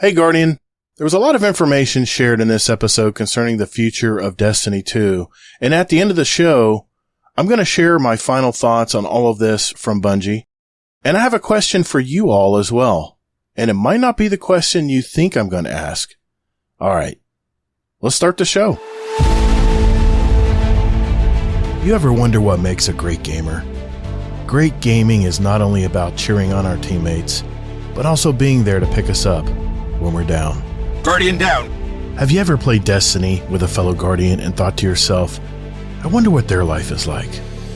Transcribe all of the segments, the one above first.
Hey, Guardian. There was a lot of information shared in this episode concerning the future of Destiny 2. And at the end of the show, I'm going to share my final thoughts on all of this from Bungie. And I have a question for you all as well. And it might not be the question you think I'm going to ask. All right. Let's start the show. You ever wonder what makes a great gamer? Great gaming is not only about cheering on our teammates, but also being there to pick us up when we're down. Guardian down! Have you ever played Destiny with a fellow Guardian and thought to yourself, I wonder what their life is like?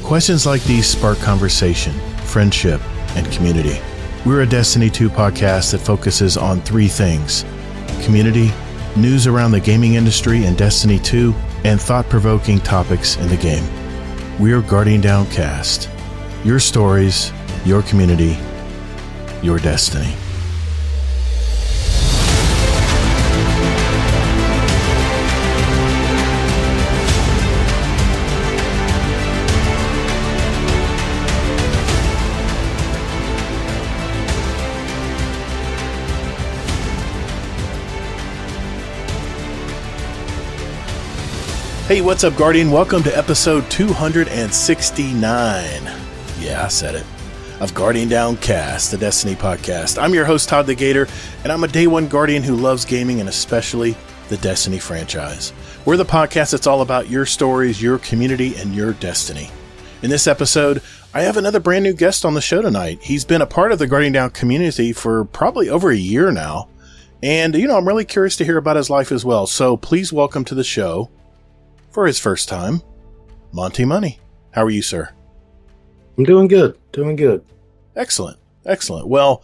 Questions like these spark conversation, friendship, and community. We're a Destiny 2 podcast that focuses on three things: community, news around the gaming industry and Destiny 2, and thought-provoking topics in the game. We're Guardian Downcast. Your stories, your community, your destiny. Hey, what's up, Guardian? Welcome to episode 269. Yeah, I said it. Of Guardian Downcast, the Destiny podcast. I'm your host, Todd the Gator, and I'm a day one Guardian who loves gaming and especially the Destiny franchise. We're the podcast that's all about your stories, your community, and your destiny. In this episode, I have another brand new guest on the show tonight. He's been a part of the Guardian Down community for probably over a year now. And, I'm really curious to hear about his life as well. So please welcome to the show, for his first time, Monty Money. How are you, sir? I'm doing good. Excellent. Well,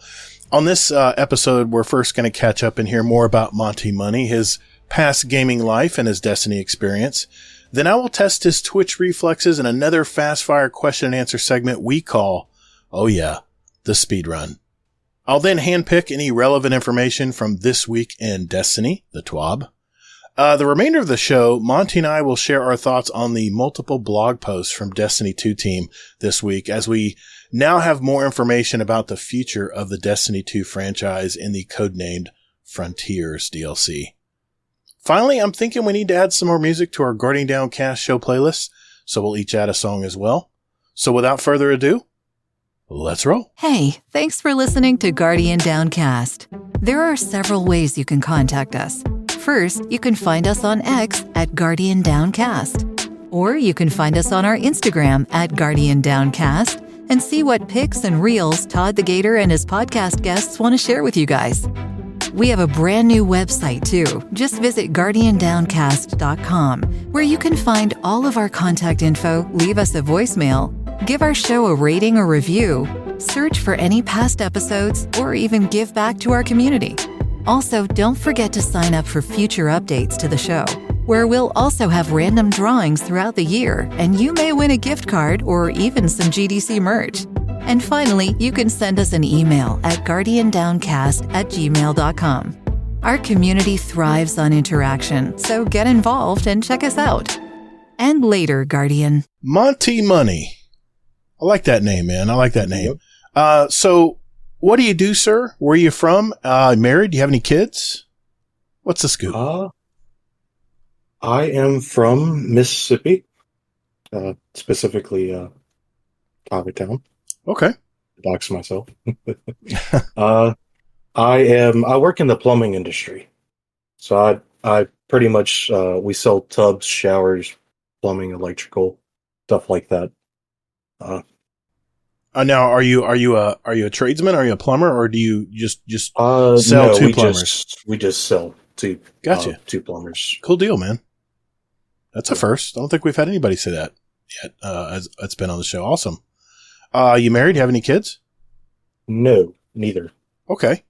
on this episode, we're first going to catch up and hear more about Monty Money, his past gaming life, and his Destiny experience. Then I will test his Twitch reflexes in another fast-fire question and answer segment we call, oh yeah, the speed run. I'll then handpick any relevant information from this week in Destiny, the TWAB. The remainder of the show, Monty and I will share our thoughts on the multiple blog posts from Destiny 2 team this week, as we now have more information about the future of the Destiny 2 franchise in the codenamed Frontiers DLC. Finally, I'm thinking we need to add some more music to our Guardian Downcast show playlist, so we'll each add a song as well. So without further ado, let's roll. Hey, thanks for listening to Guardian Downcast. There are several ways you can contact us. First, you can find us on X at Guardian Downcast. Or you can find us on our Instagram at Guardian Downcast and see what pics and reels Todd the Gator and his podcast guests want to share with you guys. We have a brand new website too. Just visit guardiandowncast.com, where you can find all of our contact info, leave us a voicemail, give our show a rating or review, search for any past episodes, or even give back to our community. Also, don't forget to sign up for future updates to the show, where we'll also have random drawings throughout the year, and you may win a gift card or even some GDC merch. And finally, you can send us an email at guardiandowncast@gmail.com. Our community thrives on interaction, so get involved and check us out. And later, Guardian. Monty Money. I like that name, man. I like that name. Yep. So what do you do, sir? Where are you from? Married? Do you have any kids? What's the scoop? I am from Mississippi, specifically Town. Okay. Dox myself. I work in the plumbing industry, so I pretty much we sell tubs, showers, plumbing, electrical, stuff like that. Now, are you a tradesman? Are you a plumber, or do you just sell to plumbers? We just sell to Gotcha. To plumbers. Cool deal, man. That's a first. I don't think we've had anybody say that yet. As it's been on the show. Awesome. You married? Do you have any kids? No, neither. Okay,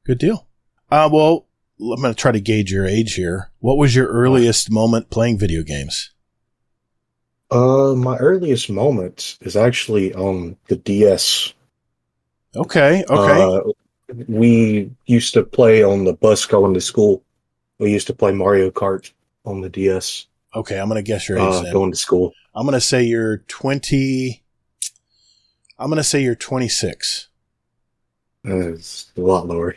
good deal. Well, I'm going to try to gauge your age here. What was your earliest moment playing video games? My earliest moment is actually on the DS. Okay. We used to play on the bus going to school. We used to play Mario Kart on the DS. Okay, I'm going to guess your age then. Going to school. I'm going to say you're 20. I'm going to say you're 26. It's a lot lower.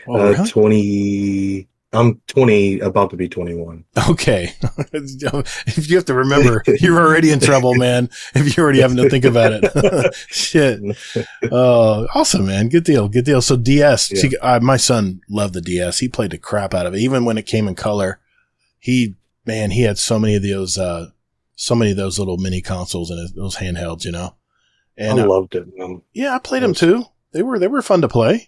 Oh, really? 20. I'm 20, about to be 21. Okay. If you have to remember, you're already in trouble, man. If you're already having to think about it. Shit. Oh, awesome, man. Good deal. Good deal. So DS, Yeah. see, my son loved the DS. He played the crap out of it. Even when it came in color, he had so many of those little mini consoles and those handhelds, you know? And I loved it. yeah, I played them too. They were fun to play.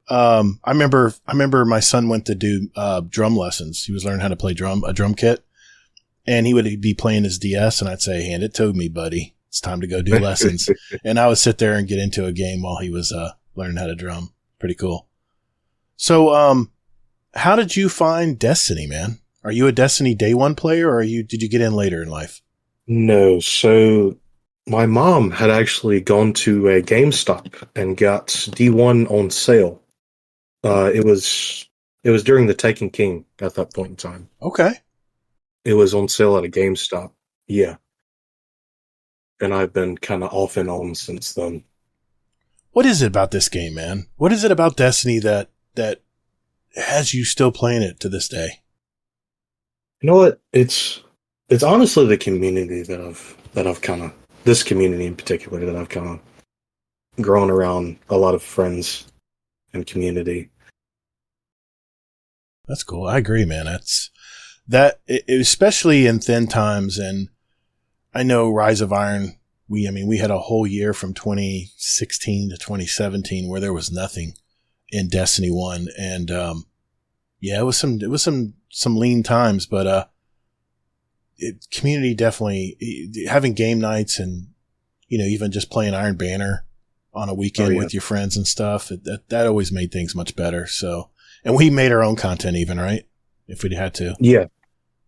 I remember my son went to do drum lessons. He was learning how to play a drum kit, and he would be playing his DS, and I'd say, "Hand it to me, buddy. It's time to go do lessons." And I would sit there and get into a game while he was learning how to drum. Pretty cool. So, how did you find Destiny, man? Are you a Destiny day one player, or did you get in later in life? No, so my mom had actually gone to a GameStop and got D1 on sale. It was during the Taken King at that point in time. Okay. It was on sale at a GameStop. Yeah. And I've been kind of off and on since then. What is it about this game, man? What is it about Destiny that has you still playing it to this day? You know what? It's honestly the community that I've kind of, this community in particular, that I've kind of grown around a lot of friends and community. That's cool. I agree, man. Especially in thin times. And I know Rise of Iron, we had a whole year from 2016 to 2017 where there was nothing in Destiny 1. And, yeah, it was some lean times, but, community definitely having game nights and, even just playing Iron Banner on a weekend with your friends and stuff. That always made things much better. So, and we made our own content even, right? If we had to. Yeah.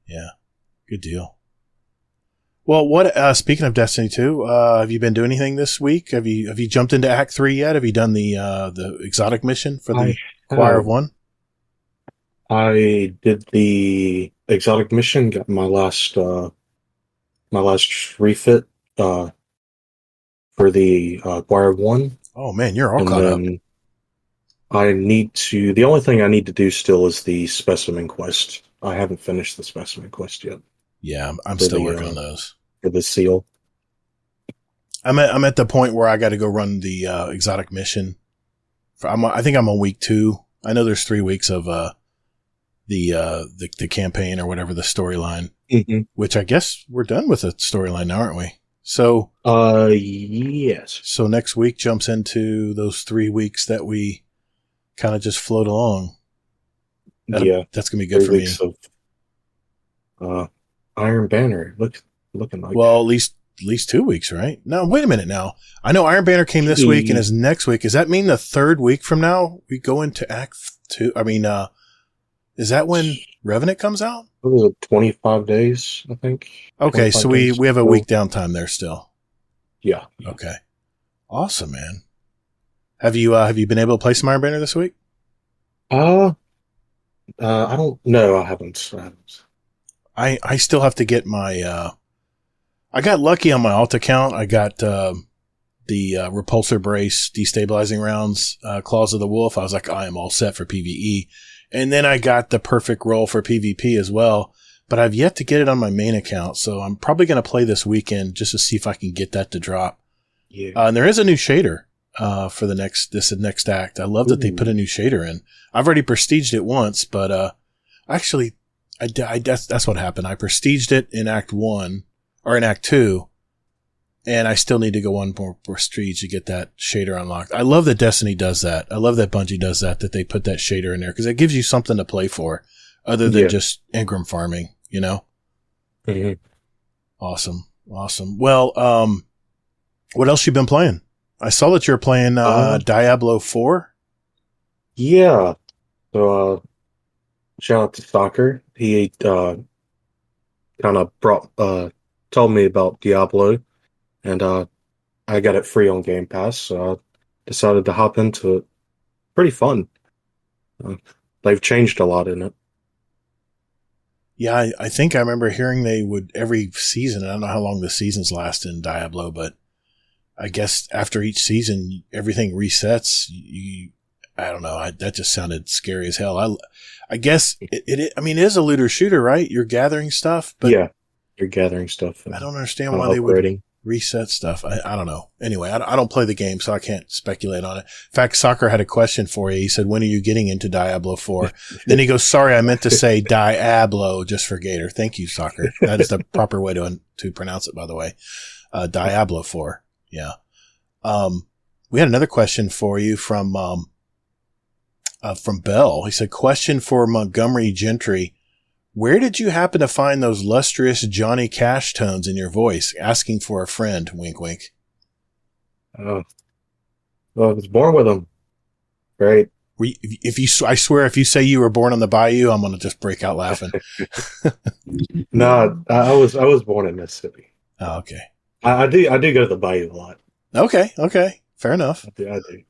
Yeah. Good deal. Well, speaking of Destiny 2, have you been doing anything this week? Have you jumped into Act 3 yet? Have you done the exotic mission for the Choir of One? I did the exotic mission, got my last refit, for the Choir of One. Oh man, you're all caught up. The only thing I need to do still is the specimen quest. I haven't finished the specimen quest yet. Yeah, I'm still working on those. For the seal. I'm at the point where I got to go run the exotic mission. I think I'm on week 2. I know there's 3 weeks of the campaign or whatever, the storyline, which I guess we're done with the storyline now, aren't we? So, yes. So next week jumps into those 3 weeks that we kind of just float along. That's going to be good for me. Of, Iron Banner looking like. Well, at least 2 weeks, right? No, wait a minute now. I know Iron Banner came this week and is next week. Does that mean the 3rd week from now we go into Act 2? I mean, is that when Revenant comes out? What was it, 25 days, I think? Okay, so we have a week downtime there still. Yeah. Okay. Awesome, man. Have you been able to play some Iron Banner this week? I don't know. I haven't. I still have to get my, I got lucky on my alt account. I got, the repulsor brace destabilizing rounds, Claws of the Wolf. I was like, I am all set for PvE. And then I got the perfect roll for PvP as well, but I've yet to get it on my main account. So I'm probably going to play this weekend just to see if I can get that to drop. Yeah. And there is a new shader, for this next act. I love that they put a new shader in. I've already prestiged it once, but, actually that's what happened. I prestiged it in Act 1 or in Act 2. And I still need to go one more prestige to get that shader unlocked. I love that Destiny does that. I love that Bungie does that they put that shader in there because it gives you something to play for other than just Engram farming, you know? Mm-hmm. Awesome. Well, what else you been playing? I saw that you're playing, Diablo 4. Yeah. So, shout out to Stalker. He, kind of told me about Diablo. And I got it free on Game Pass, so I decided to hop into it. Pretty fun. They've changed a lot in it. Yeah, I think I remember hearing they would every season. I don't know how long the seasons last in Diablo, but I guess after each season, everything resets. I don't know. That just sounded scary as hell. I guess it is a looter shooter, right? You're gathering stuff, but yeah, you're gathering stuff. I don't understand why they would reset stuff. I don't know. Anyway, I don't play the game, so I can't speculate on it. In fact, Soccer had a question for you. He said, when are you getting into Diablo 4? Then he goes, sorry, I meant to say Diablo just for Gator. Thank you, Soccer. That is the proper way to pronounce it, by the way. Diablo 4. Yeah. We had another question for you from Bell. He said, question for Montgomery Gentry. Where did you happen to find those lustrous Johnny Cash tones in your voice? Asking for a friend. Wink, wink. Oh, well, I was born with them, right? I swear, if you say you were born on the bayou, I'm going to just break out laughing. No, I was born in Mississippi. Oh, okay. I do go to the bayou a lot. Okay. Fair enough. I do.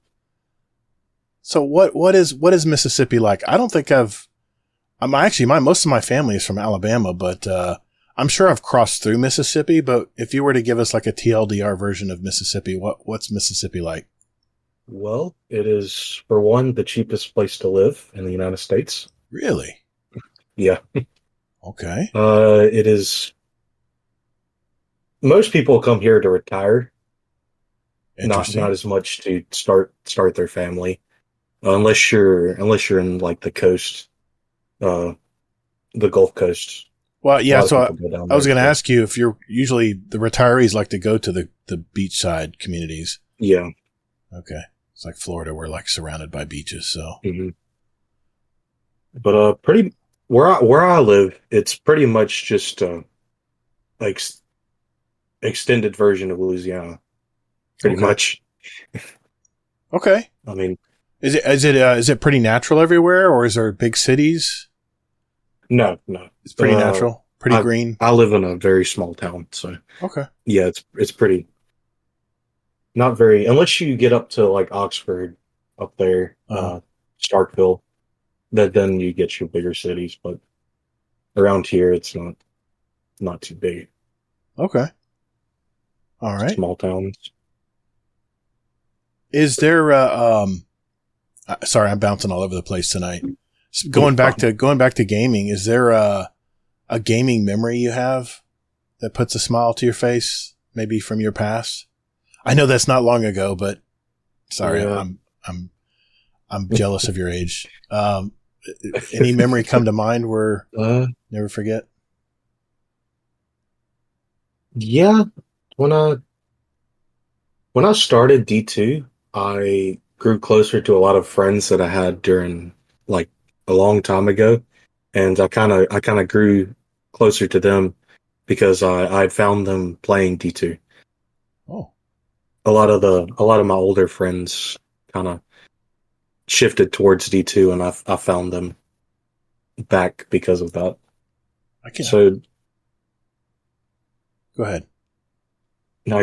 So what is Mississippi like? I don't think most of my family is from Alabama, but I'm sure I've crossed through Mississippi. But if you were to give us like a TLDR version of Mississippi, what's Mississippi like? Well, it is, for one, the cheapest place to live in the United States. Really? Yeah. Okay. It is. Most people come here to retire. Not as much to start their family, unless you're in like the coast, the Gulf Coast. Well, yeah. So I was going to ask you if you're usually the retirees like to go to the beachside communities. Yeah. Okay. It's like Florida. We're like surrounded by beaches. So. Mm-hmm. But where I live, it's pretty much just like extended version of Louisiana. Pretty much. Okay. I mean, is it pretty natural everywhere, or is there big cities? No. It's pretty natural, pretty green. I live in a very small town, so okay. Yeah, it's pretty. Not very, unless you get up to like Oxford, up there, Starkville. Then you get your bigger cities, but around here it's not too big. Okay. All right. Small towns. Is there sorry, I'm bouncing all over the place tonight. Going back to gaming, is there a gaming memory you have that puts a smile to your face, maybe from your past? I know that's not long ago, but sorry, yeah. I'm jealous of your age. Any memory come to mind where never forget? Yeah, when I started D2, I grew closer to a lot of friends that I had during like a long time ago, and I kind of grew closer to them because I found them playing D2. Oh, a lot of my older friends kind of shifted towards D2, and I found them back because of that. Go ahead. No,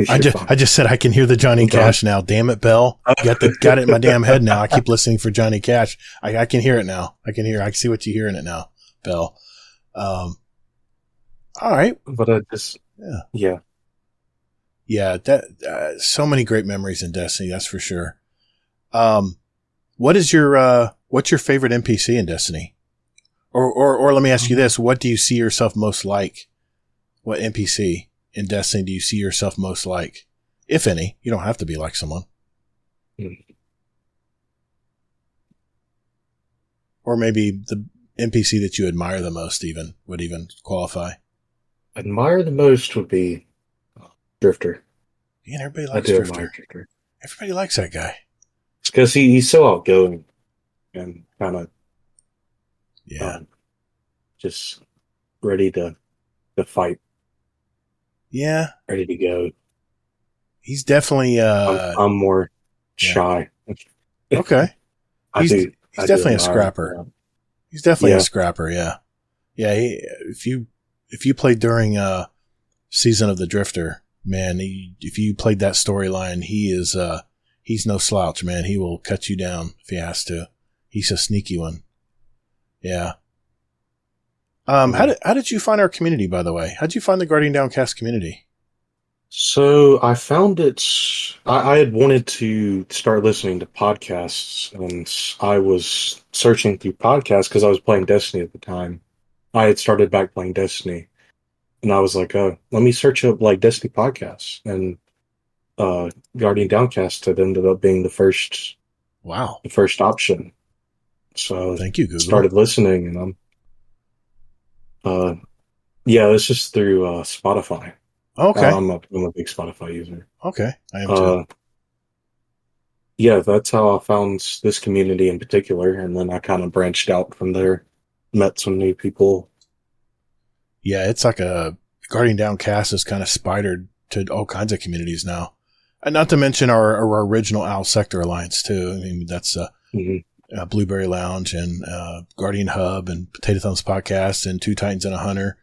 I just said I can hear the Johnny Cash now. Damn it, Bell! Got it in my damn head now. I keep listening for Johnny Cash. I can hear it now. I can see what you hear in it now, Bell. All right, but yeah. That so many great memories in Destiny. That's for sure. What's your favorite NPC in Destiny? Or let me ask you this: what do you see yourself most like? What NPC in Destiny do you see yourself most like? If any, you don't have to be like someone. Or maybe the NPC that you admire the most would even qualify. Admire the most would be Drifter. Yeah, everybody likes Drifter. Everybody likes that guy. It's because he's so outgoing and kind of just ready to fight. Yeah. Ready to go. He's definitely I'm more shy. Okay. He's definitely a scrapper. He's definitely a scrapper, yeah. Yeah, if you played during Season of the Drifter, man, if you played that storyline, he's no slouch, man. He will cut you down if he has to. He's a sneaky one. Yeah. How did you find our community, by the way? How'd you find the Guardian Downcast community? So I found it. I had wanted to start listening to podcasts, and I was searching through podcasts because I was playing Destiny at the time. I had started back playing Destiny, and I was like, let me search up like Destiny podcasts, and Guardian Downcast had ended up being Wow. the first option. So Thank you, I Google. started listening, and yeah, it's just through Spotify. Okay. I'm a big Spotify user. Okay. I am too. Yeah, that's how I found this community in particular, and then I kind of branched out from there, met some new people. Yeah, it's like Guardian Downcast is kind of spidered to all kinds of communities now. And not to mention our original Owl Sector Alliance too. I mean, that's Blueberry Lounge and Guardian Hub and Potato Thumbs Podcast and Two Titans and a Hunter.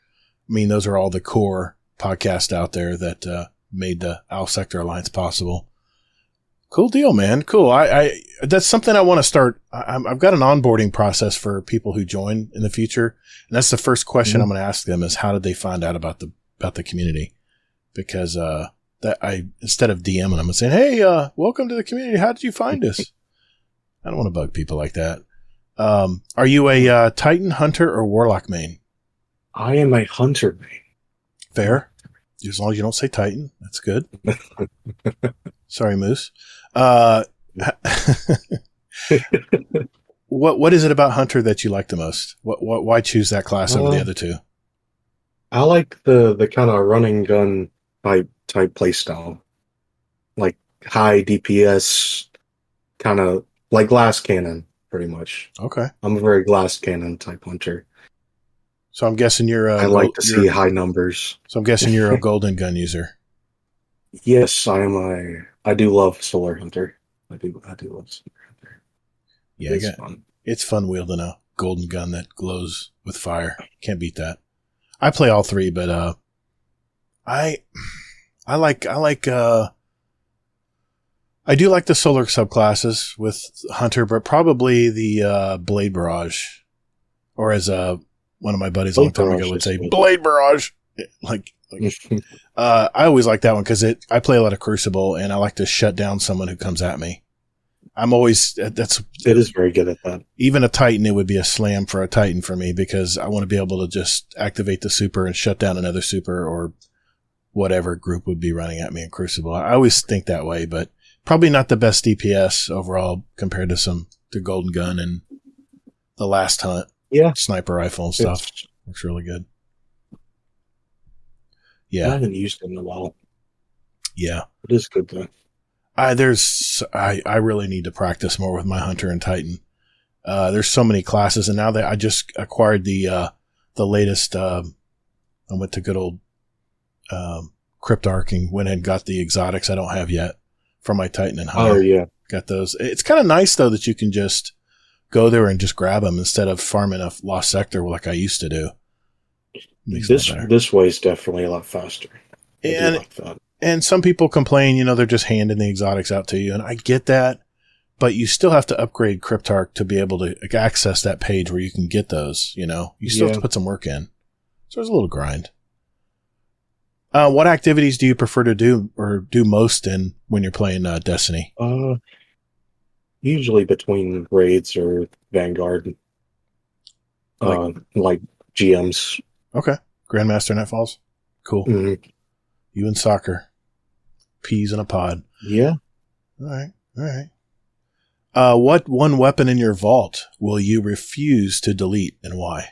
I mean, those are all the core podcasts out there that made the Owl Sector Alliance possible. Cool deal, man. Cool. I that's something I want to start. I've got an onboarding process for people who join in the future, and that's the first question I'm going to ask them is how did they find out about the community? Because that I instead of DMing them and saying, "Hey, welcome to the community. How did you find us?" I don't want to bug people like that. Are you a Titan, Hunter, or Warlock main? I am a Hunter main. Fair. As long as you don't say Titan, that's good. Sorry, Moose. What is it about Hunter that you like the most? Why choose that class over the other two? I like the kind of running gun type play style, like high DPS, kind of like glass cannon, pretty much. Okay, I'm a very glass cannon type hunter. so I'm guessing you're. I like to see high numbers. So I'm guessing you're a golden gun user. Yes, I am. I do love Solar Hunter. I do love Solar Hunter. Yeah, It's fun. It's fun wielding a golden gun that glows with fire. Can't beat that. I play all three, but I do like the solar subclasses with Hunter, but probably the Blade Barrage, or as one of my buddies a long time ago would say, Blade Barrage. I always like that one because I play a lot of Crucible, and I like to shut down someone who comes at me. It is very good at that. Even a Titan, it would be a slam for a Titan for me because I want to be able to just activate the super and shut down another super or whatever group would be running at me in Crucible. I always think that way, but probably not the best DPS overall compared to the Golden Gun and the Last Hunt. Yeah. Sniper rifle and stuff. Looks really good. Yeah. I haven't used it in a while. Yeah. It is good though. I really need to practice more with my Hunter and Titan. There's so many classes, and now that I just acquired the latest, I went to good old Cryptarch and went and got the exotics I don't have yet for my Titan and Hunter. Oh yeah, got those. It's kind of nice though that you can just go there and just grab them instead of farming a lost sector like I used to do. This way is definitely a lot faster. And some people complain, they're just handing the exotics out to you, and I get that, but you still have to upgrade Cryptarch to be able to access that page where you can get those, You still have to put some work in. So there's a little grind. What activities do you prefer to do or do most in when you're playing Destiny? Usually between raids or Vanguard, like GMs. Okay. Grandmaster Nightfalls? Cool. Mm-hmm. You and soccer. Peas in a pod. Yeah. All right. What one weapon in your vault will you refuse to delete and why?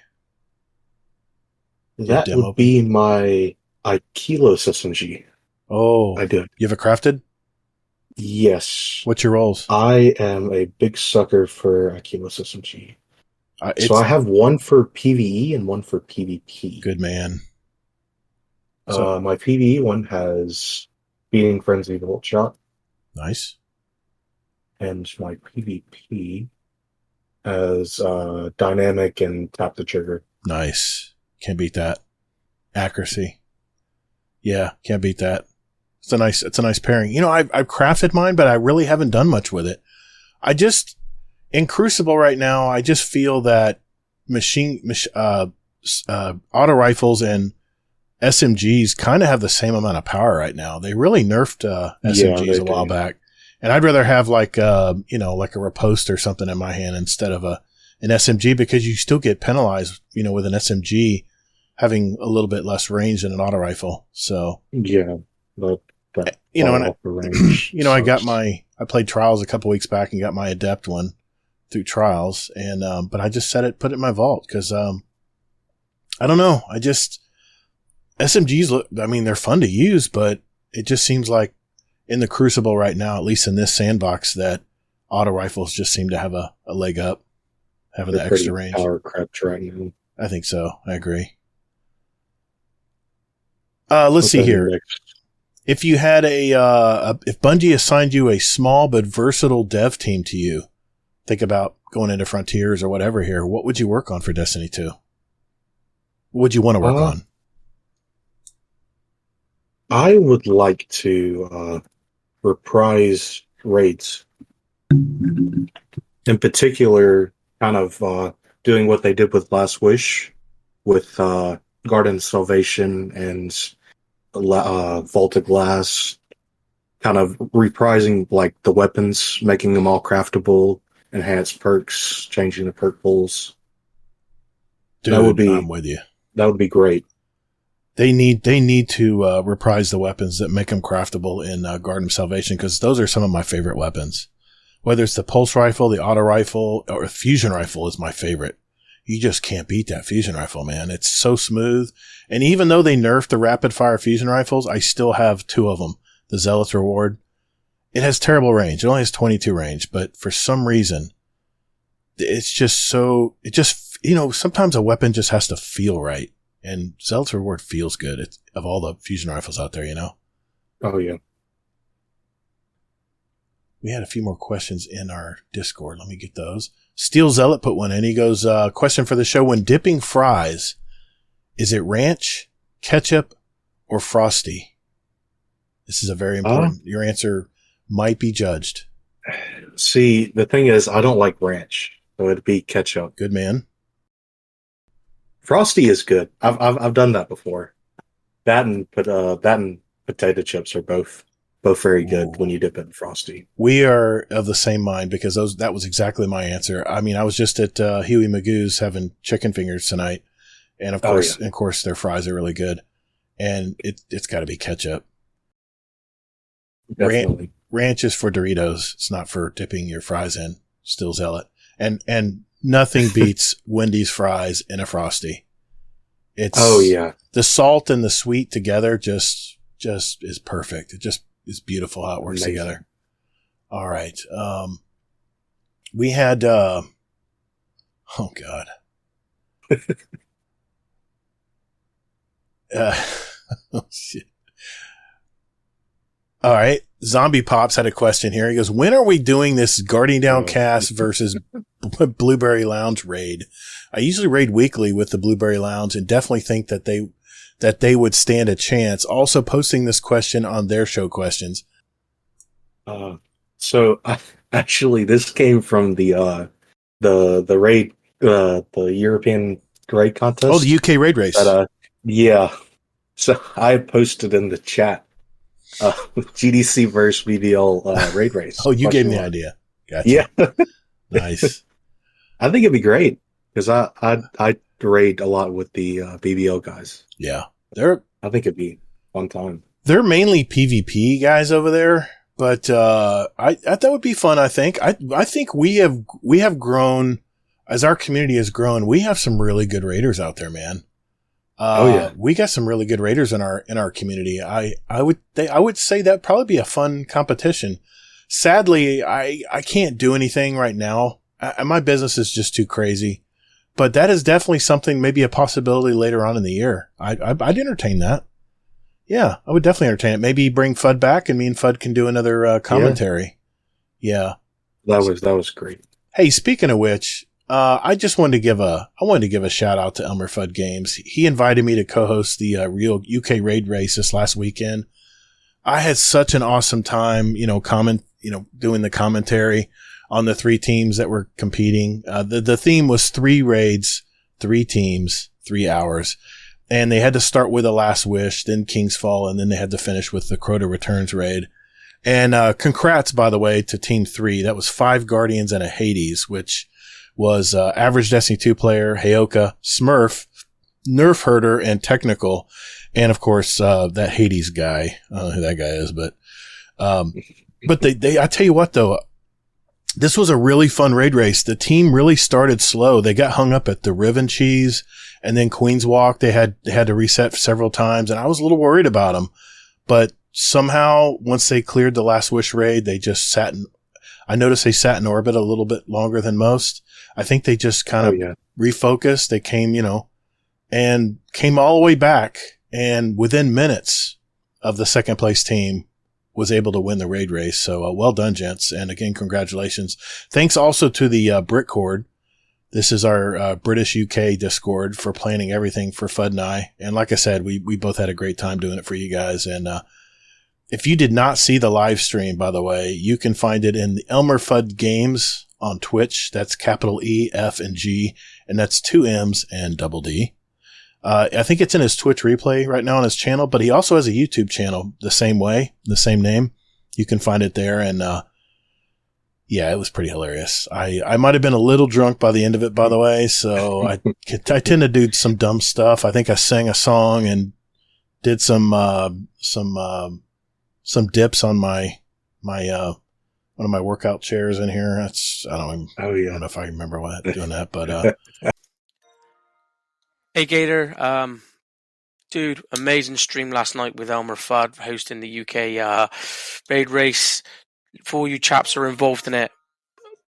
That would be my Aikilos SMG. Oh. I do. You have it crafted? Yes. What's your roles? I am a big sucker for Aikilos SMG. So I have one for PvE and one for PvP. Good man. My PvE one has Beating Frenzy Volt Shot. Nice. And my PvP has Dynamic and Tap the Trigger. Nice. Can't beat that. Accuracy. Yeah, can't beat that. It's a nice pairing. I've crafted mine, but I really haven't done much with it. In Crucible right now, I just feel that auto rifles and SMGs kind of have the same amount of power right now. They really nerfed SMGs a while back. And I'd rather have like a riposte or something in my hand instead of an SMG, because you still get penalized, with an SMG having a little bit less range than an auto rifle. So yeah, but I played Trials a couple weeks back and got my Adept one through Trials, and but I just put it in my vault because I don't know. SMGs they're fun to use, but it just seems like in the Crucible right now, at least in this sandbox, that auto rifles just seem to have a leg up, having the extra range. Power crept right now. I think so. I agree. Let's see here. Next. If you had if Bungie assigned you a small but versatile dev team to you, think about going into Frontiers or whatever here, what would you work on for Destiny 2? What would you want to work on? I would like to reprise raids. In particular, kind of doing what they did with Last Wish, with Garden of Salvation and Vault of Glass, kind of reprising like the weapons, making them all craftable, enhanced perks, changing the perk pools. Dude, I'm with you. That would be great. They need to reprise the weapons that make them craftable in Garden of Salvation, because those are some of my favorite weapons. Whether it's the pulse rifle, the auto rifle, or fusion rifle is my favorite. You just can't beat that fusion rifle, man. It's so smooth. And even though they nerfed the rapid fire fusion rifles, I still have 2 of them. The Zealot's Reward. It has terrible range. It only has 22 range, but for some reason, it's just sometimes a weapon just has to feel right. And Zealot's Reward feels good of all the fusion rifles out there, Oh, yeah. We had a few more questions in our Discord. Let me get those. Steel Zealot put one in. He goes, question for the show. When dipping fries, is it ranch, ketchup, or frosty? This is a very important. Your answer might be judged. See, the thing is, I don't like ranch, so it'd be ketchup. Good man. Frosty is good. I've done that before. That and potato chips are both very good when you dip it in Frosty. We are of the same mind, because that was exactly my answer. I mean, I was just at Huey Magoo's having chicken fingers tonight, and of course their fries are really good, and it's got to be ketchup. Definitely. Ranch is for Doritos. It's not for dipping your fries in. Still Zealot, and nothing beats Wendy's fries in a Frosty. It's the salt and the sweet together just is perfect. It just is beautiful how it works together. All right. We had, oh God. Oh shit. All right. Zombie Pops had a question here. He goes, when are we doing this Guardian Downcast versus Blueberry Lounge raid? I usually raid weekly with the Blueberry Lounge, and definitely think that they would stand a chance. Also posting this question on their show questions. So actually this came from the raid, the European raid contest. Oh, the UK raid race. Yeah. So I posted in the chat, GDC versus BBL raid race. Oh, you gave me the idea. Gotcha. Yeah. Nice. I think it'd be great, because I raid a lot with the BBL guys. Yeah. I think it'd be a fun time. They're mainly PvP guys over there, but that would be fun. I think we have grown as our community has grown. We have some really good raiders out there, man. We got some really good raiders in our community. I would say that'd probably be a fun competition. Sadly, I can't do anything right now. My business is just too crazy. But that is definitely something, maybe a possibility later on in the year. I'd entertain that. Yeah, I would definitely entertain it. Maybe bring Fudd back, and me and Fudd can do another commentary. Yeah. That was great. Hey, speaking of which, I wanted to give a shout out to Elmer Fudd Games. He invited me to co-host the real UK raid race this last weekend. I had such an awesome time, doing the commentary on the 3 teams that were competing. The theme was 3 raids, 3 teams, 3 hours. And they had to start with The Last Wish, then King's Fall, and then they had to finish with the Crota Returns raid. And congrats, by the way, to Team 3. That was 5 Guardians and a Hades, which was average Destiny 2 player, Heyoka, Smurf, Nerf Herder, and Technical. And, of course, that Hades guy. I don't know who that guy is, but I tell you what, though, this was a really fun raid race. The team really started slow. They got hung up at the Riven Cheese and then Queen's Walk. They had to reset several times, and I was a little worried about them. But somehow, once they cleared the Last Wish raid, they just I noticed they sat in orbit a little bit longer than most. I think they just kind of refocused. They came, and came all the way back, and within minutes of the second place team was able to win the raid race. So well done, gents. And again, congratulations. Thanks also to the Britcord. This is our British UK Discord for planning everything for Fudd and I. And like I said, we both had a great time doing it for you guys. And if you did not see the live stream, by the way, you can find it in the Elmer Fudd Games on Twitch. That's capital E, F, and G. And that's 2 M's and double D. I think it's in his Twitch replay right now on his channel, but he also has a YouTube channel the same way, the same name. You can find it there. And, yeah, it was pretty hilarious. I might have been a little drunk by the end of it, by the way. So I tend to do some dumb stuff. I think I sang a song and did some dips on my one of my workout chairs in here. I don't know if I remember doing that, but, Hey Gator, dude, amazing stream last night with Elmer Fudd hosting the UK raid race. For you chaps are involved in it,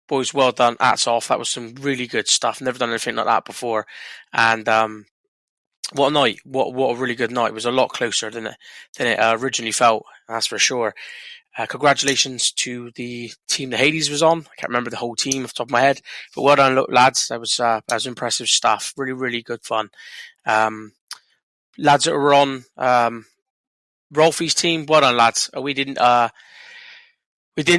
boys, well done. Hats off. That was some really good stuff. Never done anything like that before. And what a night! What a really good night. It was a lot closer than it originally felt. That's for sure. Congratulations to the team that Hades was on. I can't remember the whole team off the top of my head, but well done, lads. That was impressive stuff. Really, really good fun. Lads that were on Rolfie's team, well done, lads. We didn't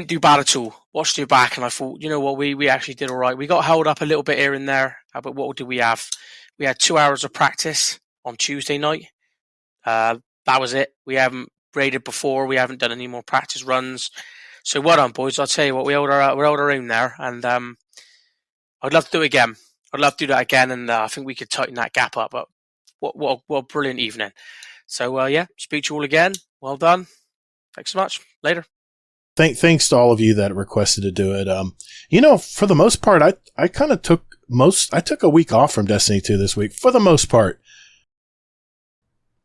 do bad at all. Watched you back, and I thought, you know what, we actually did all right. We got held up a little bit here and there, but what did we have? We had 2 hours of practice on Tuesday night. That was it. We haven't raided before. We haven't done any more practice runs. So well done, boys. I'll tell you what, we held our own there, and I'd love to do it again. I'd love to do that again, and I think we could tighten that gap up. But what a brilliant evening. So yeah, speak to you all again. Well done. Thanks so much. Later. Thanks to all of you that requested to do it. For the most part, I kind of took a week off from Destiny 2 this week. For the most part,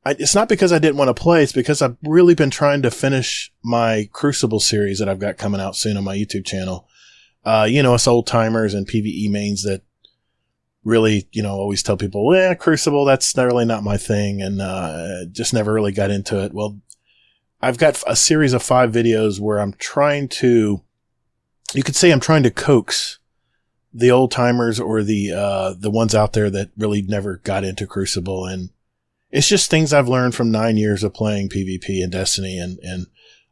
it's not because I didn't want to play. It's because I've really been trying to finish my Crucible series that I've got coming out soon on my YouTube channel. Us old timers and PvE mains that really, always tell people, Crucible, that's really not my thing. And, just never really got into it. Well, I've got a series of 5 videos where I'm trying to coax the old timers or the ones out there that really never got into Crucible. And it's just things I've learned from 9 years of playing PvP and Destiny. And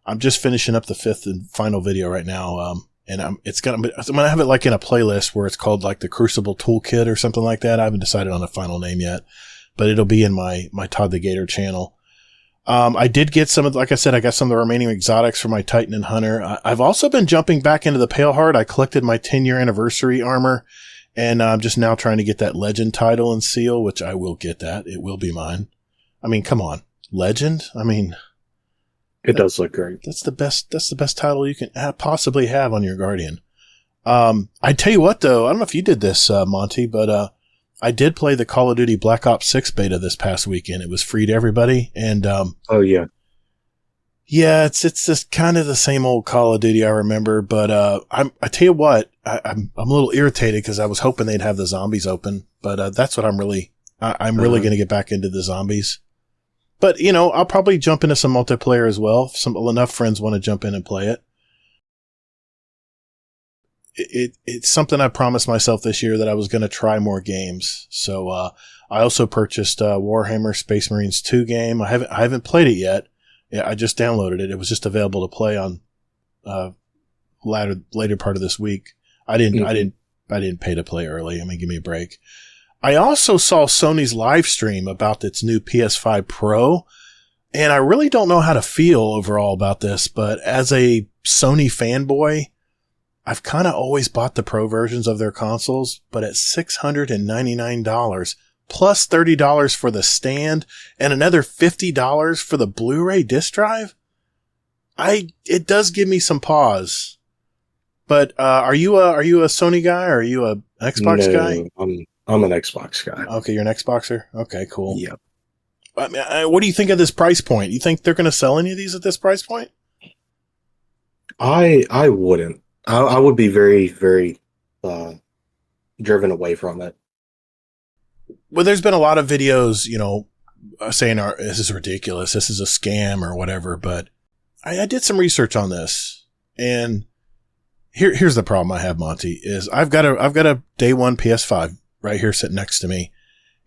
I'm just finishing up the 5th and final video right now. And I'm going to have it like in a playlist where it's called like the Crucible Toolkit or something like that. I haven't decided on a final name yet, but it'll be in my Todd the Gator channel. I did get like I said, I got some of the remaining exotics for my Titan and Hunter. I've also been jumping back into the Paleheart. I collected my 10-year anniversary armor, and I'm just now trying to get that Legend title and seal, which I will get that. It will be mine. I mean, come on. Legend? I mean, it does look great. That's the best title you can possibly have on your Guardian. I tell you what, though, I don't know if you did this, Monty, but, I did play the Call of Duty Black Ops 6 beta this past weekend. It was free to everybody. And, oh yeah. Yeah, it's just kind of the same old Call of Duty I remember, but, I tell you what, I'm a little irritated because I was hoping they'd have the zombies open, but, that's what I'm really going to get back into the zombies. But, I'll probably jump into some multiplayer as well. If enough friends want to jump in and play it. It's something I promised myself this year that I was going to try more games. So, I also purchased Warhammer Space Marines 2 game. I haven't played it yet. Yeah, I just downloaded it. It was just available to play on, later part of this week. I didn't pay to play early. I mean, give me a break. I also saw Sony's live stream about its new PS5 Pro, and I really don't know how to feel overall about this, but as a Sony fanboy, I've kind of always bought the Pro versions of their consoles, but at $699 plus $30 for the stand and another $50 for the Blu-ray disc drive, it does give me some pause. But are you a Sony guy or are you a Xbox guy? I'm an Xbox guy. Okay, you're an Xboxer? Okay, cool. Yep. I mean, what do you think of this price point? You think they're going to sell any of these at this price point? I wouldn't. I would be very, very driven away from it. Well, there's been a lot of videos, saying this is ridiculous, this is a scam or whatever, but I did some research on this, and here's the problem I have, Monty, is I've got a day one PS5 right here sitting next to me.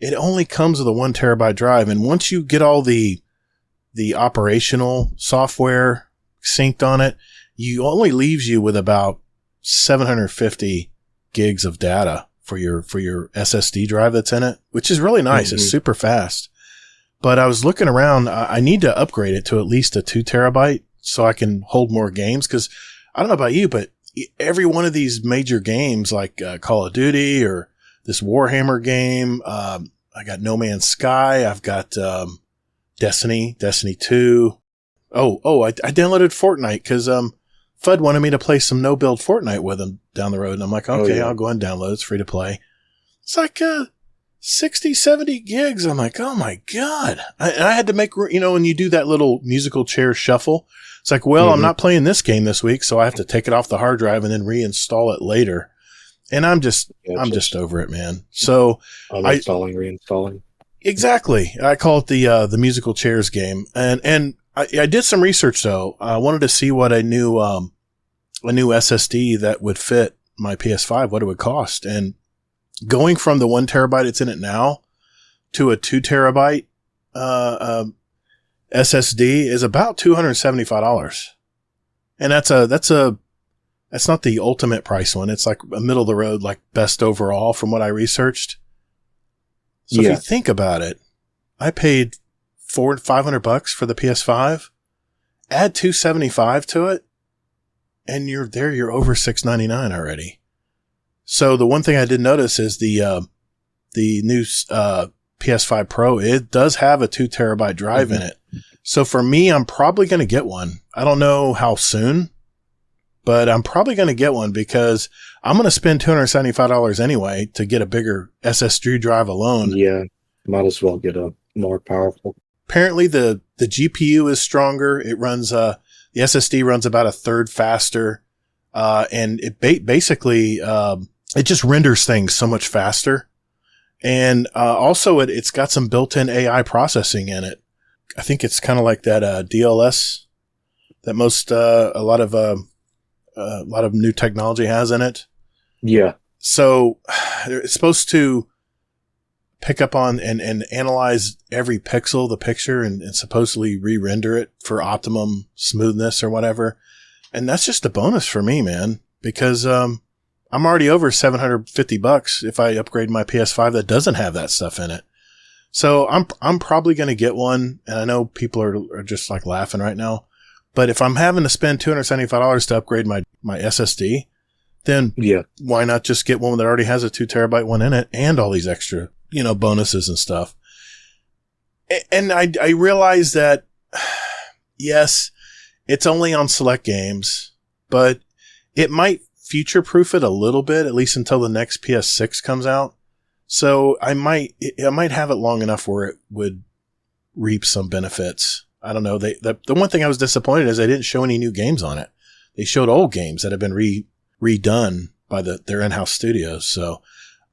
It only comes with a 1 terabyte drive, and once you get all the operational software synced on it, you only leaves you with about 750 gigs of data for your SSD drive that's in it, which is really nice. Mm-hmm. It's super fast. But I was looking around. I need to upgrade it to at least a 2 terabyte so I can hold more games. Cause I don't know about you, but every one of these major games like Call of Duty or this Warhammer game, I got No Man's Sky. I've got Destiny 2. I downloaded Fortnite because Fudd wanted me to play some no-build Fortnite with him down the road. And I'm like, okay, I'll go and download it. It's free to play. It's like 60, 70 gigs. I'm like, oh my God. I had to make, when you do that little musical chair shuffle, it's like, well, I'm not playing this game this week, so I have to take it off the hard drive and then reinstall it later. And I'm just over it, man. So reinstalling. Exactly. I call it the musical chairs game. And I did some research though. I wanted to see what a new SSD that would fit my PS5, what it would cost. And going from the 1 terabyte it's in it now to a 2 terabyte SSD is about $275. And that's not the ultimate price one. It's like a middle of the road, like best overall from what I researched. So if you think about it, I paid $500 for the PS5, add $275 to it, and you're over $699 already. So the one thing I did notice is the new PS5 Pro, it does have a 2 terabyte drive in it. So for me, I'm probably going to get one. I don't know how soon, but I'm probably going to get one because I'm going to spend $275 anyway to get a bigger SSD drive alone. Yeah, might as well get a more powerful. Apparently the GPU is stronger. It runs, the SSD runs about a third faster. And it basically, it just renders things so much faster. And, also it's got some built-in AI processing in it. I think it's kind of like that, DLS that a lot of new technology has in it. Yeah. So it's supposed to pick up on and analyze every pixel of the picture and supposedly re-render it for optimum smoothness or whatever. And that's just a bonus for me, man, because I'm already over $750 if I upgrade my PS5 that doesn't have that stuff in it. So I'm probably going to get one, and I know people are just like laughing right now, but if I'm having to spend $275 to upgrade my SSD, then why not just get one that already has a 2 terabyte one in it and all these extra, bonuses and stuff. And I realize that, yes, it's only on select games, but it might future-proof it a little bit, at least until the next PS6 comes out. So I might have it long enough where it would reap some benefits. I don't know. The one thing I was disappointed is they didn't show any new games on it. They showed old games that have been redone by their in-house studios. So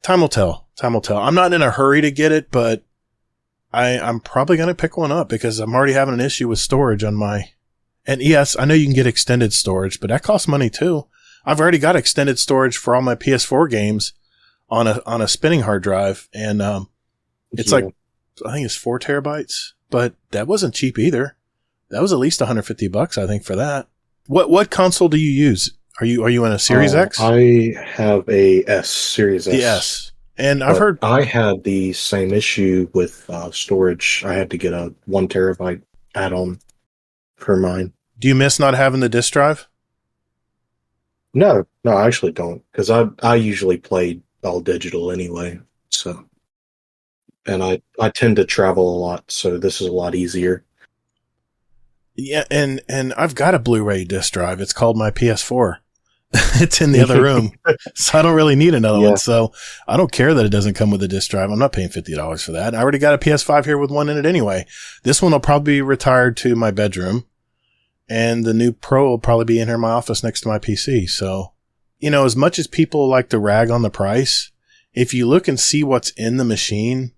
time will tell. I'm not in a hurry to get it, but I'm probably going to pick one up because I'm already having an issue with storage on my, and yes, I know you can get extended storage, but that costs money too. I've already got extended storage for all my PS4 games on a spinning hard drive. And, it's like, I think it's 4 terabytes, but that wasn't cheap either. That was at least $150, I think, for that. What console do you use? Are you in a Series X? I have a Series S. The S. And I've But heard, I had the same issue with storage. I had to get a 1 terabyte add-on for mine. do you miss not having the disk drive? No, I actually don't, because I usually play all digital anyway. So, and I tend to travel a lot, so this is a lot easier. Yeah, and I've got a Blu-ray disc drive. It's called my PS4. It's in the other room, so I don't really need another one. So I don't care that it doesn't come with a disc drive. I'm not paying $50 for that. I already got a PS5 here with one in it anyway. This one will probably be retired to my bedroom, and the new Pro will probably be in here in my office next to my PC. So, you know, as much as people like to rag on the price, if you look and see what's in the machine,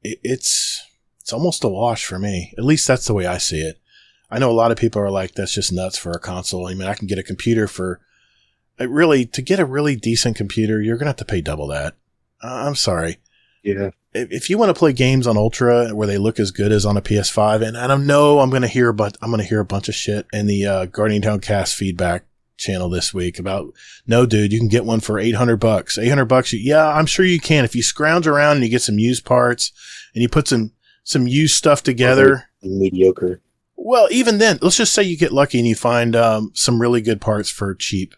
it's almost a wash for me. At least that's the way I see it. I know a lot of people are like, that's just nuts for a console. I mean, I can get a computer for to get a really decent computer, you're going to have to pay double that. I'm sorry. Yeah. If you want to play games on Ultra where they look as good as on a PS5, and I know I'm going to hear a bunch of shit in the Guardian Town Cast feedback channel this week about, no, dude, you can get one for $800. $800. Yeah, I'm sure you can. If you scrounge around and you get some used parts and you put some used stuff together. Mediocre. Well, even then, let's just say you get lucky and you find some really good parts for cheap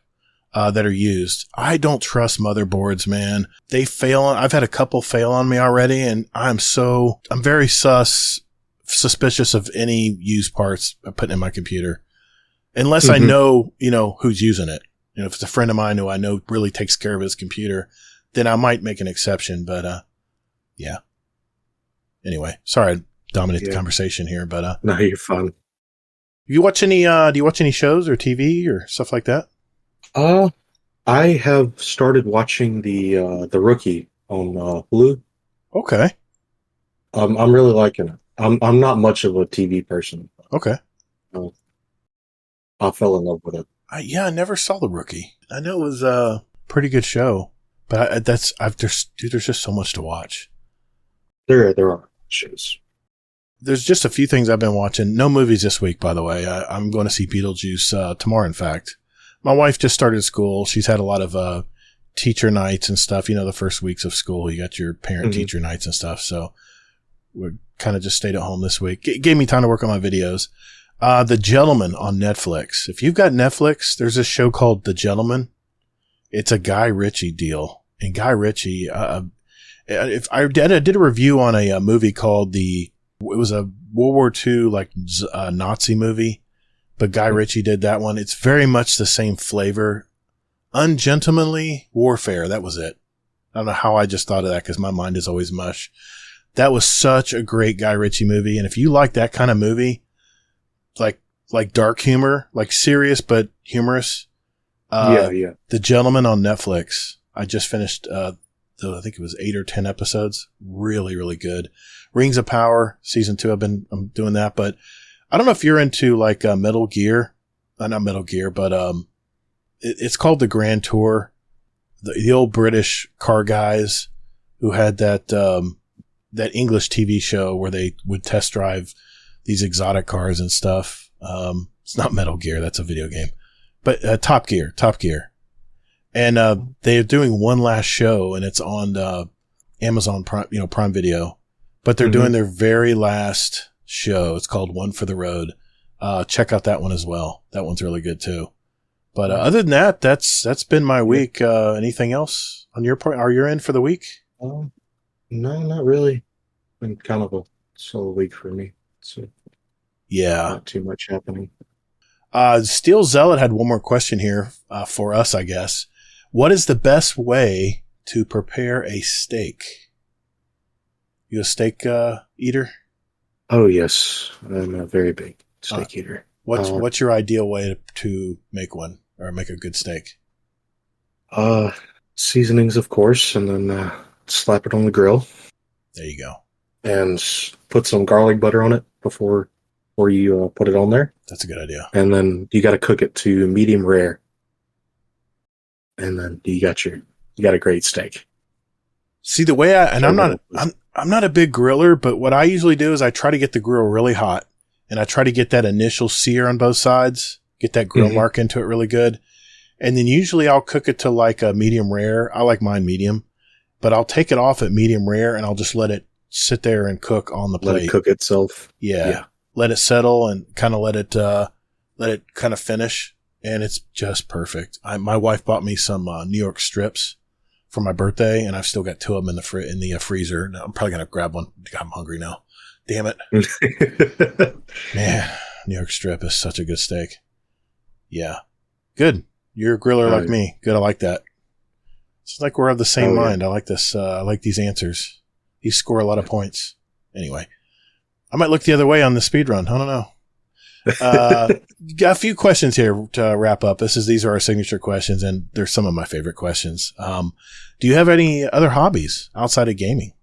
that are used. I don't trust motherboards, man. They fail. I've had a couple fail on me already, and I'm very suspicious of any used parts I put in my computer, unless I know, who's using it. You know, if it's a friend of mine who I know really takes care of his computer, then I might make an exception. But yeah. Anyway, sorry I dominated the conversation here, but no, you're fine. do you watch any shows or TV or stuff like that? I have started watching the Rookie on Hulu. Okay. I'm really liking it. I'm not much of a TV person. Okay. I fell in love with it. I never saw The Rookie. I know it was a pretty good show, but there's just so much to watch. There are shows. There's just a few things I've been watching. No movies this week, by the way. I'm going to see Beetlejuice tomorrow, in fact. My wife just started school. She's had a lot of teacher nights and stuff. You know, the first weeks of school, you got your parent-teacher nights and stuff. So we kind of just stayed at home this week. It gave me time to work on my videos. The Gentleman on Netflix. If you've got Netflix, there's this show called The Gentleman. It's a Guy Ritchie deal. And Guy Ritchie, if I did a review on a movie called it was a World War II Nazi movie, but Guy Ritchie did that one. It's very much the same flavor. Ungentlemanly Warfare. That was it. I don't know how I just thought of that because my mind is always mush. That was such a great Guy Ritchie movie. And if you like that kind of movie, like dark humor, like serious but humorous, The Gentleman on Netflix. I just finished, I think it was 8 or 10 episodes. Really, really good. Rings of Power, season 2. I'm doing that, but I don't know if you're into Metal Gear. Not Metal Gear, but it's called the Grand Tour. The old British car guys who had that English TV show where they would test drive these exotic cars and stuff. It's not Metal Gear. That's a video game, but Top Gear. And they're doing one last show, and it's on Amazon Prime, Prime Video. But they're doing their very last show. It's called One for the Road. Check out that one as well. That one's really good too. But other than that, that's been my week. Anything else on your part? Are you in for the week? No, not really. Been kind of a slow week for me. So not too much happening. Steel Zealot had one more question here for us, I guess. What is the best way to prepare a steak? You a steak eater? Oh, yes. I'm a very big steak eater. What's your ideal way to make one or make a good steak? Seasonings, of course, and then slap it on the grill. There you go. And put some garlic butter on it before you put it on there. That's a good idea. And then you got to cook it to medium rare. And then you got a great steak. See, the way I'm not a big griller, but what I usually do is I try to get the grill really hot, and I try to get that initial sear on both sides, get that grill mark into it really good. And then usually I'll cook it to a medium rare. I like mine medium. but I'll take it off at medium rare and I'll just let it sit there and cook on the plate. Let it cook itself. Yeah. Let it settle and kind of let it kind of finish. And it's just perfect. My wife bought me some New York strips for my birthday, and I've still got 2 of them in the freezer. Now, I'm probably going to grab one. I'm hungry now. Damn it. Man, New York strip is such a good steak. Yeah. Good. You're a griller like me. Good. I like that. It's like we're of the same mind. I like this. I like these answers. These score a lot of points. Anyway, I might look the other way on the speed run. I don't know. Got a few questions here to wrap up. These are our signature questions, and they're some of my favorite questions. Do you have any other hobbies outside of gaming?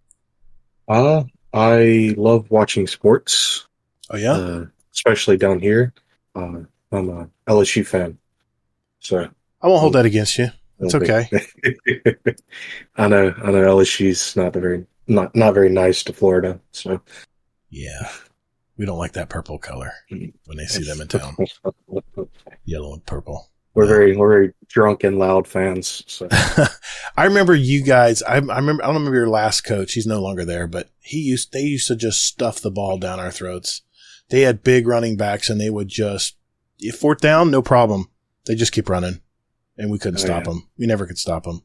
I love watching sports. Oh yeah, especially down here. I'm a LSU fan, so I won't hold that against you. It's okay. I know LSU's not very nice to Florida, so yeah. We don't like that purple color when they see them in town. Yellow and purple. We're very drunk and loud fans. So. I remember you guys. I don't remember your last coach. He's no longer there, but they used to just stuff the ball down our throats. They had big running backs, and they would just, if fourth down, no problem. They just keep running, and we couldn't stop them. We never could stop them.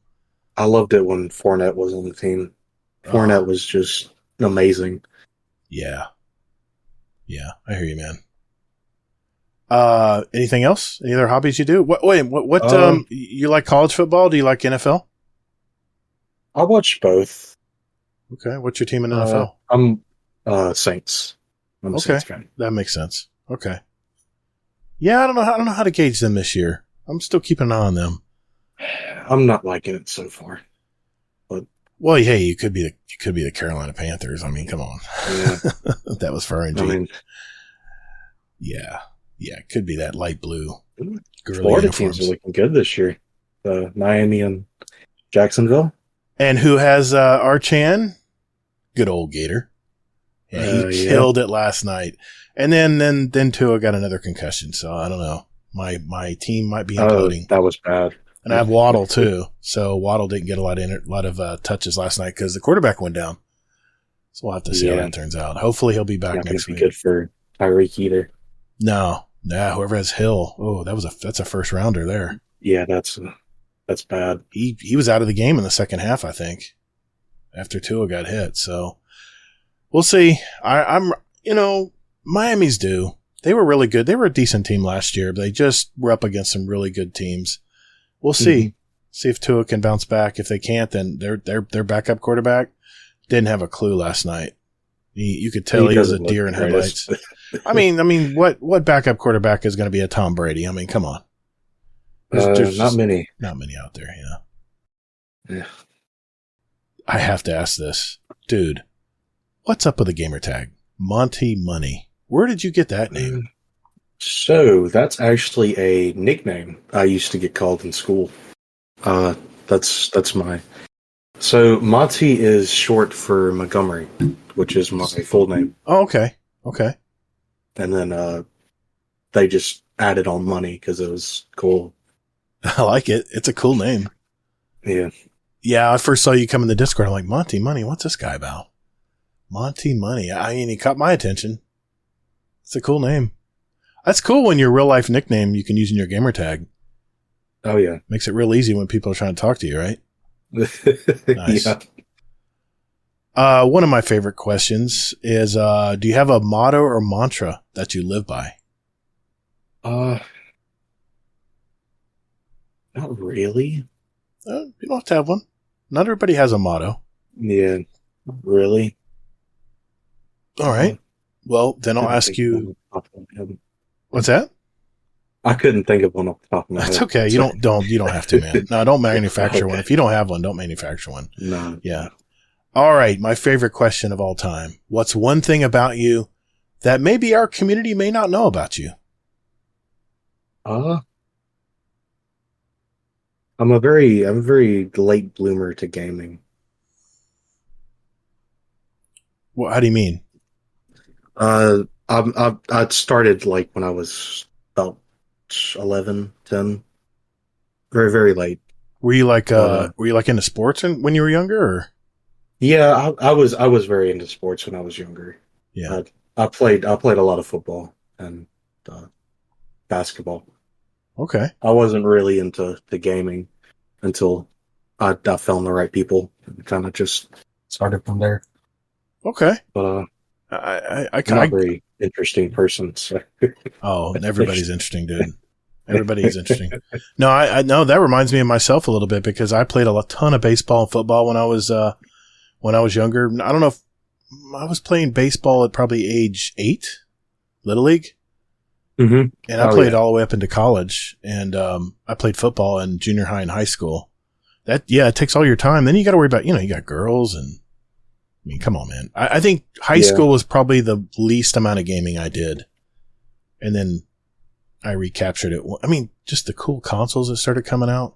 I loved it when Fournette was on the team. Fournette was just amazing. Yeah. Yeah, I hear you, man. Anything else? Any other hobbies you do? What you like college football? Do you like NFL? I watch both. Okay. What's your team in NFL? I'm Saints. I'm a Saints fan. That makes sense. Okay. Yeah, I don't know how to gauge them this year. I'm still keeping an eye on them. I'm not liking it so far. Well, hey, you could be the Carolina Panthers. I mean, come on. Yeah. That was for RNG. I mean, yeah, it could be that light blue. Florida teams are looking good this year. Miami and Jacksonville. And who has Archan? Good old Gator. Yeah, he killed it last night. And then Tua got another concussion. So I don't know. My team might be imploding. That was bad. And I have Waddle too. So Waddle didn't get a lot of touches last night because the quarterback went down. So we'll have to see how that turns out. Hopefully he'll be back next week. Not good for Tyreek either. No, whoever has Hill. Oh, that's a first rounder there. Yeah, that's bad. He was out of the game in the second half, I think, after Tua got hit. So we'll see. I'm Miami's due. They were really good. They were a decent team last year, but they just were up against some really good teams. We'll see. Mm-hmm. See if Tua can bounce back. If they can't, then their backup quarterback didn't have a clue last night. You could tell he was a deer in headlights. I mean, what backup quarterback is going to be a Tom Brady? I mean, come on. There's not many. Not many out there, yeah. I have to ask this. Dude, what's up with the gamer tag? Monty Money. Where did you get that name? So that's actually a nickname I used to get called in school. That's my. So Monty is short for Montgomery, which is my full name. Oh, okay. Okay. And then they just added on Money because it was cool. I like it. It's a cool name. Yeah. Yeah, I first saw you come in the Discord. I'm like, Monty Money, what's this guy about? Monty Money. I mean, he caught my attention. It's a cool name. That's cool when your real life nickname you can use in your gamer tag. Oh, yeah. Makes it real easy when people are trying to talk to you, right? Nice. Yeah. One of my favorite questions is, do you have a motto or mantra that you live by? Not really. You don't have to have one. Not everybody has a motto. Yeah, really. All right. Well, then I'll ask you. What's that? I couldn't think of one off the top of my head. That's okay. You don't have to, man. No, don't manufacture one. If you don't have one, don't manufacture one. No. Yeah. All right. My favorite question of all time. What's one thing about you that maybe our community may not know about you? I'm a very late bloomer to gaming. Well, how do you mean? I started like when I was about 11, 10. Very, very late. Were you like into sports when you were younger? Or? Yeah, I was very into sports when I was younger. Yeah, I played a lot of football and basketball. okay. I wasn't really into the gaming until I found the right people and kind of just started from there. Okay. But I'm I'm not a very interesting person. So. Oh, everybody's interesting, dude. Everybody's interesting. No, I know that reminds me of myself a little bit because I played a ton of baseball and football when I was younger. I don't know if I was playing baseball at probably age 8, Little League. Mm-hmm. And I played all the way up into college, and I played football in junior high and high school. It takes all your time. Then you got to worry about, you got girls, and I mean, come on, man. I think high school was probably the least amount of gaming I did, and then I recaptured it. I mean, just the cool consoles that started coming out.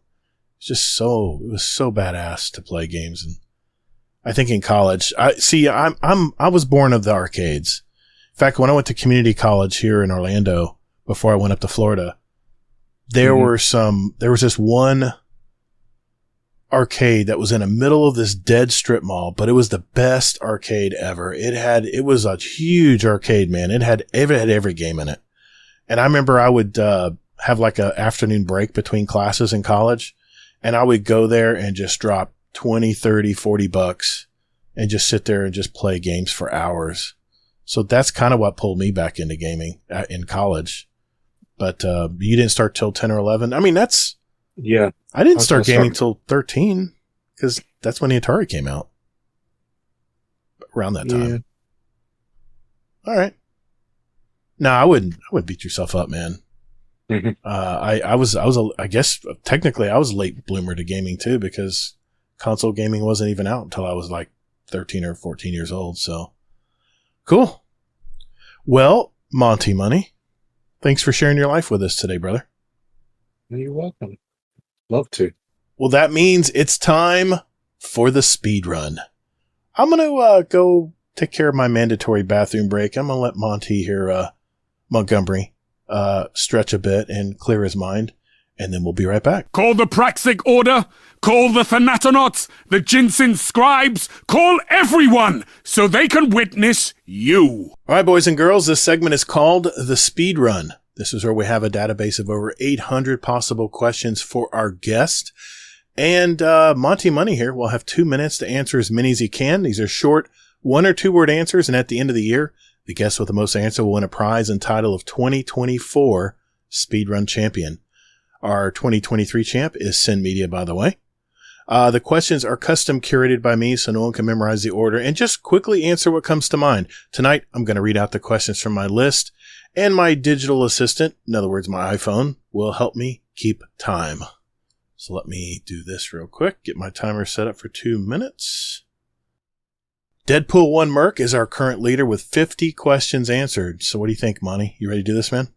It was so badass to play games, and I think in college, I was born of the arcades. In fact, when I went to community college here in Orlando before I went up to Florida, there was this one arcade that was in the middle of this dead strip mall, but it was the best arcade ever. It was a huge arcade, man. It had every game in it. And I remember I would have like an afternoon break between classes in college, and I would go there and just drop 20, 30, 40 bucks and just sit there and just play games for hours. So that's kind of what pulled me back into gaming in college. But you didn't start till 10 or 11. I mean, I didn't start gaming till 13 because that's when the Atari came out. Around that time. Yeah. All right. No, I wouldn't beat yourself up, man. Mm-hmm. I guess technically I was a late bloomer to gaming too, because console gaming wasn't even out until I was like 13 or 14 years old. So cool. Well, Monty Money, thanks for sharing your life with us today, brother. You're welcome. Love to. Well, that means it's time for the speed run. I'm going to go take care of my mandatory bathroom break. I'm going to let Monty here, Montgomery, stretch a bit and clear his mind, and then we'll be right back. Call the Praxic Order, call the Thanatonauts, the Jinsen Scribes, call everyone so they can witness you. All right, boys and girls, this segment is called the Speed Run. This is where we have a database of over 800 possible questions for our guest. And Monty Money here will have 2 minutes to answer as many as he can. These are short 1 or 2 word answers, and at the end of the year, the guest with the most answer will win a prize and title of 2024 Speedrun Champion. Our 2023 champ is Sin Media, by the way. The questions are custom curated by me, so no one can memorize the order, and just quickly answer what comes to mind. Tonight, I'm going to read out the questions from my list, and my digital assistant, in other words, my iPhone, will help me keep time. So let me do this real quick. Get my timer set up for 2 minutes. Deadpool 1 Merc is our current leader with 50 questions answered. So what do you think, Monty? You ready to do this, man?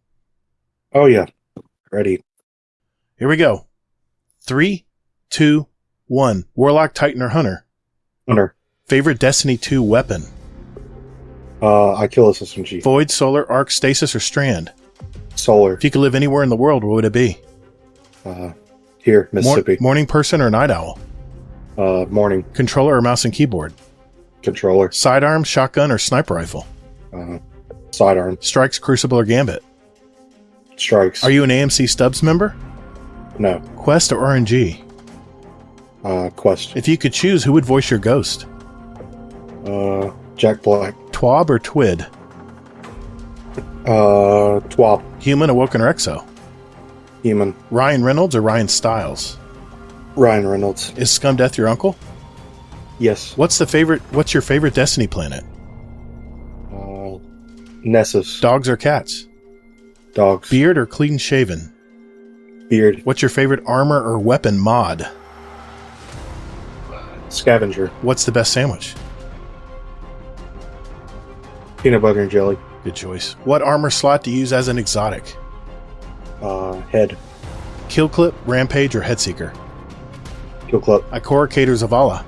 Oh, yeah. Ready. Here we go. 3, 2, 1. Warlock, Titan, or Hunter? Hunter. Favorite Destiny 2 weapon? I kill a System G. Void, Solar, Arc, Stasis, or Strand? Solar. If you could live anywhere in the world, where would it be? Here, Mississippi. Morning person or night owl? Morning. Controller or mouse and keyboard? Controller. Sidearm, shotgun, or sniper rifle? Sidearm. Strikes, Crucible, or Gambit? Strikes. Are you an AMC Stubbs member? No. Quest or RNG? Quest. If you could choose, who would voice your ghost? Jack Black. Twab or Twid? Twab. Human, Awoken, or Exo? Human. Ryan Reynolds or Ryan Stiles? Ryan Reynolds. Is Scum Death your uncle? Yes. What's your favorite Destiny planet? Nessus. Dogs or cats? Dogs. Beard or clean shaven? Beard. What's your favorite armor or weapon mod? Scavenger. What's the best sandwich? Peanut butter and jelly. Good choice. What armor slot do you use as an exotic? Head. Kill Clip, Rampage, or Headseeker? Kill Clip. Ikora, Cade, or Zavala?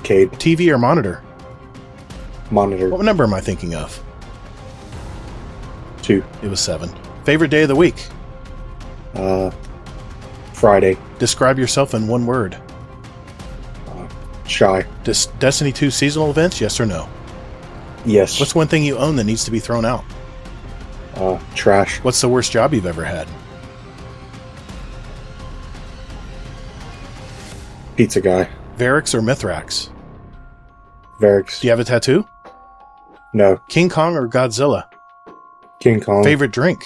Cade. TV or monitor? Monitor. What number am I thinking of? 2. It was 7. Favorite day of the week? Friday. Describe yourself in one word. Shy. Destiny 2 seasonal events, yes or no? Yes. What's one thing you own that needs to be thrown out? Trash. What's the worst job you've ever had? Pizza guy. Varix or Mithrax? Varix. Do you have a tattoo? No. King Kong or Godzilla? King Kong. Favorite drink?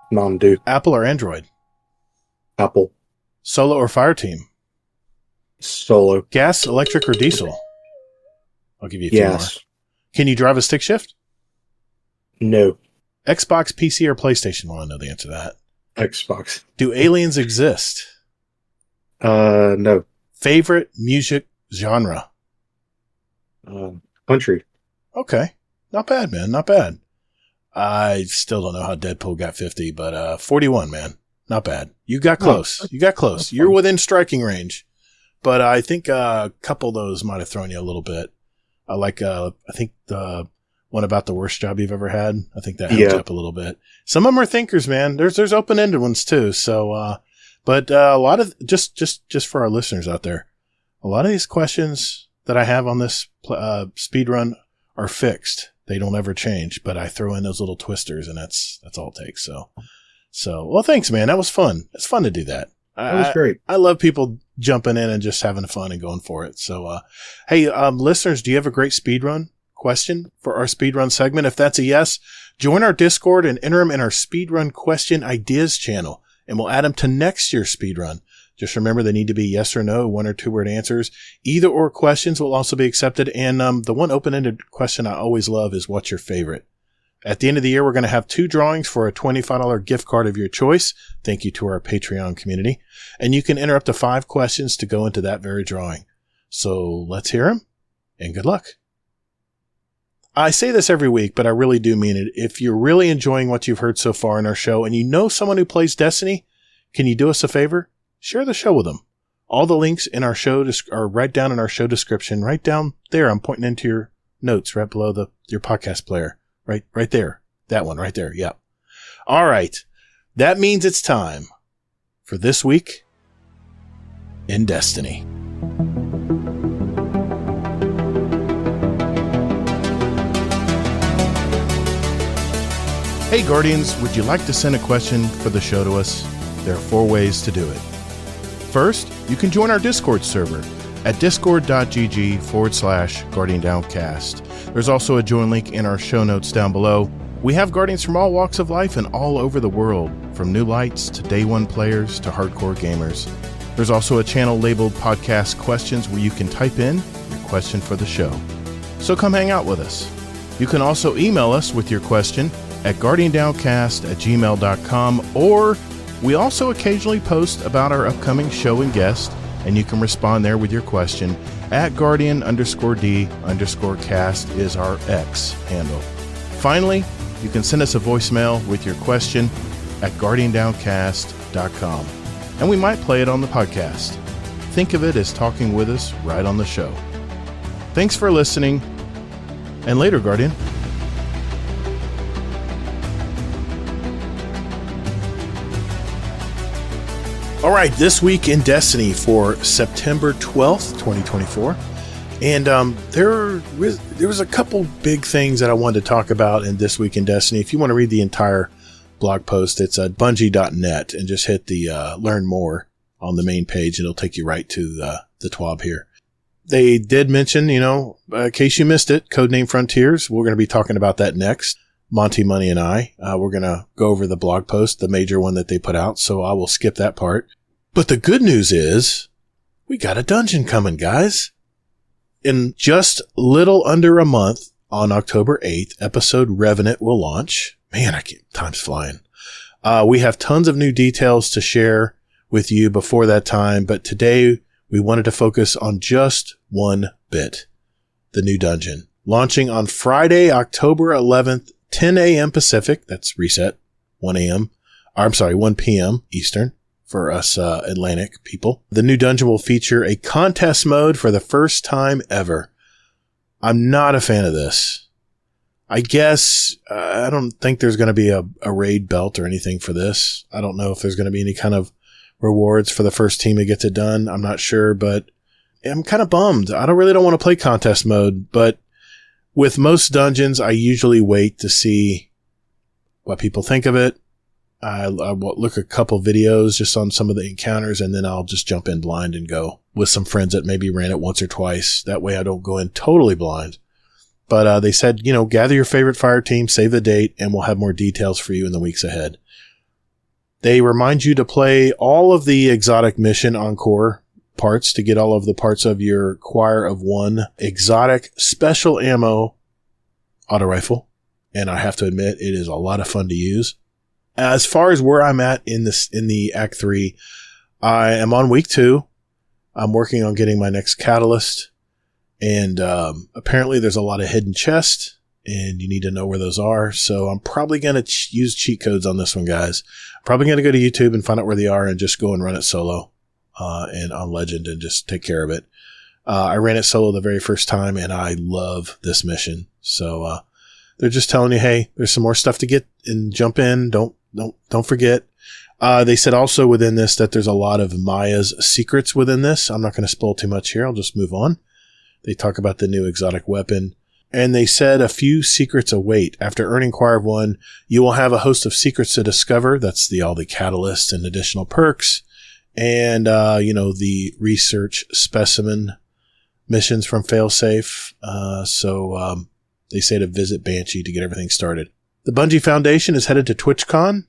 Mountain Dew. Apple or Android? Apple. Solo or fire team? Solo. Gas, electric, or diesel? I'll give you a few more. Yes. Can you drive a stick shift? No. Xbox, PC, or PlayStation? Well, I know the answer to that. Xbox. Do aliens exist? No. Favorite music genre? Country. Okay. Not bad, man. Not bad. I still don't know how Deadpool got 50, but 41, man. Not bad. You got close. You got close. You're within striking range. But I think a couple of those might have thrown you a little bit. I think the one about the worst job you've ever had. I think that helped you up a little bit. Some of them are thinkers, man. There's open-ended ones too. So, but a lot of just for our listeners out there, a lot of these questions that I have on this speed run are fixed. They don't ever change, but I throw in those little twisters, and that's all it takes. So, well, thanks, man. That was fun. It's fun to do that. That was great. I love people jumping in and just having fun and going for it. So, hey, listeners, do you have a great speedrun question for our speedrun segment? If that's a yes, join our Discord and enter them in our speedrun question ideas channel, and we'll add them to next year's speedrun. Just remember, they need to be yes or no, 1 or 2 word answers. Either or questions will also be accepted. And the one open-ended question I always love is, what's your favorite? At the end of the year, we're going to have 2 drawings for a $25 gift card of your choice. Thank you to our Patreon community. And you can enter up to 5 questions to go into that very drawing. So let's hear them, and good luck. I say this every week, but I really do mean it. If you're really enjoying what you've heard so far in our show, and you know someone who plays Destiny, can you do us a favor? Share the show with them. All the links in our show are right down in our show description, right down there. I'm pointing into your notes right below your podcast player. Right there. That one right there. Yep. All right. That means it's time for This Week in Destiny. Hey, Guardians, would you like to send a question for the show to us? There are 4 ways to do it. First, you can join our Discord server at discord.gg/GuardianDownCast. There's also a join link in our show notes down below. We have Guardians from all walks of life and all over the world, from new lights to day one players to hardcore gamers. There's also a channel labeled Podcast Questions where you can type in your question for the show. So come hang out with us. You can also email us with your question at guardiandowncast@gmail.com, or we also occasionally post about our upcoming show and guest, and you can respond there with your question at Guardian_D_cast is our X handle. Finally, you can send us a voicemail with your question at guardiandowncast.com, and we might play it on the podcast. Think of it as talking with us right on the show. Thanks for listening, and later, Guardian. All right, This Week in Destiny for September 12th, 2024. And there was a couple big things that I wanted to talk about in This Week in Destiny. If you want to read the entire blog post, it's at bungie.net, and just hit the Learn More on the main page. It'll take you right to the TWAB here. They did mention, in case you missed it, Codename Frontiers. We're going to be talking about that next. Monty Money and I. We're going to go over the blog post, the major one that they put out, so I will skip that part. But the good news is we got a dungeon coming, guys. In just little under a month, on October 8th, episode Revenant will launch. Man, time's flying. We have tons of new details to share with you before that time, but today we wanted to focus on just one bit. The new dungeon. Launching on Friday, October 11th, 10 a.m. Pacific. That's reset. 1 p.m. Eastern for us Atlantic people. The new dungeon will feature a contest mode for the first time ever. I'm not a fan of this. I guess I don't think there's going to be a raid belt or anything for this. I don't know if there's going to be any kind of rewards for the first team that gets it done. I'm not sure, but I'm kind of bummed. I don't want to play contest mode, but with most dungeons, I usually wait to see what people think of it. I look a couple videos just on some of the encounters, and then I'll just jump in blind and go with some friends that maybe ran it once or twice. That way I don't go in totally blind. But they said, gather your favorite fire team, save the date, and we'll have more details for you in the weeks ahead. They remind you to play all of the exotic mission encore parts to get all of the parts of your Choir of One exotic special ammo auto rifle. And I have to admit, it is a lot of fun to use. As far as where I'm at in the Act 3, I am on week 2. I'm working on getting my next catalyst. And apparently there's a lot of hidden chests, and you need to know where those are. So I'm probably going to use cheat codes on this one, guys. I'm probably going to go to YouTube and find out where they are and just go and run it solo and on Legend and just take care of it. I ran it solo the very first time, and I love this mission. So they're just telling you, hey, there's some more stuff to get and jump in. Don't forget. They said also within this that there's a lot of Maya's secrets within this. I'm not going to spoil too much here. I'll just move on. They talk about the new exotic weapon. And they said a few secrets await. After earning Choir of One, you will have a host of secrets to discover. That's all the catalysts and additional perks. And, the research specimen missions from Failsafe. So they say to visit Banshee to get everything started. The Bungie Foundation is headed to TwitchCon.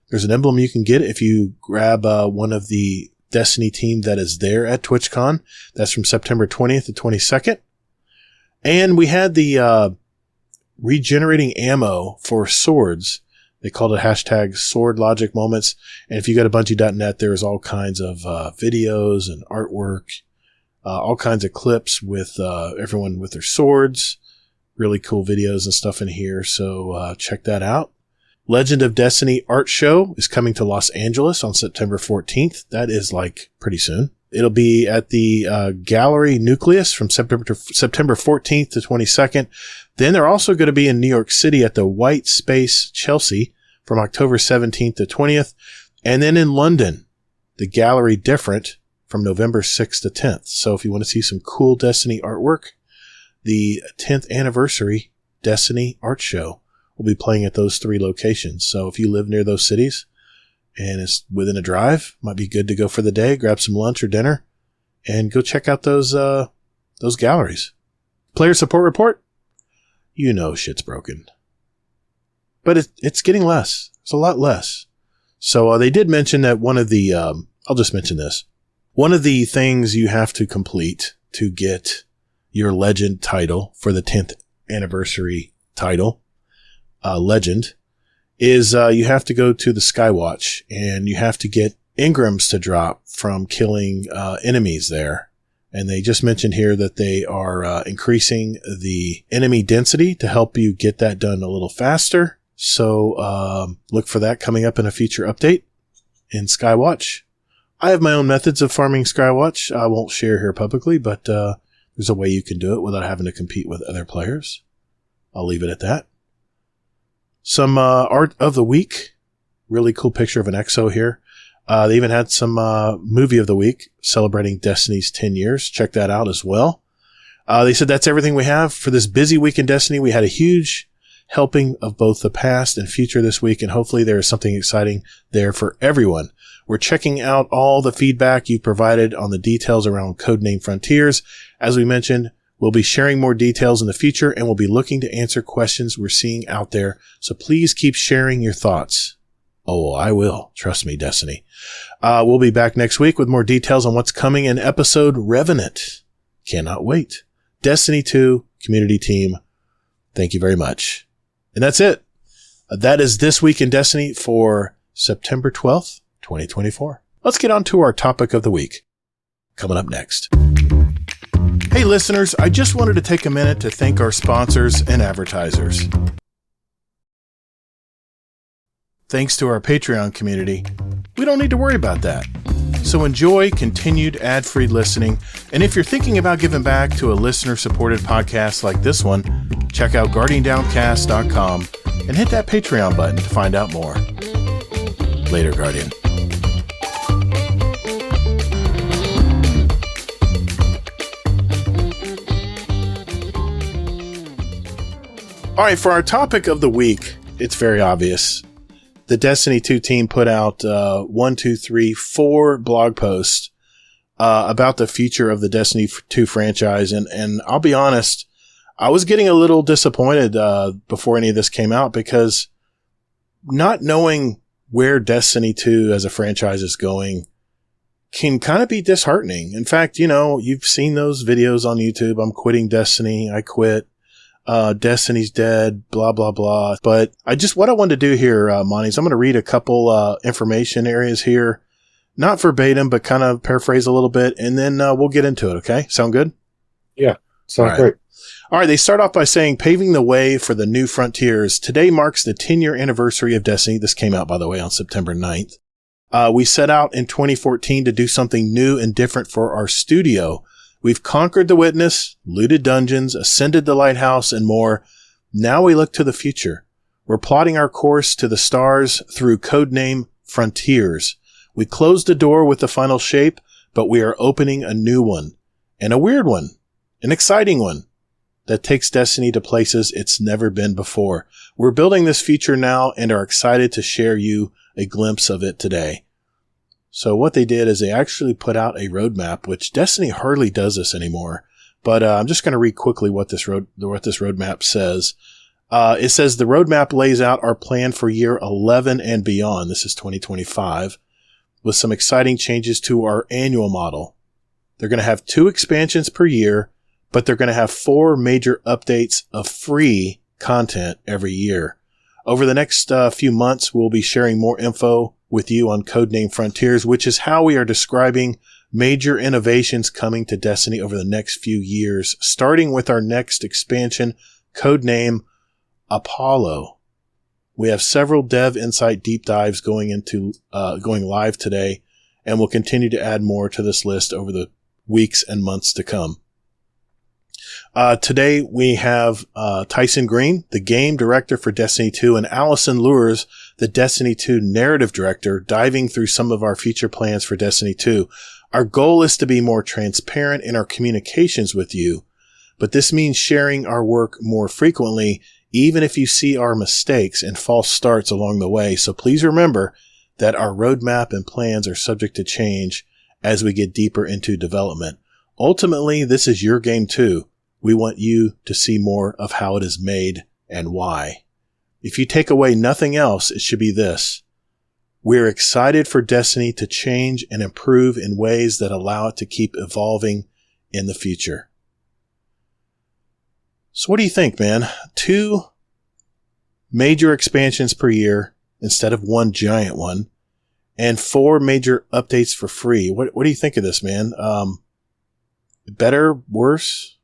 There's an emblem you can get if you grab one of the Destiny team that is there at TwitchCon. That's from September 20th to 22nd. And we had the regenerating ammo for swords. They called it hashtag sword logic moments. And if you go to Bungie.net, there's all kinds of videos and artwork, all kinds of clips with everyone with their swords. Really cool videos and stuff in here. So check that out. Legend of Destiny art show is coming to Los Angeles on September 14th. That is pretty soon. It'll be at the Gallery Nucleus from September 14th to 22nd. Then they're also going to be in New York City at the White Space Chelsea from October 17th to 20th. And then in London, the Gallery Different from November 6th to 10th. So if you want to see some cool Destiny artwork, the 10th anniversary Destiny art show will be playing at those 3 locations. So if you live near those cities and it's within a drive, might be good to go for the day, grab some lunch or dinner, and go check out those galleries. Player support report? Shit's broken. But it's getting less. It's a lot less. So they did mention that one of the, I'll just mention this. One of the things you have to complete to get your Legend title for the 10th anniversary title, Legend, is you have to go to the Skywatch and you have to get engrams to drop from killing enemies there. And they just mentioned here that they are increasing the enemy density to help you get that done a little faster. So look for that coming up in a future update in Skywatch. I have my own methods of farming Skywatch. I won't share here publicly, but there's a way you can do it without having to compete with other players. I'll leave it at that. Some art of the week. Really cool picture of an EXO here. They even had some movie of the week celebrating Destiny's 10 years. Check that out as well. They said that's everything we have for this busy week in Destiny. We had a huge helping of both the past and future this week, and hopefully there is something exciting there for everyone. We're checking out all the feedback you've provided on the details around Codename Frontiers. As we mentioned, we'll be sharing more details in the future, and we'll be looking to answer questions we're seeing out there. So please keep sharing your thoughts. Oh, I will. Trust me, Destiny. We'll be back next week with more details on what's coming in episode Revenant. Cannot wait. Destiny 2 community team. Thank you very much. And that's it. That is This Week in Destiny for September 12th, 2024. Let's get on to our topic of the week. Coming up next. Hey listeners, I just wanted to take a minute to thank our sponsors and advertisers. Thanks to our Patreon community, we don't need to worry about that. So enjoy continued ad-free listening, and if you're thinking about giving back to a listener-supported podcast like this one, check out GuardianDownCast.com and hit that Patreon button to find out more. Later, Guardian. All right, for our topic of the week, it's very obvious. The Destiny 2 team put out 4 blog posts about the future of the Destiny 2 franchise. And I'll be honest, I was getting a little disappointed before any of this came out, because not knowing where Destiny 2 as a franchise is going can kind of be disheartening. In fact, you've seen those videos on YouTube. I'm quitting Destiny. I quit. Destiny's dead, blah, blah, blah. But what I wanted to do here, Monty, is I'm going to read a couple information areas here. Not verbatim, but kind of paraphrase a little bit, and then we'll get into it, okay? Sound good? Yeah, sounds great. All right, they start off by saying, paving the way for the new frontiers. Today marks the 10-year anniversary of Destiny. This came out, by the way, on September 9th. We set out in 2014 to do something new and different for our studio. We've conquered the Witness, looted dungeons, ascended the lighthouse, and more. Now we look to the future. We're plotting our course to the stars through codename Frontiers. We closed the door with the final shape, but we are opening a new one. And a weird one. An exciting one. That takes Destiny to places it's never been before. We're building this feature now and are excited to share you a glimpse of it today. So what they did is they actually put out a roadmap, which Destiny hardly does this anymore. But I'm just going to read quickly what this roadmap says. It says the roadmap lays out our plan for year 11 and beyond. This is 2025, with some exciting changes to our annual model. They're going to have 2 expansions per year, but they're going to have 4 major updates of free content every year. Over the next few months, we'll be sharing more info with you on Codename Frontiers, which is how we are describing major innovations coming to Destiny over the next few years, starting with our next expansion, Codename Apollo. We have several dev insight deep dives going live today, and we'll continue to add more to this list over the weeks and months to come. Today we have Tyson Green, the game director for Destiny 2, and Allison Lures, the Destiny 2 narrative director, diving through some of our future plans for Destiny 2. Our goal is to be more transparent in our communications with you, but this means sharing our work more frequently, even if you see our mistakes and false starts along the way. So please remember that our roadmap and plans are subject to change as we get deeper into development. Ultimately, this is your game too. We want you to see more of how it is made and why. If you take away nothing else, it should be this. We're excited for Destiny to change and improve in ways that allow it to keep evolving in the future. So what do you think, man? 2 major expansions per year instead of 1 giant one, and 4 major updates for free. What do you think of this, man? Better? Worse?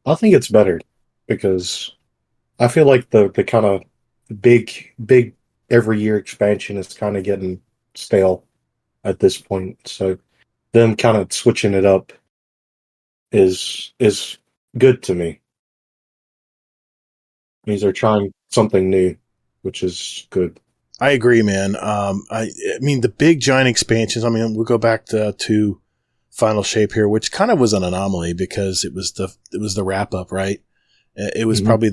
I think it's better, because I feel like the kind of big every year expansion is kind of getting stale at this point. So them kind of switching it up is good to me. Means they're trying something new, which is good. I agree, man. I mean, the big giant expansions, we'll go back to Final Shape here, which kind of was an anomaly because it was the wrap up, right? It was probably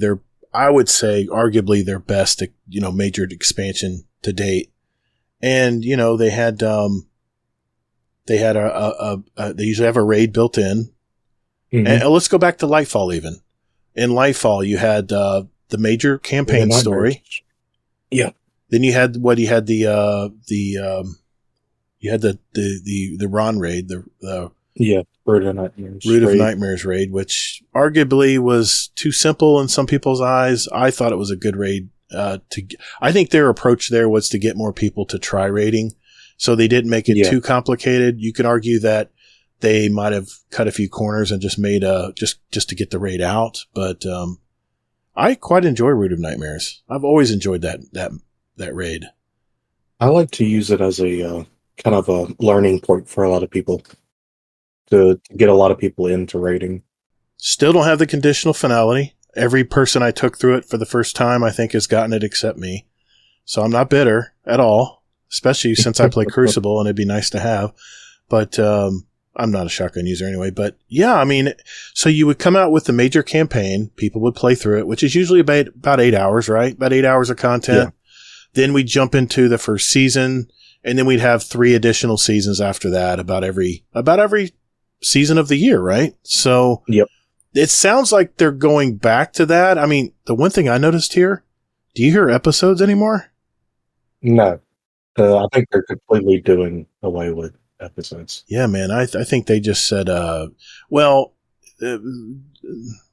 I would say arguably their best, major expansion to date. And, they usually have a raid built in. Mm-hmm. And let's go back to Lightfall even. In Lightfall, you had, the major campaign story. Yeah. Then you had the Ron raid, Root of Nightmares. Root of Nightmares raid, which arguably was too simple in some people's eyes. I thought it was a good raid. I think their approach there was to get more people to try raiding, so they didn't make it too complicated. You could argue that they might have cut a few corners and just made just to get the raid out. But I quite enjoy Root of Nightmares. I've always enjoyed that raid. I like to use it as a kind of a learning point for a lot of people, to get a lot of people into raiding. Still don't have the conditional finality. Every person I took through it for the first time, I think, has gotten it except me. So I'm not bitter at all, especially since I play Crucible and it'd be nice to have. But I'm not a shotgun user anyway, but yeah, I mean, so you would come out with the major campaign, people would play through it, which is usually about 8 hours, right? About 8 hours of content. Yeah. Then we jump into the first season, and then we'd have 3 additional seasons after that, about every season of the year, right? So yep. It sounds like they're going back to that. I mean, the one thing I noticed here, do you hear episodes anymore? No. I think they're completely doing away with episodes. Yeah, man. I think they just said,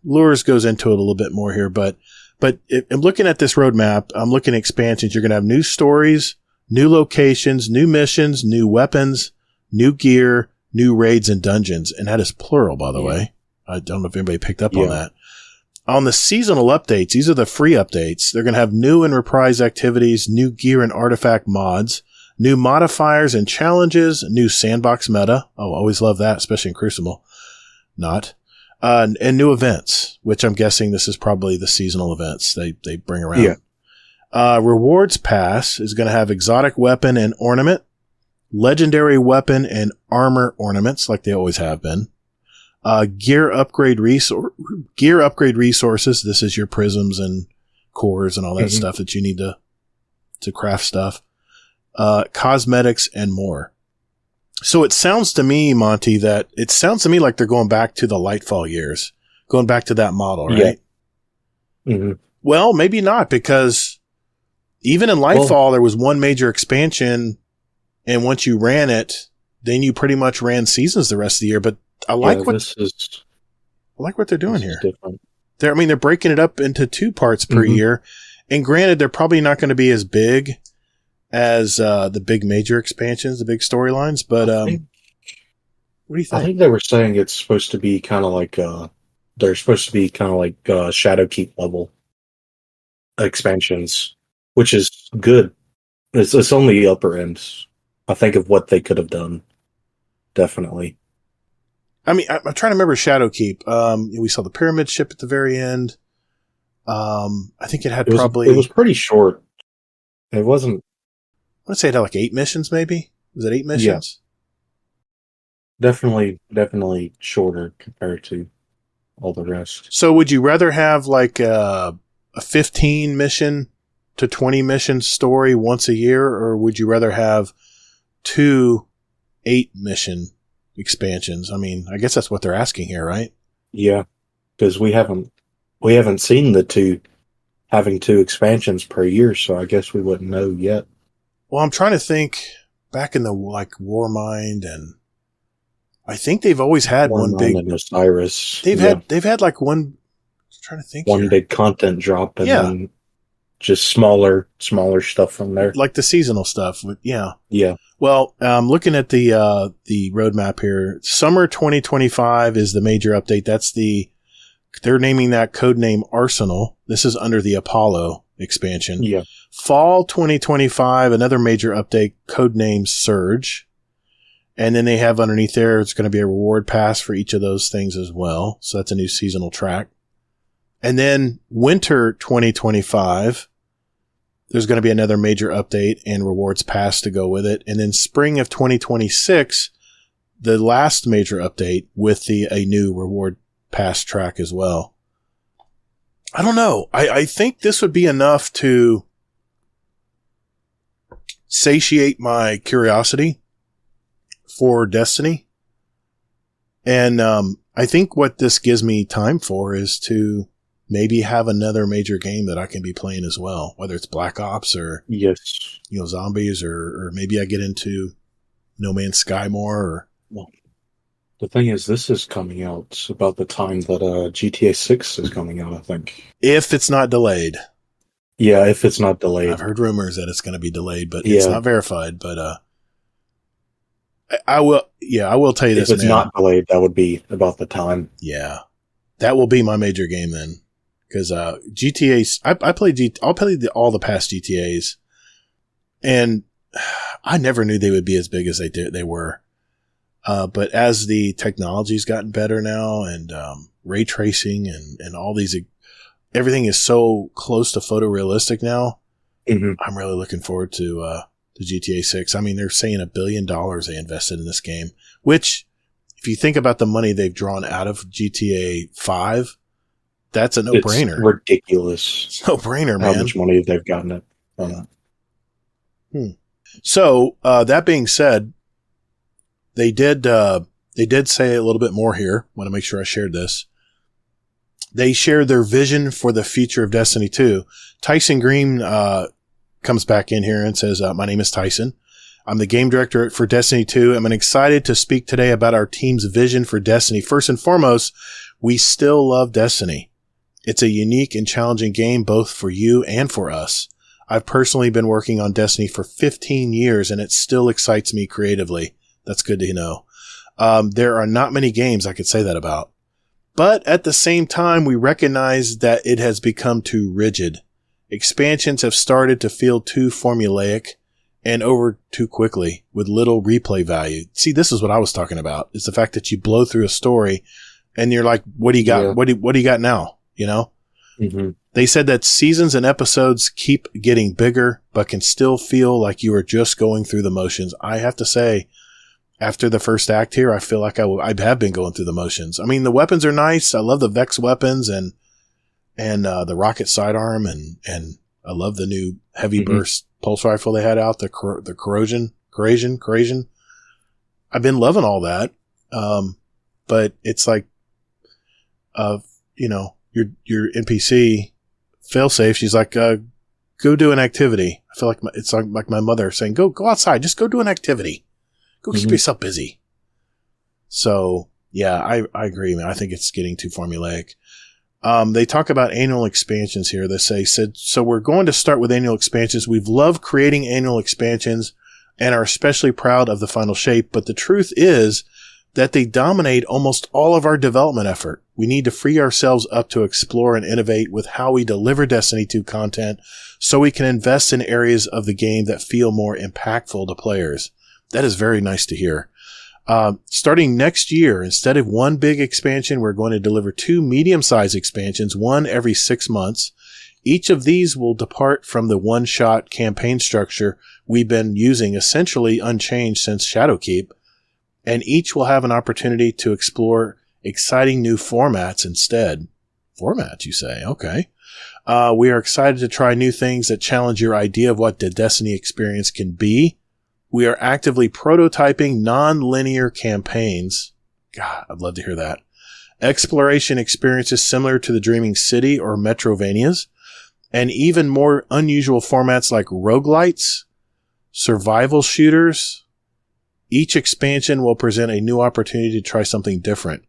Lures goes into it a little bit more here, but I'm looking at this roadmap. I'm looking at expansions. You're going to have new stories, new locations, new missions, new weapons, new gear, new raids and dungeons. And that is plural, by the way. I don't know if anybody picked up on that. On the seasonal updates, these are the free updates. They're going to have new and reprise activities, new gear and artifact mods, new modifiers and challenges, new sandbox meta. Oh, always love that, especially in Crucible. Not. And new events, which I'm guessing this is probably the seasonal events they bring around. Yeah. Rewards Pass is going to have exotic weapon and ornament, legendary weapon and armor ornaments like they always have been. Gear upgrade resources. This is your prisms and cores and all that stuff that you need to craft stuff. Cosmetics and more. So it sounds to me, Monty, like they're going back to the Lightfall years, going back to that model, right? Yeah. Mm-hmm. Well, maybe not, because even in Lightfall, there was one major expansion, and once you ran it, then you pretty much ran seasons the rest of the year. But I like what they're doing here. Different. They're breaking it up into 2 parts per year, and granted, they're probably not going to be as big as the big major expansions, the big storylines. But what do you think? I think they were saying it's supposed to be kind of like Shadowkeep level expansions, which is good. It's only upper end, I think, of what they could have done. Definitely. I mean, I'm trying to remember Shadowkeep. We saw the pyramid ship at the very end. I think it was pretty short. It wasn't. I want to say it had like 8 missions, maybe. Was it 8 missions? Yeah. Definitely shorter compared to all the rest. So would you rather have like a 15 mission to 20 mission story once a year, or would you rather have 2 8 mission expansions? I mean, I guess that's what they're asking here, right? Yeah, because we haven't seen the 2 having 2 expansions per year, so I guess we wouldn't know yet. Well, I'm trying to think back in the Warmind, and I think they've always had one big and Osiris. They've had like one. I'm trying to think. One big content drop, and then just smaller stuff from there, like the seasonal stuff. Yeah. Well, looking at the roadmap here, summer 2025 is the major update. They're naming that codename Arsenal. This is under the Apollo expansion. Yeah. Fall 2025, another major update, codename Surge. And then they have underneath there, it's going to be a reward pass for each of those things as well. So that's a new seasonal track. And then winter 2025, there's going to be another major update and rewards pass to go with it. And then spring of 2026, the last major update with a new reward pass track as well. I don't know. I think this would be enough to satiate my curiosity for Destiny. And I think what this gives me time for is to maybe have another major game that I can be playing as well, whether it's Black Ops or zombies, or maybe I get into No Man's Sky more. Well, the thing is, this is coming out about the time that GTA 6 is coming out, I think. If it's not delayed. Yeah, if it's not delayed. I've heard rumors that it's going to be delayed, but it's not verified. But I will tell you this, if it's not delayed, that would be about the time. Yeah. That will be my major game then. Because GTA, I'll play all the past GTAs, and I never knew they would be as big as they were. But as the technology's gotten better now, and ray tracing and all these, everything is so close to photorealistic now. Mm-hmm. I'm really looking forward to GTA 6. I mean, they're saying $1 billion they invested in this game, which, if if you think about the money they've drawn out of GTA 5, that's a no-brainer. It's ridiculous. No-brainer, man. How much money they've gotten it on that. So, that being said, they did say a little bit more here. Want to make sure I shared this. They shared their vision for the future of Destiny 2. Tyson Green, comes back in here and says, my name is Tyson. I'm the game director for Destiny 2. I'm excited to speak today about our team's vision for Destiny. First and foremost, we still love Destiny. It's a unique and challenging game both for you and for us. I've personally been working on Destiny for 15 years and it still excites me creatively. That's good to know. There are not many games I could say that about. But at the same time, we recognize that it has become too rigid. Expansions have started to feel too formulaic and over too quickly with little replay value. See, this is what I was talking about. It's the fact that you blow through a story and you're like, what do you got? Yeah. What do you got now? You know? Mm-hmm. They said that seasons and episodes keep getting bigger, but can still feel like you are just going through the motions. I have to say, after the first act here, I feel like I have been going through the motions. I mean, the weapons are nice. I love the Vex weapons and the rocket sidearm and I love the new heavy burst pulse rifle they had out, the corrosion. I've been loving all that. But it's like, your NPC failsafe. She's like, go do an activity. I feel like it's like my mother saying, go outside, just go do an activity. Go keep yourself busy. So yeah, I agree, man. I think it's getting too formulaic. They talk about annual expansions here. They said, so we're going to start with annual expansions. We've loved creating annual expansions and are especially proud of the final shape. But the truth is that they dominate almost all of our development effort. We need to free ourselves up to explore and innovate with how we deliver Destiny 2 content so we can invest in areas of the game that feel more impactful to players. That is very nice to hear. Starting next year, instead of one big expansion, we're going to deliver 2 medium-sized expansions, one every 6 months. Each of these will depart from the one-shot campaign structure we've been using essentially unchanged since Shadowkeep, and each will have an opportunity to explore exciting new formats instead. Formats, you say? Okay. We are excited to try new things that challenge your idea of what the Destiny experience can be. We are actively prototyping non-linear campaigns. God, I'd love to hear that. Exploration experiences similar to the Dreaming City or Metrovanias, and even more unusual formats like roguelites, survival shooters. Each expansion will present a new opportunity to try something different.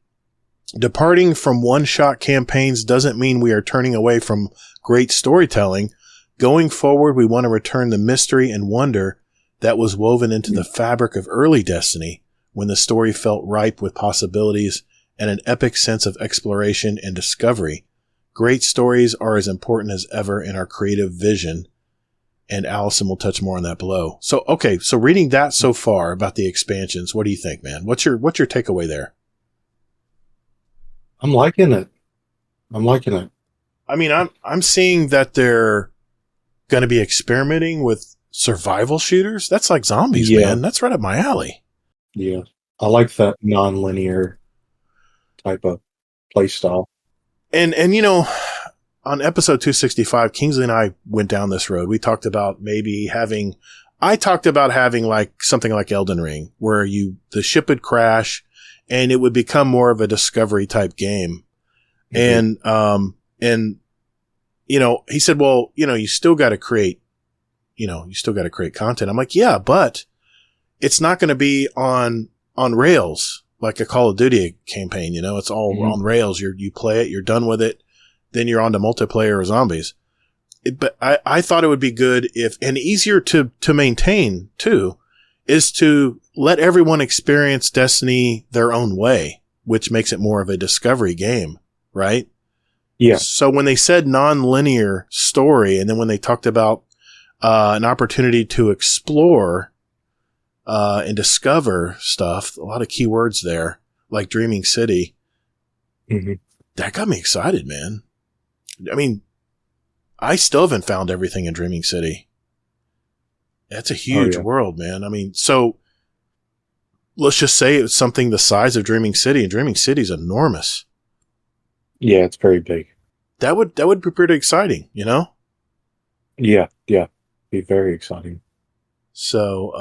Departing from one-shot campaigns doesn't mean we are turning away from great storytelling. Going forward, we want to return the mystery and wonder that was woven into the fabric of early Destiny when the story felt ripe with possibilities and an epic sense of exploration and discovery. Great stories are as important as ever in our creative vision, and Allison will touch more on that below. So, okay, so reading that so far about the expansions, what do you think, man? What's your takeaway there? I'm liking it. I mean, I'm seeing that they're going to be experimenting with survival shooters. That's like zombies, man. That's right up my alley. Yeah. I like that non-linear type of play style. And on episode 265, Kingsley and I went down this road. We talked about having like something like Elden Ring, where the ship would crash and it would become more of a discovery type game. Mm-hmm. And he said, well, you still got to create content. I'm like, yeah, but it's not going to be on rails like a Call of Duty campaign. It's all on rails. You play it, you're done with it. Then you're on to multiplayer or zombies. But I thought it would be good and easier to maintain too, is to let everyone experience Destiny their own way, which makes it more of a discovery game, right? Yeah. So when they said non-linear story, and then when they talked about an opportunity to explore and discover stuff, a lot of keywords there, like Dreaming City, that got me excited, man. I mean, I still haven't found everything in Dreaming City. That's a huge world, man. I mean, so let's just say it's something the size of Dreaming City, and Dreaming City is enormous. Yeah, it's very big. That would be pretty exciting, you know? Yeah. Be very exciting. So,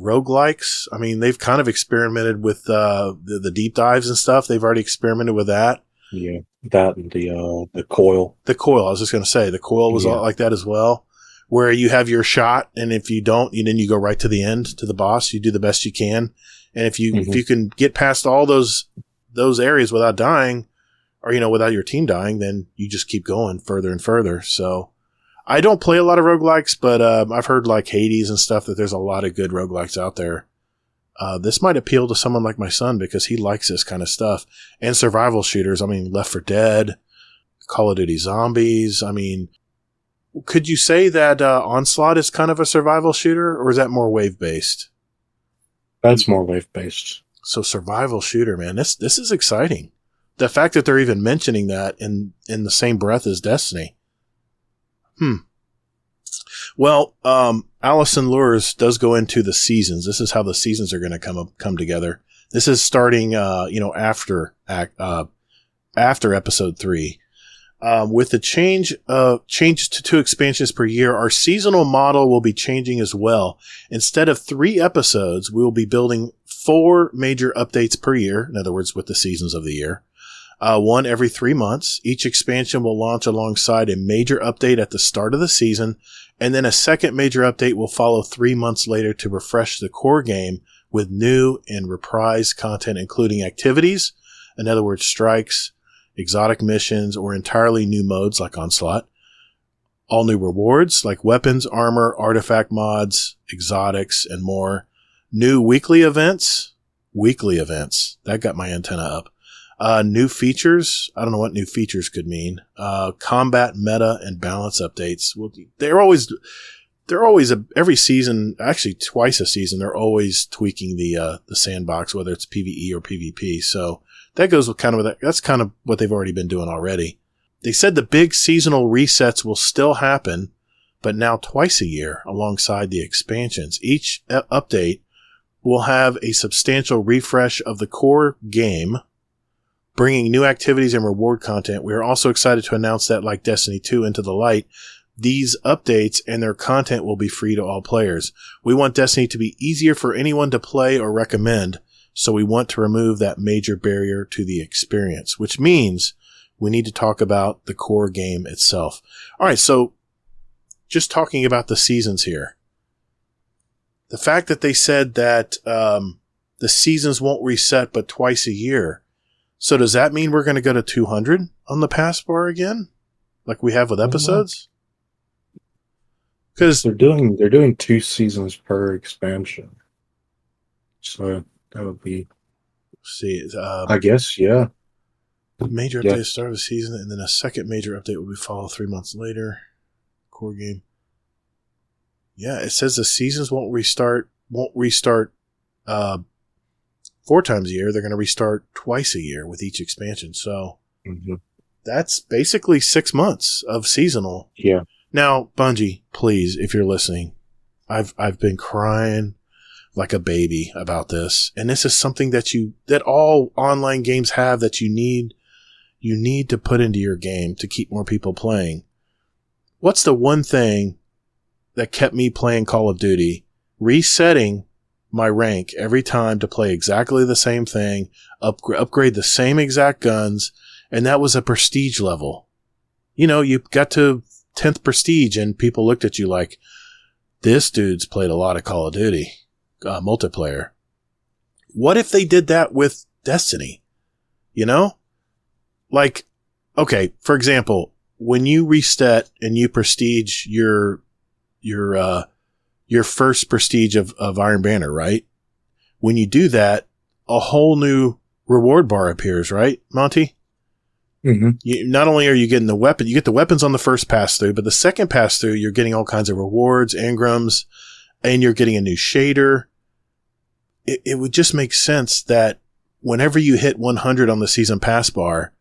roguelikes, I mean, they've kind of experimented with the deep dives and stuff. They've already experimented with that. Yeah, that and the coil. The coil, I was just going to say, the coil was like that as well, where you have your shot, and if you don't, then you go right to the end, to the boss. You do the best you can. And if you can get past all those areas without dying, or, you know, without your team dying, then you just keep going further and further. So I don't play a lot of roguelikes, but I've heard like Hades and stuff that there's a lot of good roguelikes out there. This might appeal to someone like my son because he likes this kind of stuff. And survival shooters, I mean, Left 4 Dead, Call of Duty Zombies. I mean, could you say that Onslaught is kind of a survival shooter, or is that more wave-based? That's more wave-based. So survival shooter, man, this is exciting. The fact that they're even mentioning that in the same breath as Destiny. Well, Allison Lures does go into the seasons. This is how the seasons are going to come together. This is starting, after episode 3. With the changes to 2 expansions per year, our seasonal model will be changing as well. Instead of 3 episodes, we will be building 4 major updates per year. In other words, with the seasons of the year. 1 every 3 months. Each expansion will launch alongside a major update at the start of the season, and then a second major update will follow 3 months later to refresh the core game with new and reprised content, including activities, in other words, strikes, exotic missions, or entirely new modes like Onslaught. All new rewards like weapons, armor, artifact mods, exotics, and more. New weekly events. That got my antenna up. New features. I don't know what new features could mean. Combat meta and balance updates. Well, they're always every season, actually twice a season, they're always tweaking the sandbox, whether it's PvE or PvP. So that goes with that's kind of what they've already been doing already. They said the big seasonal resets will still happen, but now twice a year alongside the expansions. Each update will have a substantial refresh of the core game, bringing new activities and reward content. We are also excited to announce that, like Destiny 2 Into the Light, these updates and their content will be free to all players. We want Destiny to be easier for anyone to play or recommend, so we want to remove that major barrier to the experience, which means we need to talk about the core game itself. All right, so just talking about the seasons here. The fact that they said that the seasons won't reset but twice a year. So does that mean we're going to go to 200 on the pass bar again, like we have with episodes? Because they're doing 2 seasons per expansion, so that would be. I guess, yeah. Major update at the start of the season, and then a second major update will be followed 3 months later. Core game. Yeah, it says the seasons won't restart 4 times a year. They're going to restart twice a year with each expansion. So that's basically 6 months of seasonal. Yeah. Now, Bungie, please, if you're listening, I've been crying like a baby about this, and this is something that all online games have that you need to put into your game to keep more people playing. What's the one thing that kept me playing Call of Duty? Resetting my rank every time to play exactly the same thing, upgrade the same exact guns, and that was a prestige level. You know, you got to 10th prestige and people looked at you like, this dude's played a lot of Call of Duty multiplayer. What if they did that with Destiny? You know? Like, okay, for example, when you reset and you prestige your first prestige of Iron Banner, right? When you do that, a whole new reward bar appears, right, Monty? Not only are you getting the weapon, you get the weapons on the first pass through, but the second pass through, you're getting all kinds of rewards, engrams, and you're getting a new shader. It would just make sense that whenever you hit 100 on the season pass bar,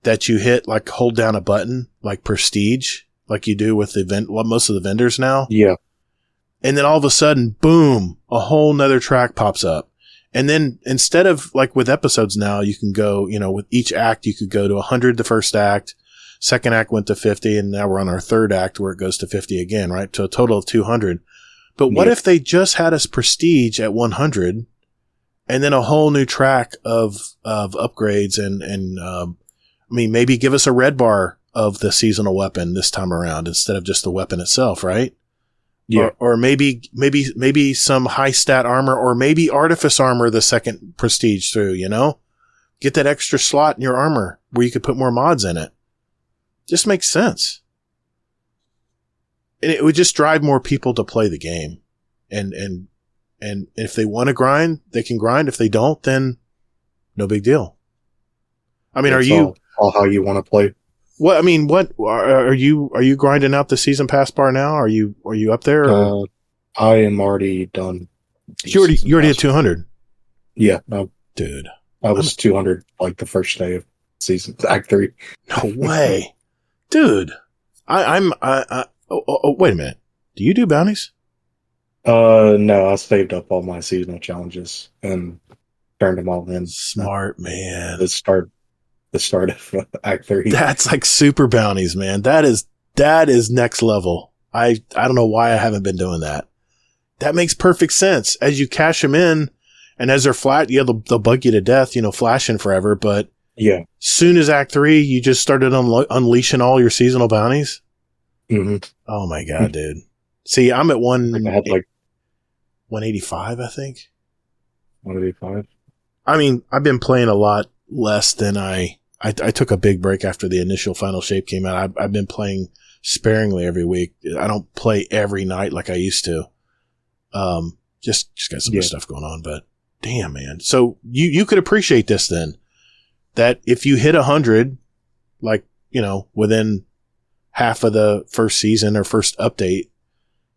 that you hit, like, hold down a button, like prestige, like you do with most of the vendors now. Yeah. And then all of a sudden, boom, a whole nother track pops up. And then instead of like with episodes now, you can go, with each act, you could go to 100 the first act. Second act went to 50, and now we're on our third act where it goes to 50 again, right? To a total of 200. But what if they just had us prestige at 100 and then a whole new track of upgrades and maybe give us a red bar of the seasonal weapon this time around instead of just the weapon itself, right? Yeah. Or maybe some high stat armor, or maybe artifice armor the second prestige through, Get that extra slot in your armor where you could put more mods in it. Just makes sense. And it would just drive more people to play the game. And if they want to grind, they can grind. If they don't, then no big deal. I mean, It's all how you want to play? What are you grinding out the season pass bar now? Are you up there? I am already done. You already at 200. Yeah, dude. I was 200 like the first day of season Act 3. No way, dude. Wait a minute. Do you do bounties? No, I saved up all my seasonal challenges and turned them all in. Smart man. The start of Act 3. That's like super bounties, man. That is next level. I don't know why I haven't been doing that. That makes perfect sense. As you cash them in, and as they're flat, they'll bug you to death, flashing forever. But yeah, soon as Act 3, you just started unleashing all your seasonal bounties. Mm-hmm. Oh my god, dude! See, I'm at 185, I think. 185. I mean, I've been playing a lot less than I took a big break after the initial Final Shape came out. I've been playing sparingly every week. I don't play every night like I used to. Just got some stuff going on, but damn, man. So you could appreciate this then, that if you hit 100, like, within half of the first season or first update.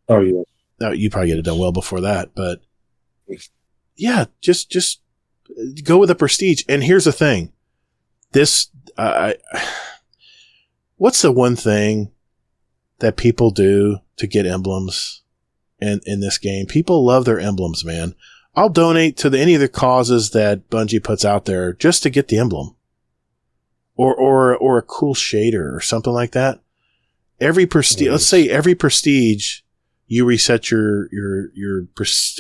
Oh yeah. Now you probably get it done well before that, but yeah, just go with the prestige. And here's the thing. What's the one thing that people do to get emblems in this game? People love their emblems, man. I'll donate to any of the causes that Bungie puts out there just to get the emblem or a cool shader or something like that. Every prestige, let's say every prestige, you reset your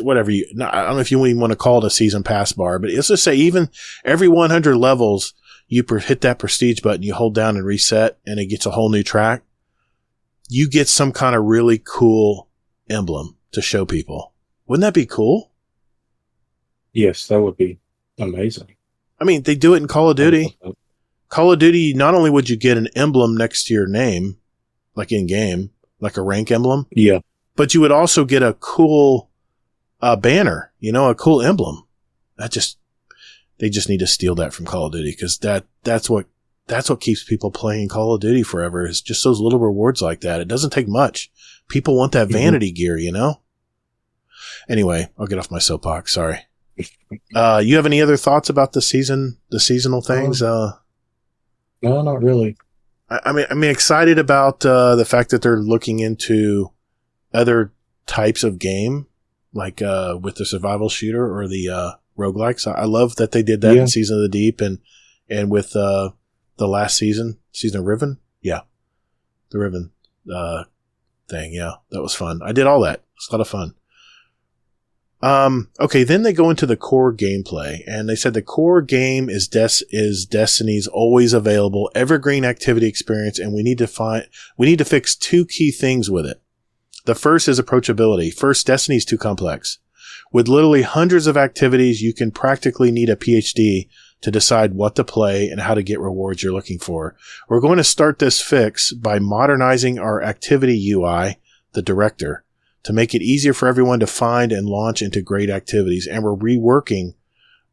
whatever I don't know if you even want to call it a season pass bar, but let's just say even every 100 levels, you hit that prestige button, you hold down and reset, and it gets a whole new track. You get some kind of really cool emblem to show people. Wouldn't that be cool? Yes, that would be amazing. I mean, they do it in Call of Duty. Call of Duty, not only would you get an emblem next to your name, like in game, like a rank emblem. Yeah. But you would also get a cool banner, a cool emblem. They just need to steal that from Call of Duty, because that's what keeps people playing Call of Duty forever, is just those little rewards like that. It doesn't take much. People want that vanity gear, Anyway, I'll get off my soapbox. Sorry. You have any other thoughts about the seasonal things? No, not really. I'm excited about the fact that they're looking into other types of game, like with the survival shooter or the roguelikes. I love that they did that in Season of the Deep and with the last season of Riven. Yeah, the Riven thing. Yeah, that was fun. I did all that. It's a lot of fun. Okay, then they go into the core gameplay, and they said the core game is Destiny's always available evergreen activity experience, and we need to fix two key things with it. The first is approachability. First, Destiny's too complex. With literally hundreds of activities, you can practically need a PhD to decide what to play and how to get rewards you're looking for. We're going to start this fix by modernizing our activity UI, the director, to make it easier for everyone to find and launch into great activities. And we're reworking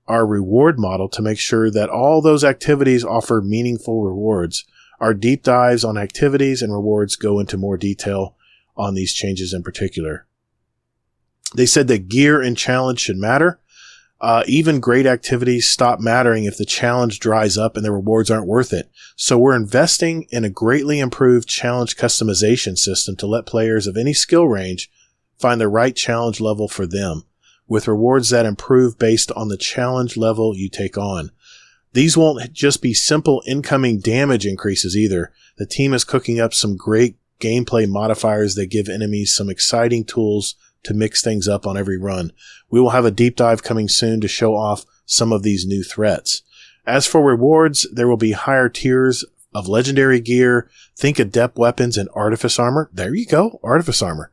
our reward model to make sure that all those activities offer meaningful rewards. Our deep dives on activities and rewards go into more detail on these changes in particular. They said that gear and challenge should matter. Even great activities stop mattering if the challenge dries up and the rewards aren't worth it. So we're investing in a greatly improved challenge customization system to let players of any skill range find the right challenge level for them. with rewards that improve based on the challenge level you take on. These won't just be simple incoming damage increases either. The team is cooking up some great gameplay modifiers that give enemies some exciting tools to mix things up on every run. We will have a deep dive coming soon to show off some of these new threats. As for rewards, there will be higher tiers of legendary gear. Think adept weapons and artifice armor. There you go, artifice armor.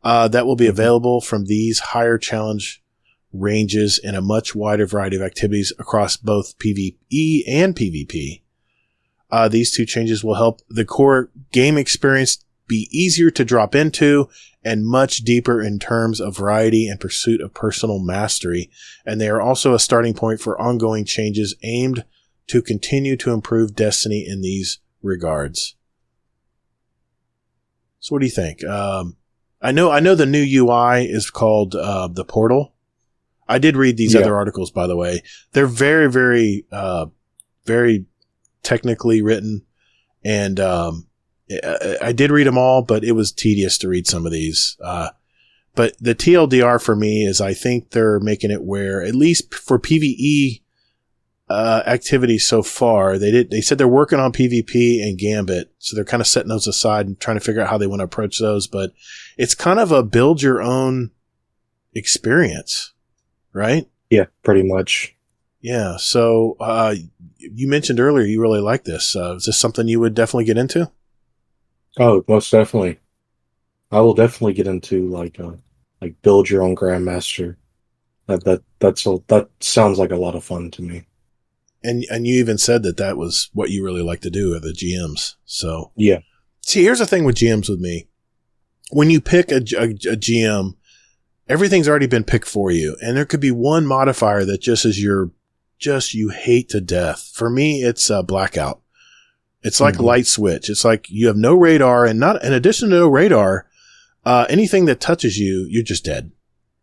That will be available from these higher challenge ranges in a much wider variety of activities across both PvE and PvP. These two changes will help the core game experience be easier to drop into and much deeper in terms of variety and pursuit of personal mastery. And they are also a starting point for ongoing changes aimed to continue to improve Destiny in these regards. So what do you think? I know the new UI is called the Portal. I did read these other articles, by the way. They're very, very, very technically written, and I did read them all, but it was tedious to read some of these. But the TLDR for me is I think they're making it where, at least for PvE activities so far, they said they're working on PvP and Gambit, so they're kind of setting those aside and trying to figure out how they want to approach those. But it's kind of a build your own experience, right? Yeah, pretty much. Yeah. So you mentioned earlier you really like this. Is this something you would definitely get into? Oh, most definitely. I will definitely get into like build your own Grandmaster. That sounds like a lot of fun to me. And you even said that was what you really like to do are the GMs. So yeah. See, here's the thing with GMs with me. When you pick a GM, everything's already been picked for you, and there could be one modifier that you hate to death. For me, it's blackout. It's like light switch. It's like you have no radar, and not in addition to no radar, anything that touches you, you're just dead.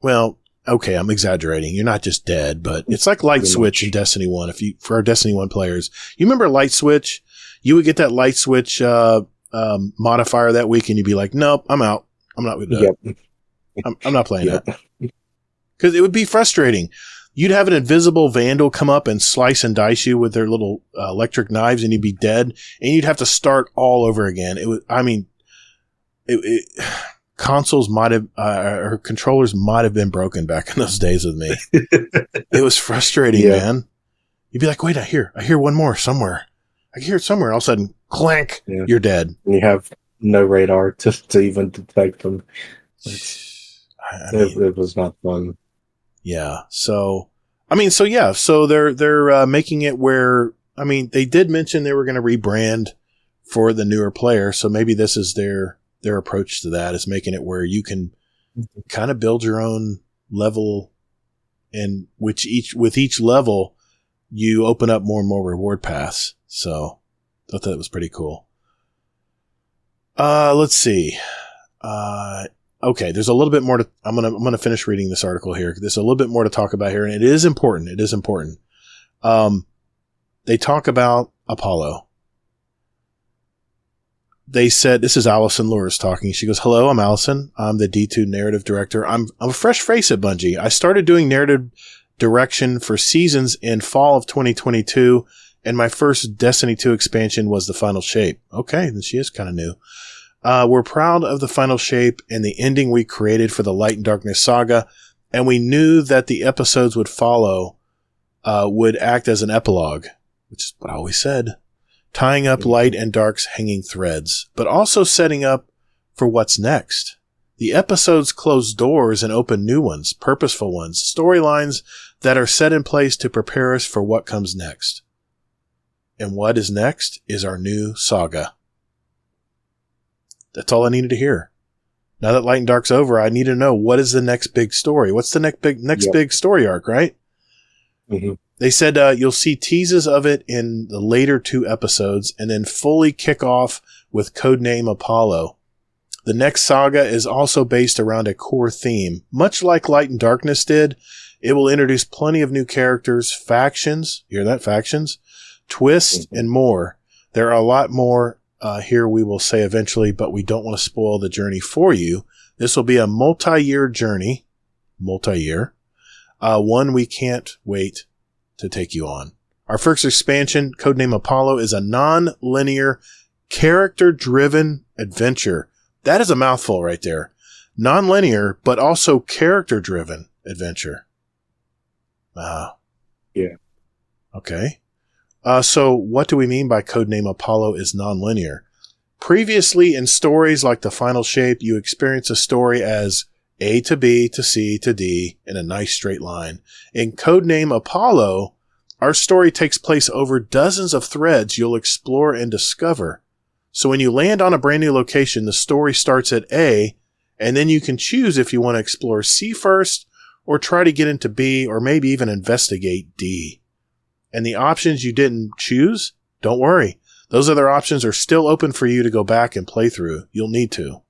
Well, okay, I'm exaggerating. You're not just dead, but it's like light switch in Destiny 1. For our Destiny 1 players, you remember light switch? You would get that light switch modifier that week, and you'd be like, "Nope, I'm out. I'm not with that. Yep. I'm not playing that." Because it would be frustrating. You'd have an invisible vandal come up and slice and dice you with their little electric knives, and you'd be dead, and you'd have to start all over again. Consoles might have, or controllers might have been broken back in those days with me. It was frustrating, man. You'd be like, "Wait, I hear one more somewhere. I can hear it somewhere." All of a sudden, clank, you're dead. And you have no radar to even detect them. It was not fun. Yeah. So they're making it where, they did mention they were going to rebrand for the newer player. So maybe this is their approach to that, is making it where you can kind of build your own level, and with each level you open up more and more reward paths. So I thought that was pretty cool. Let's see. Okay, there's a little bit more I'm gonna finish reading this article here. There's a little bit more to talk about here, and it is important. They talk about Apollo. They said, this is Allison Lures talking. She goes, "Hello, I'm Allison. I'm the D2 narrative director. I'm a fresh face at Bungie. I started doing narrative direction for seasons in fall of 2022, and my first Destiny 2 expansion was the Final Shape." Okay, then she is kind of new. "We're proud of the Final Shape and the ending we created for the Light and Darkness saga, and we knew that the episodes would follow would act as an epilogue," which is what I always said, "tying up Light and Dark's hanging threads, but also setting up for what's next. The episodes close doors and open new ones, purposeful ones, storylines that are set in place to prepare us for what comes next. And what is next is our new saga." That's all I needed to hear. Now that Light and Dark's over, I need to know, what is the next big story? What's the next big story arc, right? Mm-hmm. They said you'll see teases of it in the later 2 episodes, and then fully kick off with codename Apollo. The next saga is also based around a core theme. Much like Light and Darkness did, it will introduce plenty of new characters, factions, hear that, factions, twists, and more. There are a lot more here we will say eventually, but we don't want to spoil the journey for you. This will be a multi-year journey. Multi-year. one we can't wait to take you on. Our first expansion, codename Apollo, is a non-linear, character-driven adventure. That is a mouthful right there. Non-linear, but also character-driven adventure. Yeah. Okay. So what do we mean by codename Apollo is non-linear? Previously, in stories like The Final Shape, you experience a story as A to B to C to D in a nice straight line. In codename Apollo, our story takes place over dozens of threads you'll explore and discover. So when you land on a brand new location, the story starts at A, and then you can choose if you want to explore C first, or try to get into B, or maybe even investigate D. And the options you didn't choose, don't worry. Those other options are still open for you to go back and play through. You'll need to.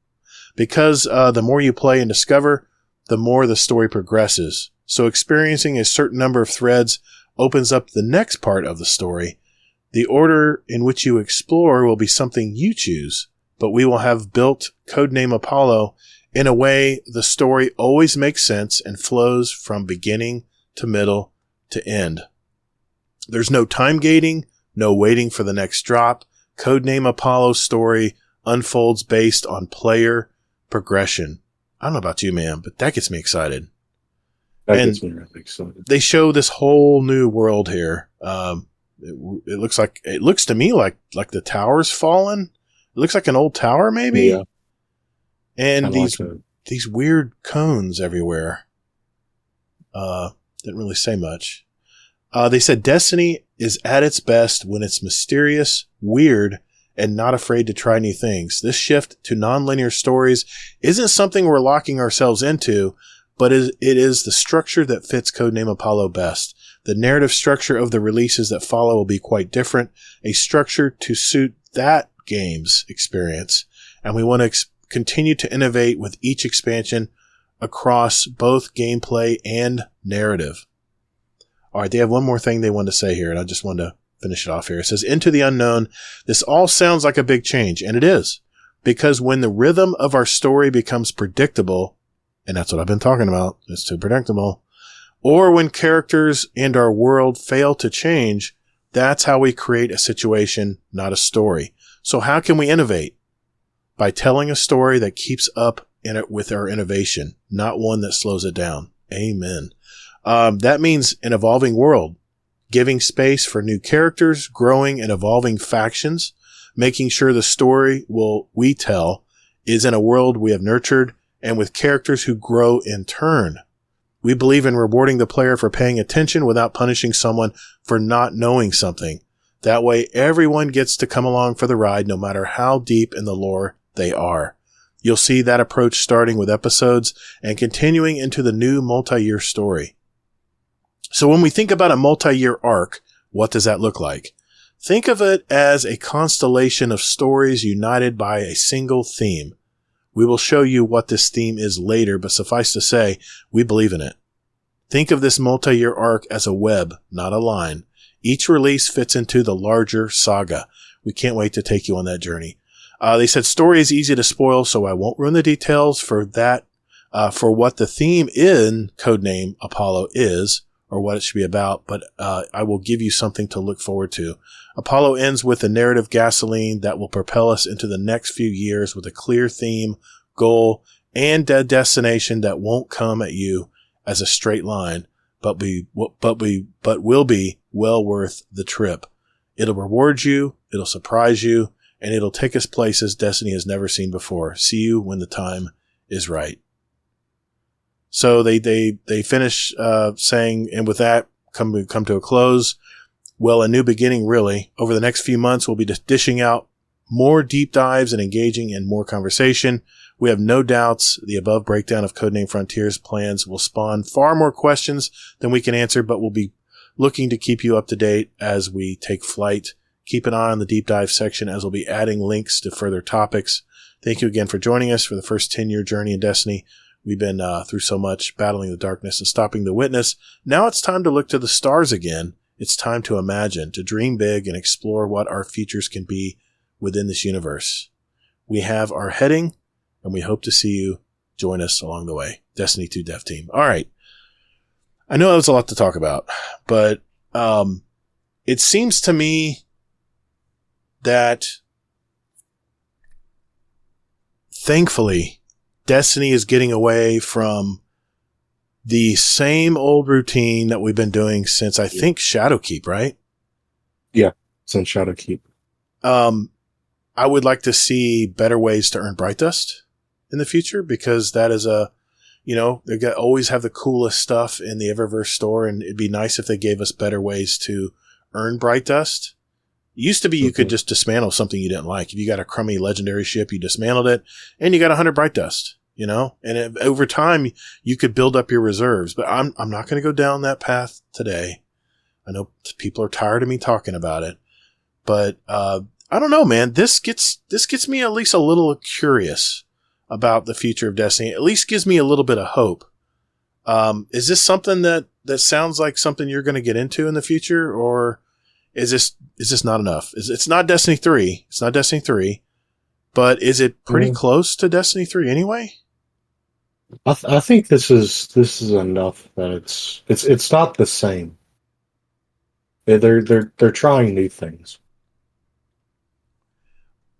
Because the more you play and discover, the more the story progresses. So experiencing a certain number of threads opens up the next part of the story. The order in which you explore will be something you choose, but we will have built codename Apollo in a way the story always makes sense and flows from beginning to middle to end. There's no time gating, no waiting for the next drop. Codename Apollo's story unfolds based on player progression. I don't know about you, man, but that gets me excited. That gets me really excited. They show this whole new world here. It looks to me like the tower's fallen. It looks like an old tower, maybe. Yeah. And Kinda these weird cones everywhere. Didn't really say much. They said Destiny is at its best when it's mysterious, weird, and not afraid to try new things. This shift to nonlinear stories isn't something we're locking ourselves into, but it is the structure that fits codename Apollo best. The narrative structure of the releases that follow will be quite different, a structure to suit that game's experience. And we want to continue to innovate with each expansion across both gameplay and narrative. All right, they have one more thing they want to say here, and I just wanted to finish it off here. It says, Into the Unknown, this all sounds like a big change, and it is. Because when the rhythm of our story becomes predictable, and that's what I've been talking about, it's too predictable, or when characters and our world fail to change, that's how we create a situation, not a story. So how can we innovate? By telling a story that keeps up in it with our innovation, not one that slows it down. Amen. That means an evolving world, giving space for new characters, growing and evolving factions, making sure the story we tell is in a world we have nurtured and with characters who grow in turn. We believe in rewarding the player for paying attention without punishing someone for not knowing something. That way, everyone gets to come along for the ride, no matter how deep in the lore they are. You'll see that approach starting with episodes and continuing into the new multi-year story. So when we think about a multi-year arc, what does that look like? Think of it as a constellation of stories united by a single theme. We will show you what this theme is later, but suffice to say, we believe in it. Think of this multi-year arc as a web, not a line. Each release fits into the larger saga. We can't wait to take you on that journey. They said story is easy to spoil, so I won't ruin the details for that, for what the theme in codename Apollo is, or what it should be about, but I will give you something to look forward to. Apollo ends with a narrative gasoline that will propel us into the next few years with a clear theme, goal, and a destination that won't come at you as a straight line, but will be well worth the trip. It'll reward you, it'll surprise you, and it'll take us places Destiny has never seen before. See you when the time is right. So they finish saying, and with that, come to a close. Well, a new beginning, really. Over the next few months, we'll be dishing out more deep dives and engaging in more conversation. We have no doubts the above breakdown of Codename Frontiers plans will spawn far more questions than we can answer, but we'll be looking to keep you up to date as we take flight. Keep an eye on the deep dive section as we'll be adding links to further topics. Thank you again for joining us for the first 10-year journey in Destiny. We've been through so much, battling the darkness and stopping the witness. Now it's time to look to the stars again. It's time to imagine, to dream big and explore what our futures can be within this universe. We have our heading, and we hope to see you join us along the way. Destiny 2 Dev Team. All right. I know that was a lot to talk about, but it seems to me that thankfully Destiny is getting away from the same old routine that we've been doing since, I think, Shadowkeep, right? Yeah, since Shadowkeep. I would like to see better ways to earn Bright Dust in the future, because that is they always have the coolest stuff in the Eververse store, and it'd be nice if they gave us better ways to earn Bright Dust. It used to be you could just dismantle something you didn't like. If you got a crummy legendary ship, you dismantled it, and you got 100 Bright Dust. And over time you could build up your reserves. But I'm not going to go down that path today. I know people are tired of me talking about it, but I don't know, man. This gets me at least a little curious about the future of Destiny. At least gives me a little bit of hope. Is this something that sounds like something you're going to get into in the future, or is this not enough? It's not Destiny 3. It's not Destiny 3, but is it pretty close to Destiny 3 anyway? I think this is enough that it's not the same. They're trying new things.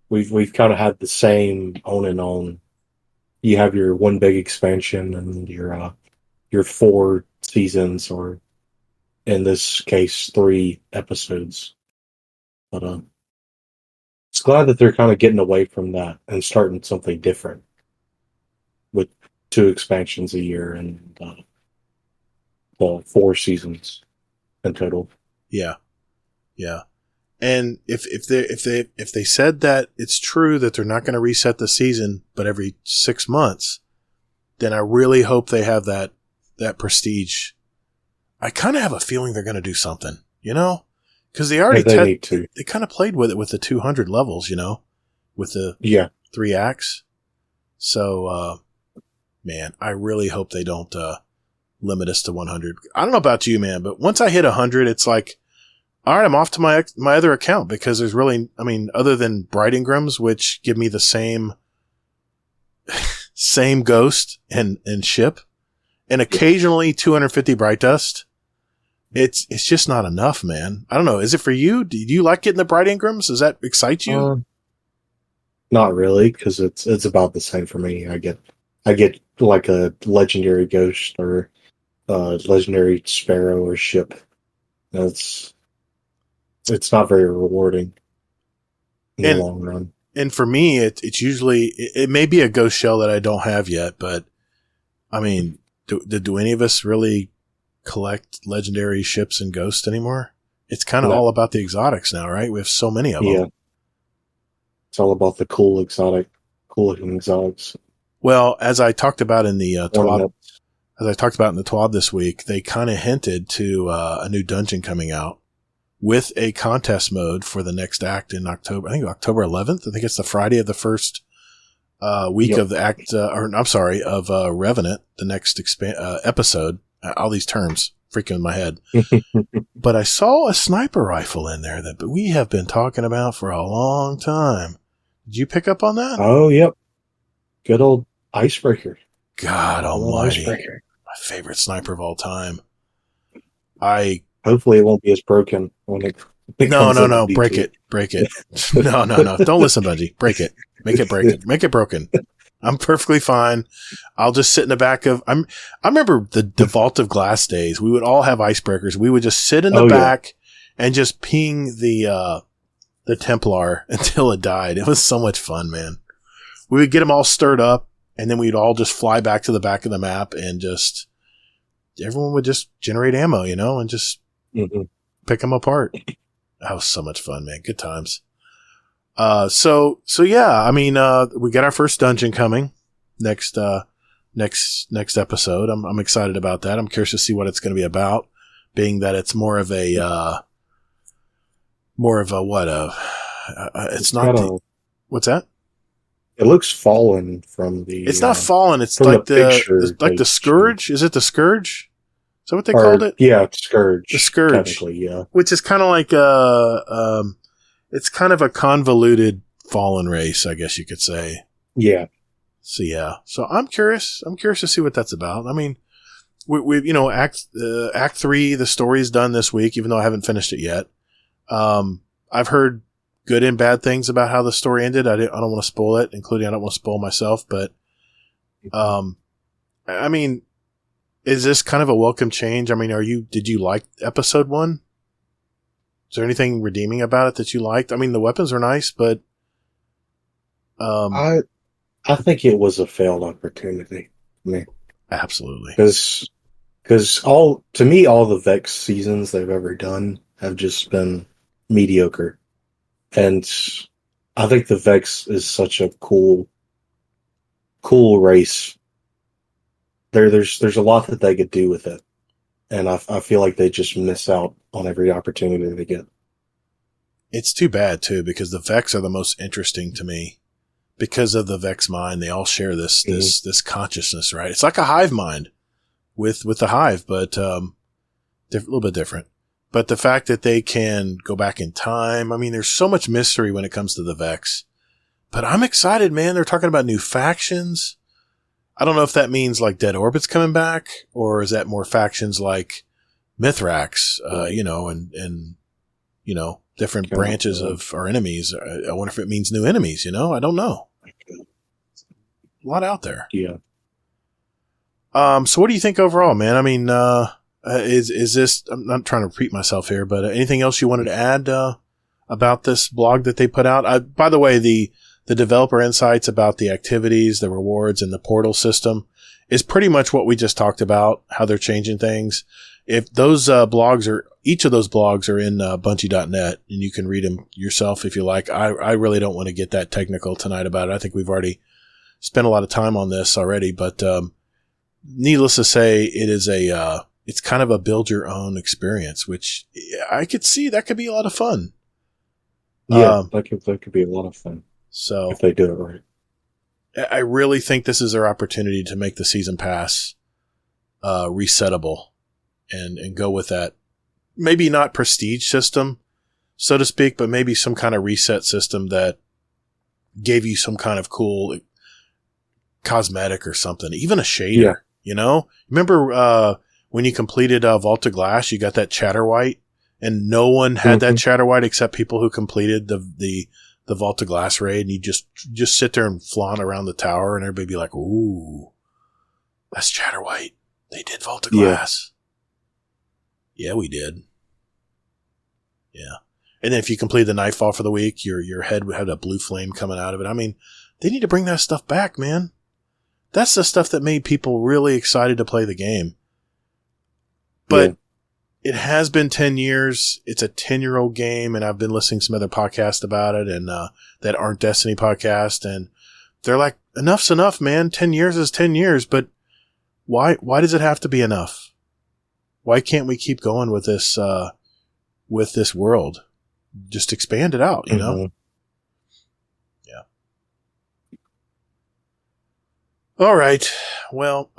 We've kind of had the same on and on. You have your one big expansion and your 4 seasons, or in this case 3 episodes. But it's glad that they're kind of getting away from that and starting something different with 2 expansions a year and 4 seasons in total. Yeah. And if they said that it's true that they're not going to reset the season, but every 6 months, then I really hope they have that prestige. I kind of have a feeling they're going to do something, because they already they kind of played with it with the 200 levels, with the 3 acts. So, man, I really hope they don't limit us to 100. I don't know about you, man, but once I hit 100, it's like, all right, I'm off to my other account, because there's really, other than Bright Ingrams, which give me the same ghost and ship, and occasionally 250 Bright Dust, it's just not enough, man. I don't know. Is it for you? Do you like getting the Bright Ingrams? Does that excite you? Not really, because it's about the same for me. I get like a legendary ghost or a legendary sparrow or ship. It's not very rewarding in the long run. And for me, it's usually, it may be a ghost shell that I don't have yet, but do any of us really collect legendary ships and ghosts anymore? It's kind of all about the exotics now, right? We have so many of them. Yeah. It's all about the cool looking exotics. Well, as I talked about in the TWAB this week, they kind of hinted to a new dungeon coming out with a contest mode for the next act in October. I think October 11th. I think it's the Friday of the first week of the act, of Revenant, the next episode. All these terms freaking in my head. But I saw a sniper rifle in there that we have been talking about for a long time. Did you pick up on that? Oh, yep. Good old Icebreaker. God almighty. Icebreaker. My favorite sniper of all time. Hopefully it won't be as broken when it No. Break it. No. Don't listen, Bungie. Break it. Make it broken. I'm perfectly fine. I'll just sit in the back of, I remember the Vault of Glass days. We would all have icebreakers. We would just sit in the back and just ping the Templar until it died. It was so much fun, man. We would get them all stirred up, and then we'd all just fly back to the back of the map, and everyone would just generate ammo, and just pick them apart. That was so much fun, man. Good times. So yeah, we got our first dungeon coming next episode. I'm excited about that. I'm curious to see what it's going to be about, being that it's more of a what's that? It looks fallen from the. It's not fallen. It's like the Scourge. Is it the Scourge? Is that what they called it? Yeah, Scourge. The Scourge. Technically, yeah. Which is kind of like it's kind of a convoluted fallen race, I guess you could say. Yeah. So yeah. So I'm curious. I'm curious to see what that's about. we Act 3, the story's done this week, even though I haven't finished it yet. I've heard good and bad things about how the story ended. I don't want to spoil it, including I don't want to spoil myself, but, I mean, is this kind of a welcome change? I mean, did you like episode 1? Is there anything redeeming about it that you liked? I mean, the weapons are nice, but, I think it was a failed opportunity. I mean, absolutely. Because all the Vex seasons they've ever done have just been mediocre. And I think the Vex is such a cool race. There's a lot that they could do with it. And I feel like they just miss out on every opportunity they get. It's too bad, too, because the Vex are the most interesting to me. Because of the Vex mind, they all share this consciousness, right? It's like a hive mind with the hive, but a little bit different. But the fact that they can go back in time, I mean, there's so much mystery when it comes to the Vex. But I'm excited, man. They're talking about new factions. I don't know if that means like Dead Orbit's coming back, or is that more factions like Mithrax, and different branches of our enemies. I wonder if it means new enemies, I don't know. A lot out there. Yeah. So what do you think overall, man? I mean, is this, I'm not trying to repeat myself here, but anything else you wanted to add, about this blog that they put out? By the way, the developer insights about the activities, the rewards, and the portal system is pretty much what we just talked about, how they're changing things. If those each of those blogs are in Bungie.net, and you can read them yourself if you like. I really don't want to get that technical tonight about it. I think we've already spent a lot of time on this already, but needless to say, it's kind of a build your own experience, which I could see that could be a lot of fun. Yeah, that could be a lot of fun. So if they do it right. I really think this is their opportunity to make the season pass resettable and go with that. Maybe not prestige system, so to speak, but maybe some kind of reset system that gave you some kind of cool cosmetic or something, even a shader, Remember when you completed Vault of Glass, you got that Chatterwhite, and no one had that Chatterwhite except people who completed the Vault of Glass raid, and you just sit there and flaunt around the tower, and everybody be like, "Ooh, that's Chatterwhite. They did Vault of Glass." Yeah, we did. Yeah. And then if you complete the Nightfall for the week, your head would have a blue flame coming out of it. I mean, they need to bring that stuff back, man. That's the stuff that made people really excited to play the game. But it has been 10 years. It's a 10-year-old game, and I've been listening to some other podcasts about it, and that Aren't Destiny podcast, and they're like, enough's enough, man. 10 years is 10 years, but why does it have to be enough? Why can't we keep going with this world? Just expand it out, you know? Yeah. All right. Well,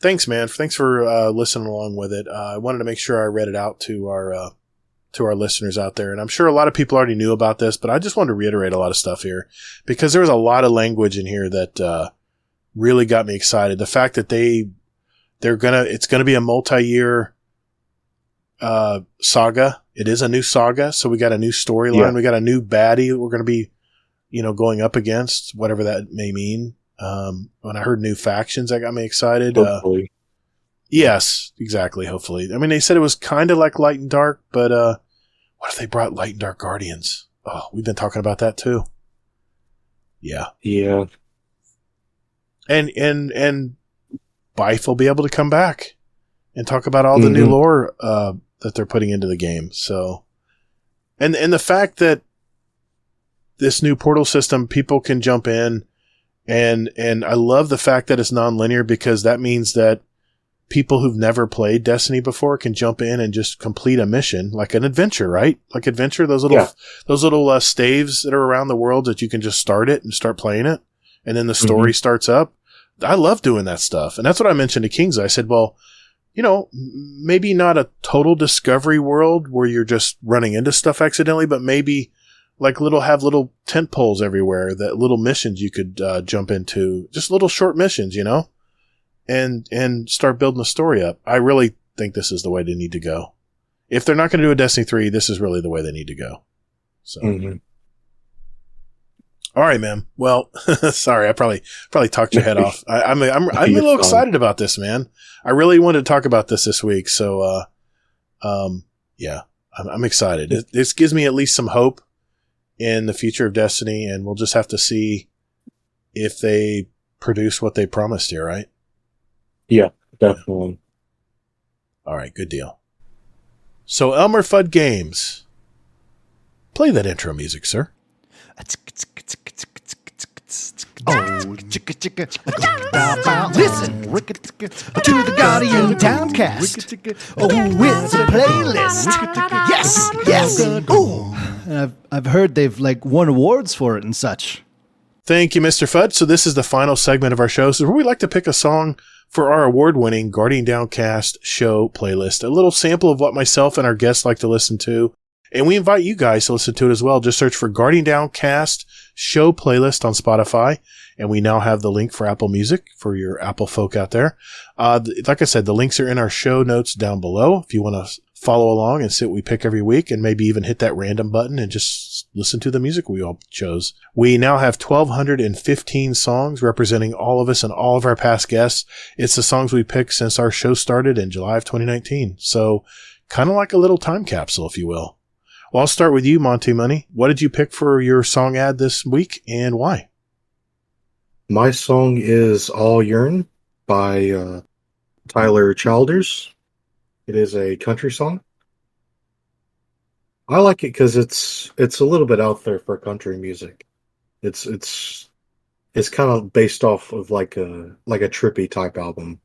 thanks, man. Thanks for listening along with it. I wanted to make sure I read it out to our listeners out there. And I'm sure a lot of people already knew about this, but I just wanted to reiterate a lot of stuff here because there was a lot of language in here that really got me excited. The fact that it's gonna be a multi-year saga. It is a new saga, so we got a new storyline. Yeah. We got a new baddie that we're going to be, going up against, whatever that may mean. When I heard new factions, that got me excited. Hopefully. Yes, exactly. Hopefully. I mean, they said it was kind of like Light and Dark, but what if they brought Light and Dark Guardians? Oh, we've been talking about that too. Yeah. Yeah. And Bife will be able to come back and talk about all the new lore that they're putting into the game. So, and the fact that this new portal system, people can jump in, and I love the fact that it's non-linear because that means that people who've never played Destiny before can jump in and just complete a mission, like an adventure, right? Like adventure, those little staves that are around the world that you can just start it and start playing it, and then the story starts up. I love doing that stuff, and that's what I mentioned to Kings. I said, well, maybe not a total discovery world where you're just running into stuff accidentally, but maybe like have little tent poles everywhere, that little missions you could jump into, just little short missions, and start building the story up. I really think this is the way they need to go. If they're not going to do a Destiny 3, this is really the way they need to go. So, All right, man. Well, sorry, I probably talked your head off. I'm a little excited about this, man. I really wanted to talk about this week. So, yeah, I'm excited. This gives me at least some hope in the future of Destiny, and we'll just have to see if they produce what they promised here, right? Yeah, definitely. All right, good deal. So, Elmer Fudd Games. Play that intro music, sir. Oh, listen to the Guardian Downcast. Oh, it's a playlist. Yes. Ooh. And I've heard they've won awards for it and such. Thank you, Mr. Fudd. So this is the final segment of our show. So where we like to pick a song for our award-winning Guardian Downcast show playlist. A little sample of what myself and our guests like to listen to. And we invite you guys to listen to it as well. Just search for Guardian Downcast show playlist on Spotify. And we now have the link for Apple Music for your Apple folk out there. Like I said, the links are in our show notes down below. If you want to follow along and see what we pick every week and maybe even hit that random button and just listen to the music we all chose. We now have 1,215 songs representing all of us and all of our past guests. It's the songs we picked since our show started in July of 2019. So kind of like a little time capsule, if you will. Well, I'll start with you, Monty Money. What did you pick for your song ad this week and why? My song is All Yearn by Tyler Childers. It is a country song. I like it because it's a little bit out there for country music. It's kind of based off of like a trippy type album.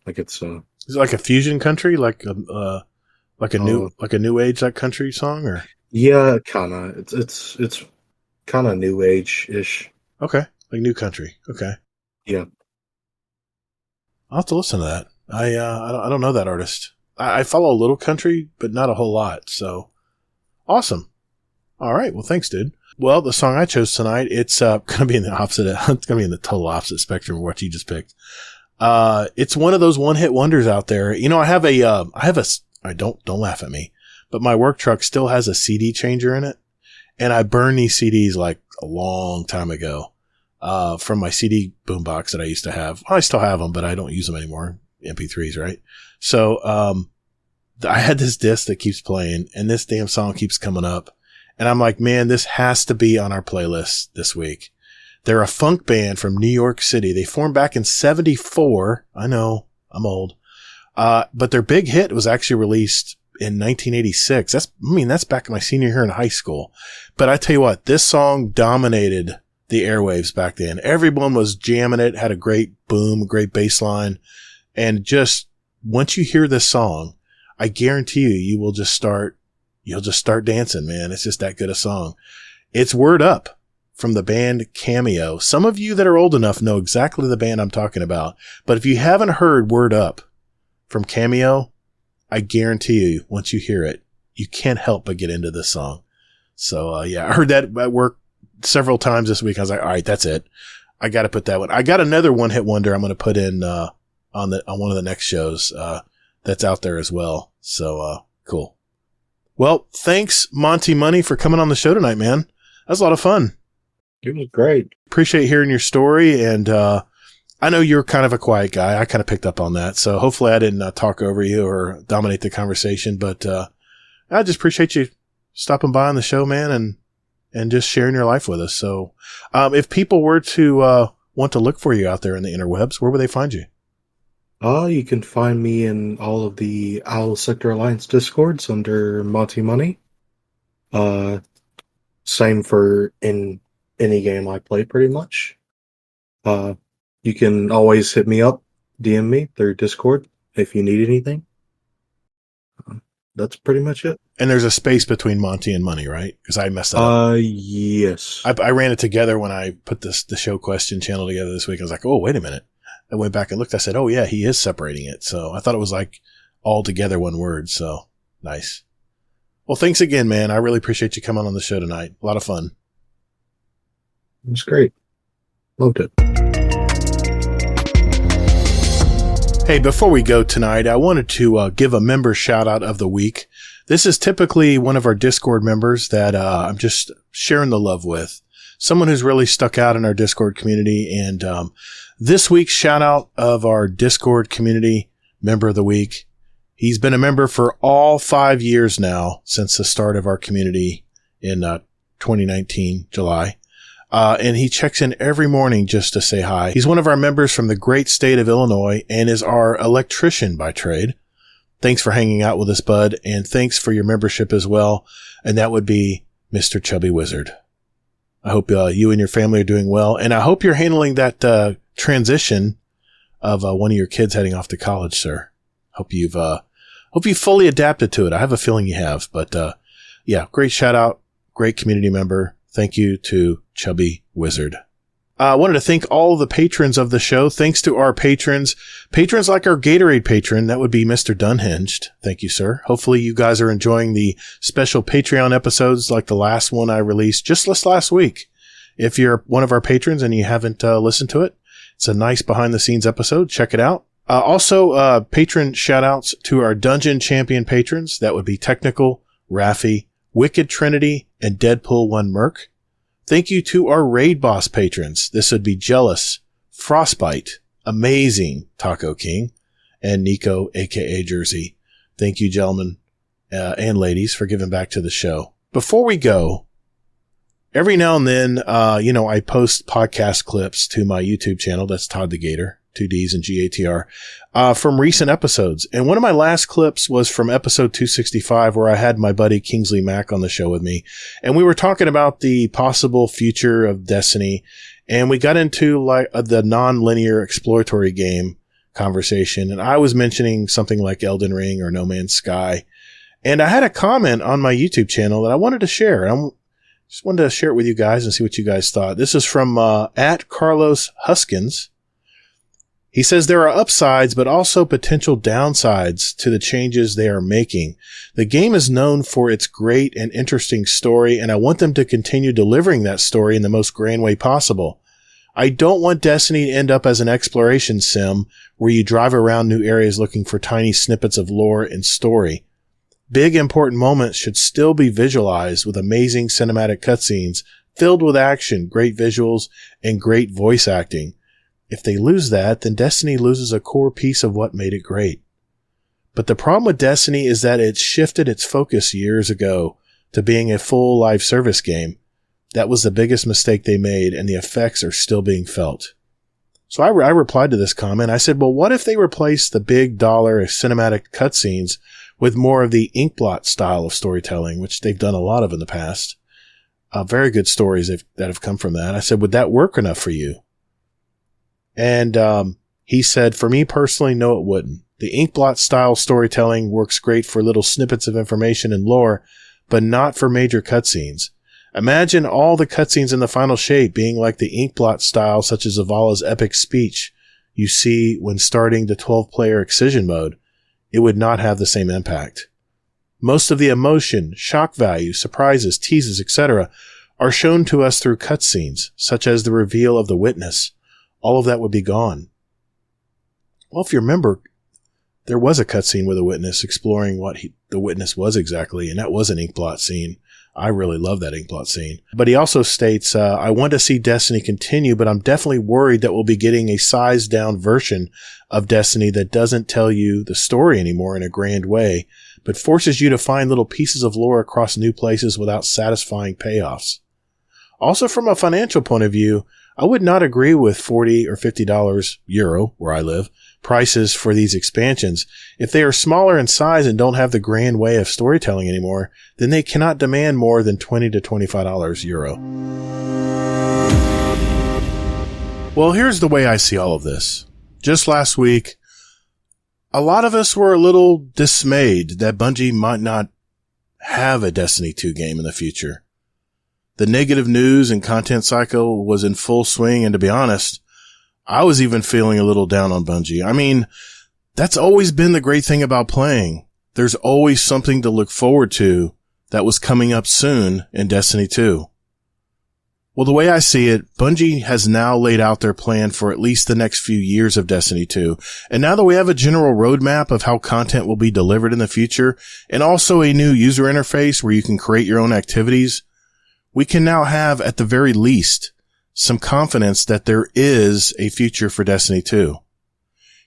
Is it like a fusion country, like a new age like country song, or? Yeah, kind of. It's kind of new age ish. Okay, like new country. Okay. Yeah. I'll have to listen to that. I don't know that artist. I follow a little country, but not a whole lot. So awesome. All right. Well, thanks, dude. Well, the song I chose tonight, it's going to be in the opposite. It's going to be in the total opposite spectrum of what you just picked. It's one of those one-hit wonders out there. You know, don't laugh at me, but my work truck still has a CD changer in it, and I burned these CDs like a long time ago, from my CD boombox that I used to have. Well, I still have them, but I don't use them anymore. MP3s, right? So, I had this disc that keeps playing, and this damn song keeps coming up, and I'm like, man, this has to be on our playlist this week. They're a funk band from New York City. They formed back in 1974. I know, I'm old. But their big hit was actually released in 1986. That's back in my senior year in high school. But I tell you what, this song dominated the airwaves back then. Everyone was jamming it, had a great boom, great bass line. And just once you hear this song, I guarantee you'll just start dancing, man. It's just that good a song. It's Word Up from the band Cameo. Some of you that are old enough know exactly the band I'm talking about. But if you haven't heard Word Up from Cameo, I guarantee you, once you hear it, you can't help but get into this song. So, yeah, I heard that at work several times this week. I was like, all right, that's it. I got to put that one. I got another one-hit wonder I'm going to put in, on one of the next shows, that's out there as well. So, cool. Well, thanks, Monty Money, for coming on the show tonight, man. That was a lot of fun. It was great. Appreciate hearing your story, and, I know you're kind of a quiet guy. I kind of picked up on that. So hopefully I didn't talk over you or dominate the conversation, but, I just appreciate you stopping by on the show, man, and just sharing your life with us. So, if people were to, want to look for you out there in the interwebs, where would they find you? You can find me in all of the Owl Sector Alliance Discords under Monty Money. Same for in any game I play, pretty much. You can always hit me up, DM me through Discord if you need anything. That's pretty much it. And there's a space between Monty and Money, right? Because I messed that up. Yes. I ran it together when I put the show question channel together this week. I was like, oh, wait a minute. I went back and looked. I said, oh, yeah, he is separating it. So I thought it was like all together one word. So nice. Well, thanks again, man. I really appreciate you coming on the show tonight. A lot of fun. It was great. Loved it. Hey, before we go tonight, I wanted to give a member shout out of the week. This is typically one of our Discord members that I'm just sharing the love with. Someone who's really stuck out in our Discord community. And this week's shout out of our Discord community member of the week. He's been a member for all 5 years now since the start of our community in 2019, July. And he checks in every morning just to say hi. He's one of our members from the great state of Illinois and is our electrician by trade. Thanks for hanging out with us, bud. And thanks for your membership as well. And that would be Mr. Chubby Wizard. I hope you and your family are doing well. And I hope you're handling that transition of one of your kids heading off to college, sir. Hope you've fully adapted to it. I have a feeling you have. But yeah, great shout out. Great community member. Thank you to Chubby Wizard. I wanted to thank all of the patrons of the show. Thanks to our patrons like our Gatorade patron. That would be Mr. Dunhinged. Thank you, sir. Hopefully you guys are enjoying the special Patreon episodes like the last one I released just this last week. If you're one of our patrons and you haven't listened to it, it's a nice behind the scenes episode. Check it out. Also, patron shout outs to our Dungeon Champion patrons. That would be Technical, Raffy, Wicked Trinity, and Deadpool 1 Merc. Thank you to our Raid Boss patrons. This would be Jealous, Frostbite, Amazing, Taco King, and Nico, aka Jersey. Thank you, gentlemen and ladies, for giving back to the show. Before we go, every now and then, I post podcast clips to my YouTube channel. That's Todd the Gator. 2 Ds and GATR, from recent episodes. And one of my last clips was from episode 265, where I had my buddy Kingsley Mack on the show with me. And we were talking about the possible future of Destiny. And we got into like the non-linear exploratory game conversation. And I was mentioning something like Elden Ring or No Man's Sky. And I had a comment on my YouTube channel that I wanted to share. And I just wanted to share it with you guys and see what you guys thought. This is from at Carlos Huskins. He says there are upsides, but also potential downsides to the changes they are making. The game is known for its great and interesting story, and I want them to continue delivering that story in the most grand way possible. I don't want Destiny to end up as an exploration sim where you drive around new areas looking for tiny snippets of lore and story. Big important moments should still be visualized with amazing cinematic cutscenes filled with action, great visuals, and great voice acting. If they lose that, then Destiny loses a core piece of what made it great. But the problem with Destiny is that it shifted its focus years ago to being a full live service game. That was the biggest mistake they made, and the effects are still being felt. So I replied to this comment. I said, well, what if they replace the big dollar cinematic cutscenes with more of the inkblot style of storytelling, which they've done a lot of in the past? Very good stories that have come from that. I said, would that work enough for you? And he said, for me personally, no, it wouldn't. The inkblot style storytelling works great for little snippets of information and lore, but not for major cutscenes. Imagine all the cutscenes in the final shape being like the inkblot style, such as Zavala's epic speech you see when starting the 12-player excision mode. It would not have the same impact. Most of the emotion, shock value, surprises, teases, etc. are shown to us through cutscenes, such as the reveal of the witness. All of that would be gone. Well, if you remember, there was a cutscene with a witness exploring what the witness was exactly, and that was an inkblot scene. I really love that inkblot scene. But he also states, I want to see Destiny continue, but I'm definitely worried that we'll be getting a sized-down version of Destiny that doesn't tell you the story anymore in a grand way, but forces you to find little pieces of lore across new places without satisfying payoffs. Also, from a financial point of view, I would not agree with $40 or $50 euro, where I live, prices for these expansions. If they are smaller in size and don't have the grand way of storytelling anymore, then they cannot demand more than $20 to $25 euro. Well, here's the way I see all of this. Just last week, a lot of us were a little dismayed that Bungie might not have a Destiny 2 game in the future. The negative news and content cycle was in full swing, and to be honest, I was even feeling a little down on Bungie. I mean, that's always been the great thing about playing. There's always something to look forward to that was coming up soon in Destiny 2. Well, the way I see it, Bungie has now laid out their plan for at least the next few years of Destiny 2. And now that we have a general roadmap of how content will be delivered in the future, and also a new user interface where you can create your own activities, we can now have, at the very least, some confidence that there is a future for Destiny 2.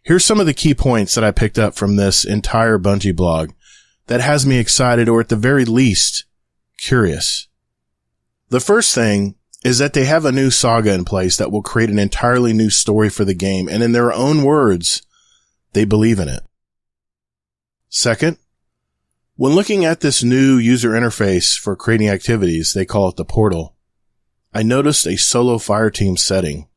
Here's some of the key points that I picked up from this entire Bungie blog that has me excited, or at the very least, curious. The first thing is that they have a new saga in place that will create an entirely new story for the game, and in their own words, they believe in it. Second, when looking at this new user interface for creating activities, they call it the portal, I noticed a solo fireteam setting.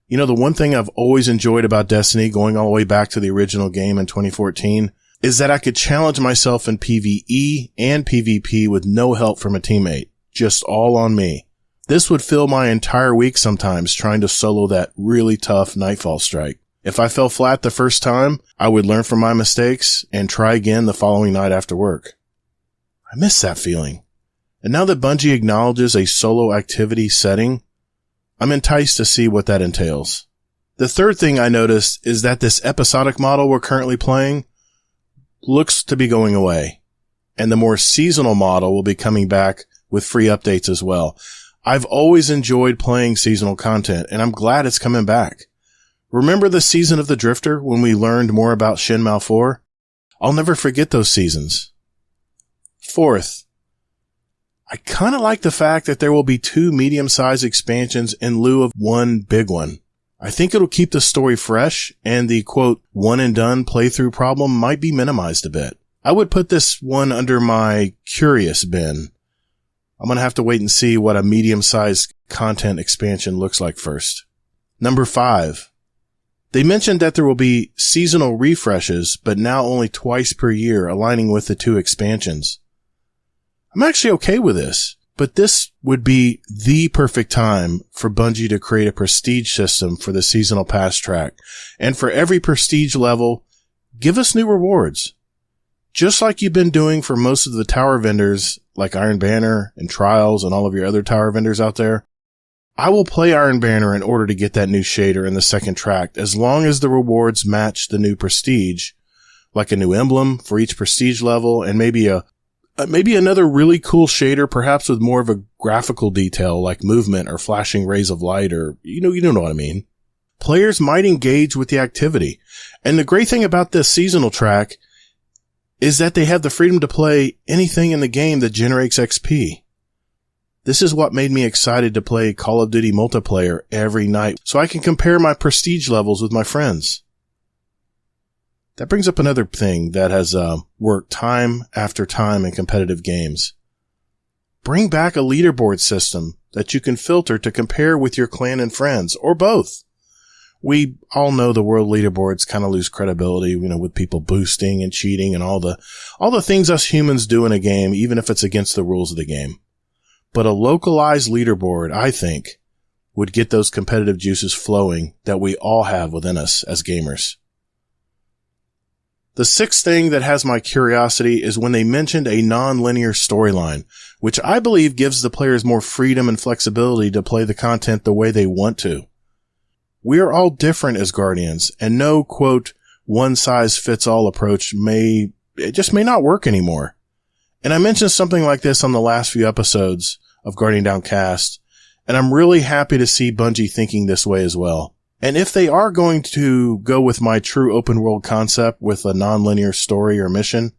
You know, the one thing I've always enjoyed about Destiny, going all the way back to the original game in 2014, is that I could challenge myself in PvE and PvP with no help from a teammate, just all on me. This would fill my entire week sometimes trying to solo that really tough Nightfall strike. If I fell flat the first time, I would learn from my mistakes and try again the following night after work. I miss that feeling. And now that Bungie acknowledges a solo activity setting, I'm enticed to see what that entails. The third thing I noticed is that this episodic model we're currently playing looks to be going away, and the more seasonal model will be coming back with free updates as well. I've always enjoyed playing seasonal content, and I'm glad it's coming back. Remember the season of the Drifter when we learned more about Shin Malphur? I'll never forget those seasons. Fourth, I kind of like the fact that there will be 2 medium-sized expansions in lieu of one big one. I think it'll keep the story fresh, and the, quote, one-and-done playthrough problem might be minimized a bit. I would put this one under my curious bin. I'm going to have to wait and see what a medium-sized content expansion looks like first. Number 5. They mentioned that there will be seasonal refreshes, but now only twice per year, aligning with the 2 expansions. I'm actually okay with this, but this would be the perfect time for Bungie to create a prestige system for the seasonal pass track. And for every prestige level, give us new rewards. Just like you've been doing for most of the tower vendors like Iron Banner and Trials and all of your other tower vendors out there, I will play Iron Banner in order to get that new shader in the second tract as long as the rewards match the new prestige, like a new emblem for each prestige level and maybe another really cool shader, perhaps with more of a graphical detail like movement or flashing rays of light, or you know what I mean. Players might engage with the activity. And the great thing about this seasonal track is that they have the freedom to play anything in the game that generates XP. This is what made me excited to play Call of Duty multiplayer every night, so I can compare my prestige levels with my friends. That brings up another thing that has worked time after time in competitive games. Bring back a leaderboard system that you can filter to compare with your clan and friends, or both. We all know the world leaderboards kind of lose credibility, with people boosting and cheating and all the things us humans do in a game, even if it's against the rules of the game. But a localized leaderboard, I think, would get those competitive juices flowing that we all have within us as gamers. The sixth thing that has my curiosity is when they mentioned a non-linear storyline, which I believe gives the players more freedom and flexibility to play the content the way they want to. We are all different as Guardians, and no, quote, one-size-fits-all approach may not work anymore. And I mentioned something like this on the last few episodes of Guardian Downcast, and I'm really happy to see Bungie thinking this way as well. And if they are going to go with my true open world concept with a non-linear story or mission,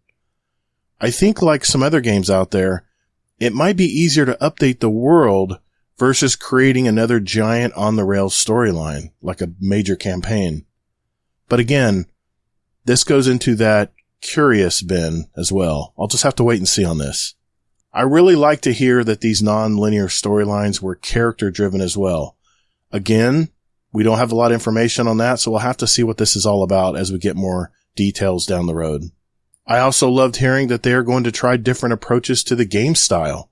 I think like some other games out there, it might be easier to update the world versus creating another giant on-the-rails storyline, like a major campaign. But again, this goes into that curious bin as well. I'll just have to wait and see on this. I really like to hear that these non-linear storylines were character-driven as well. Again, we don't have a lot of information on that, so we'll have to see what this is all about as we get more details down the road. I also loved hearing that they are going to try different approaches to the game style.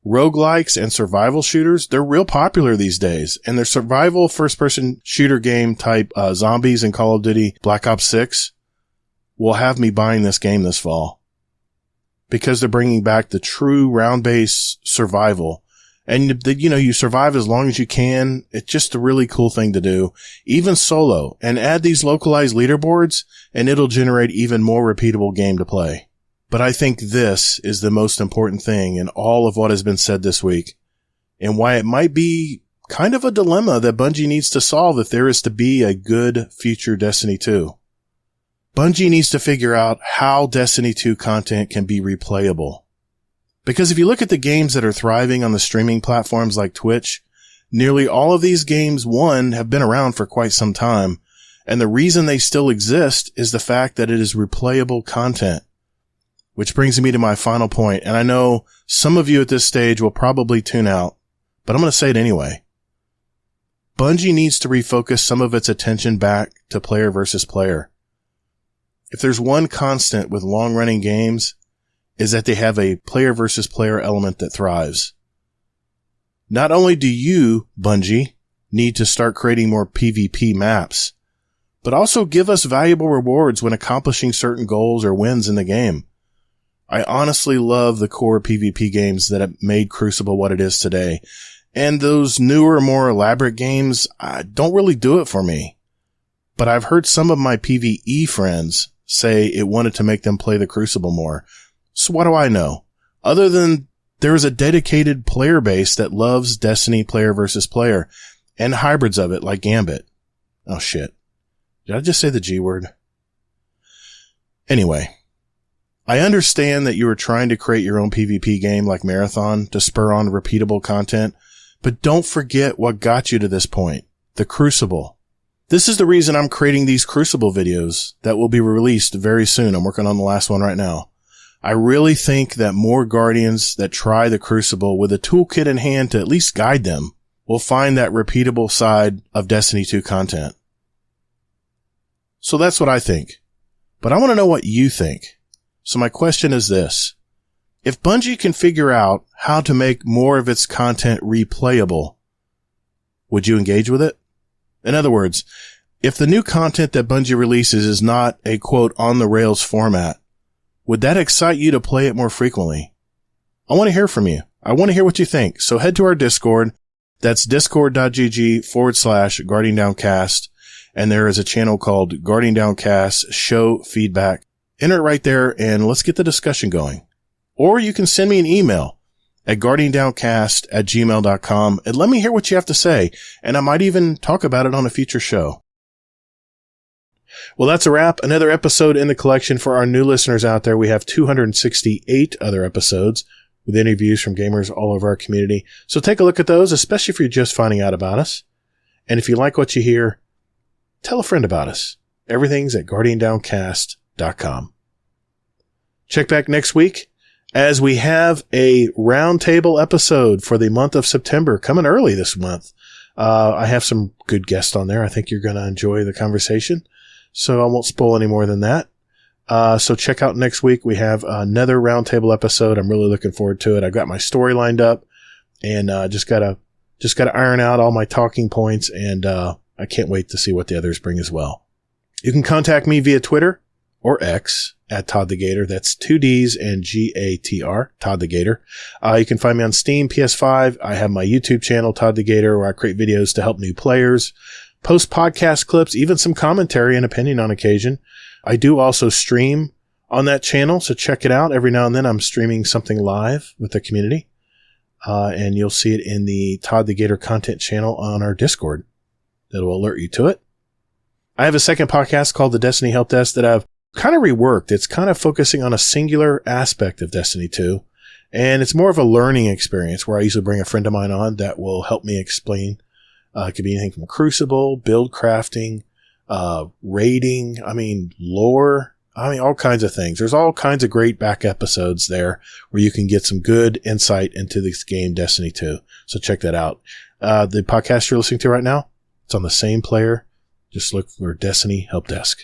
Roguelikes and survival shooters, they're real popular these days, and their survival first-person shooter game type zombies in Call of Duty Black Ops 6 will have me buying this game this fall, because they're bringing back the true round-based survival And you survive as long as you can. It's just a really cool thing to do, even solo, and add these localized leaderboards and it'll generate even more repeatable game to play. But I think this is the most important thing in all of what has been said this week, and why it might be kind of a dilemma that Bungie needs to solve if there is to be a good future Destiny 2. Bungie needs to figure out how Destiny 2 content can be replayable. Because if you look at the games that are thriving on the streaming platforms like Twitch, nearly all of these games, one, have been around for quite some time, and the reason they still exist is the fact that it is replayable content. Which brings me to my final point, and I know some of you at this stage will probably tune out, but I'm going to say it anyway. Bungie needs to refocus some of its attention back to player versus player. If there's one constant with long-running games, is that they have a player versus player element that thrives. Not only do you, Bungie, need to start creating more PvP maps, but also give us valuable rewards when accomplishing certain goals or wins in the game. I honestly love the core PvP games that have made Crucible what it is today. And those newer, more elaborate games don't really do it for me. But I've heard some of my PvE friends say it wanted to make them play the Crucible more. So what do I know? Other than there is a dedicated player base that loves Destiny player versus player and hybrids of it like Gambit. Oh shit. Did I just say the G word? Anyway. I understand that you are trying to create your own PvP game like Marathon to spur on repeatable content, but don't forget what got you to this point. The Crucible. This is the reason I'm creating these Crucible videos that will be released very soon. I'm working on the last one right now. I really think that more Guardians that try the Crucible with a toolkit in hand to at least guide them will find that repeatable side of Destiny 2 content. So that's what I think. But I want to know what you think. So my question is this. If Bungie can figure out how to make more of its content replayable, would you engage with it? In other words, if the new content that Bungie releases is not a quote on the rails format, would that excite you to play it more frequently? I want to hear from you. I want to hear what you think. So head to our Discord. That's discord.gg/Guardian Downcast. And there is a channel called Guardian Downcast Show Feedback. Enter it right there and let's get the discussion going. Or you can send me an email at guardiandowncast@gmail.com and let me hear what you have to say. And I might even talk about it on a future show. Well, that's a wrap. Another episode in the collection. For our new listeners out there, we have 268 other episodes with interviews from gamers all over our community. So take a look at those, especially if you're just finding out about us. And if you like what you hear, tell a friend about us. Everything's at guardiandowncast.com. Check back next week as we have a roundtable episode for the month of September coming early this month. I have some good guests on there. I think you're going to enjoy the conversation. So I won't spoil any more than that. So check out next week. We have another roundtable episode. I'm really looking forward to it. I've got my story lined up and just gotta iron out all my talking points, and I can't wait to see what the others bring as well. You can contact me via Twitter or X at Todd the Gator. That's 2 D's and GATR, Todd the Gator. You can find me on Steam, PS5. I have my YouTube channel, Todd the Gator, where I create videos to help new players, post podcast clips, even some commentary and opinion on occasion. I do also stream on that channel, so check it out. Every now and then I'm streaming something live with the community, and you'll see it in the Todd the Gator content channel on our Discord. That will alert you to it. I have a second podcast called the Destiny Help Desk that I've kind of reworked. It's kind of focusing on a singular aspect of Destiny 2, and it's more of a learning experience where I usually bring a friend of mine on that will help me explain. It could be anything from Crucible, build crafting, raiding, lore, all kinds of things. There's all kinds of great back episodes there where you can get some good insight into this game, Destiny 2. So check that out. The podcast you're listening to right now, it's on the same player. Just look for Destiny Help Desk.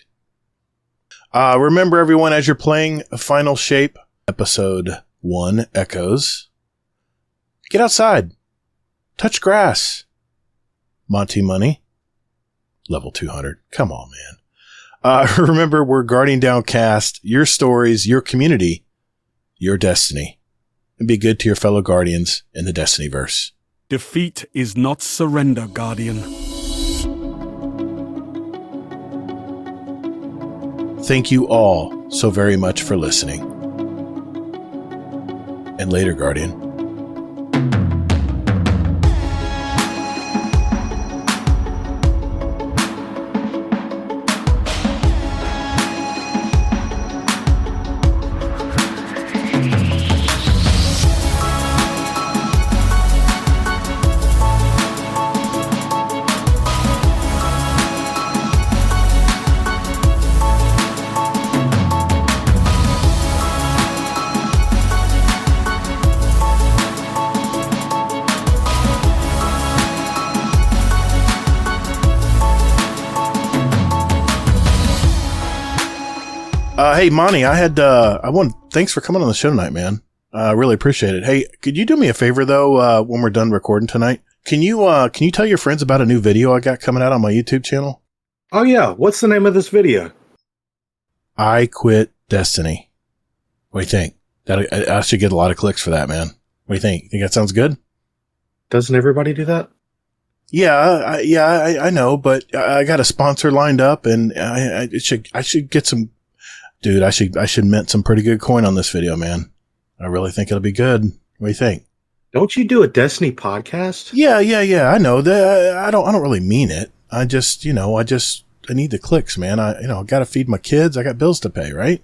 Remember, everyone, as you're playing Final Shape, Episode 1 Echoes, get outside. Touch grass. Monty Money, level 200. Come on, man. Remember, we're Guardian Downcast, your stories, your community, your destiny. and be good to your fellow Guardians in the Destinyverse. Defeat is not surrender, Guardian. Thank you all so very much for listening. And later, Guardian. Hey, Monty, thanks for coming on the show tonight, man. I really appreciate it. Hey, could you do me a favor though, when we're done recording tonight? Can you tell your friends about a new video I got coming out on my YouTube channel? Oh yeah, what's the name of this video? I Quit Destiny. What do you think? I should get a lot of clicks for that, man. What do you think? Think that sounds good? Doesn't everybody do that? Yeah, I know, but I got a sponsor lined up, and I should get some. Dude, I should mint some pretty good coin on this video, man. I really think it'll be good. What do you think? Don't you do a Destiny podcast? Yeah. I know that. I don't really mean it. I just, I need the clicks, man. I got to feed my kids. I got bills to pay, right?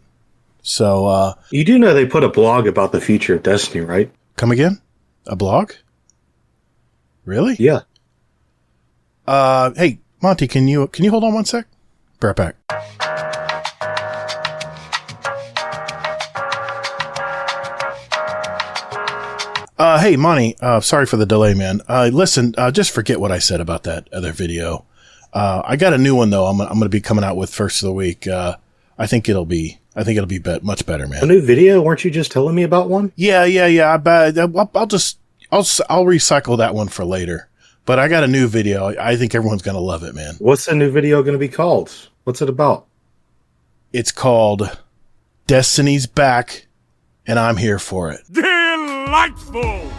So, you do know they put a blog about the future of Destiny, right? Come again? A blog? Really? Yeah. Hey, Monty, can you hold on one sec? Be right back. Hey, Monty, sorry for the delay, man. Listen, just forget what I said about that other video. I got a new one though. I'm going to be coming out with first of the week. I think it'll be much better, man. A new video? Weren't you just telling me about one? Yeah. I'll recycle that one for later, but I got a new video. I think everyone's going to love it, man. What's the new video going to be called? What's it about? It's called Destiny's Back and I'm Here for It. Delightful!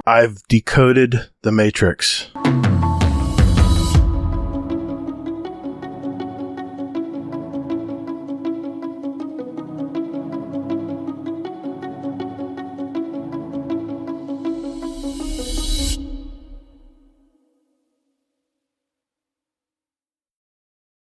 I've decoded the Matrix.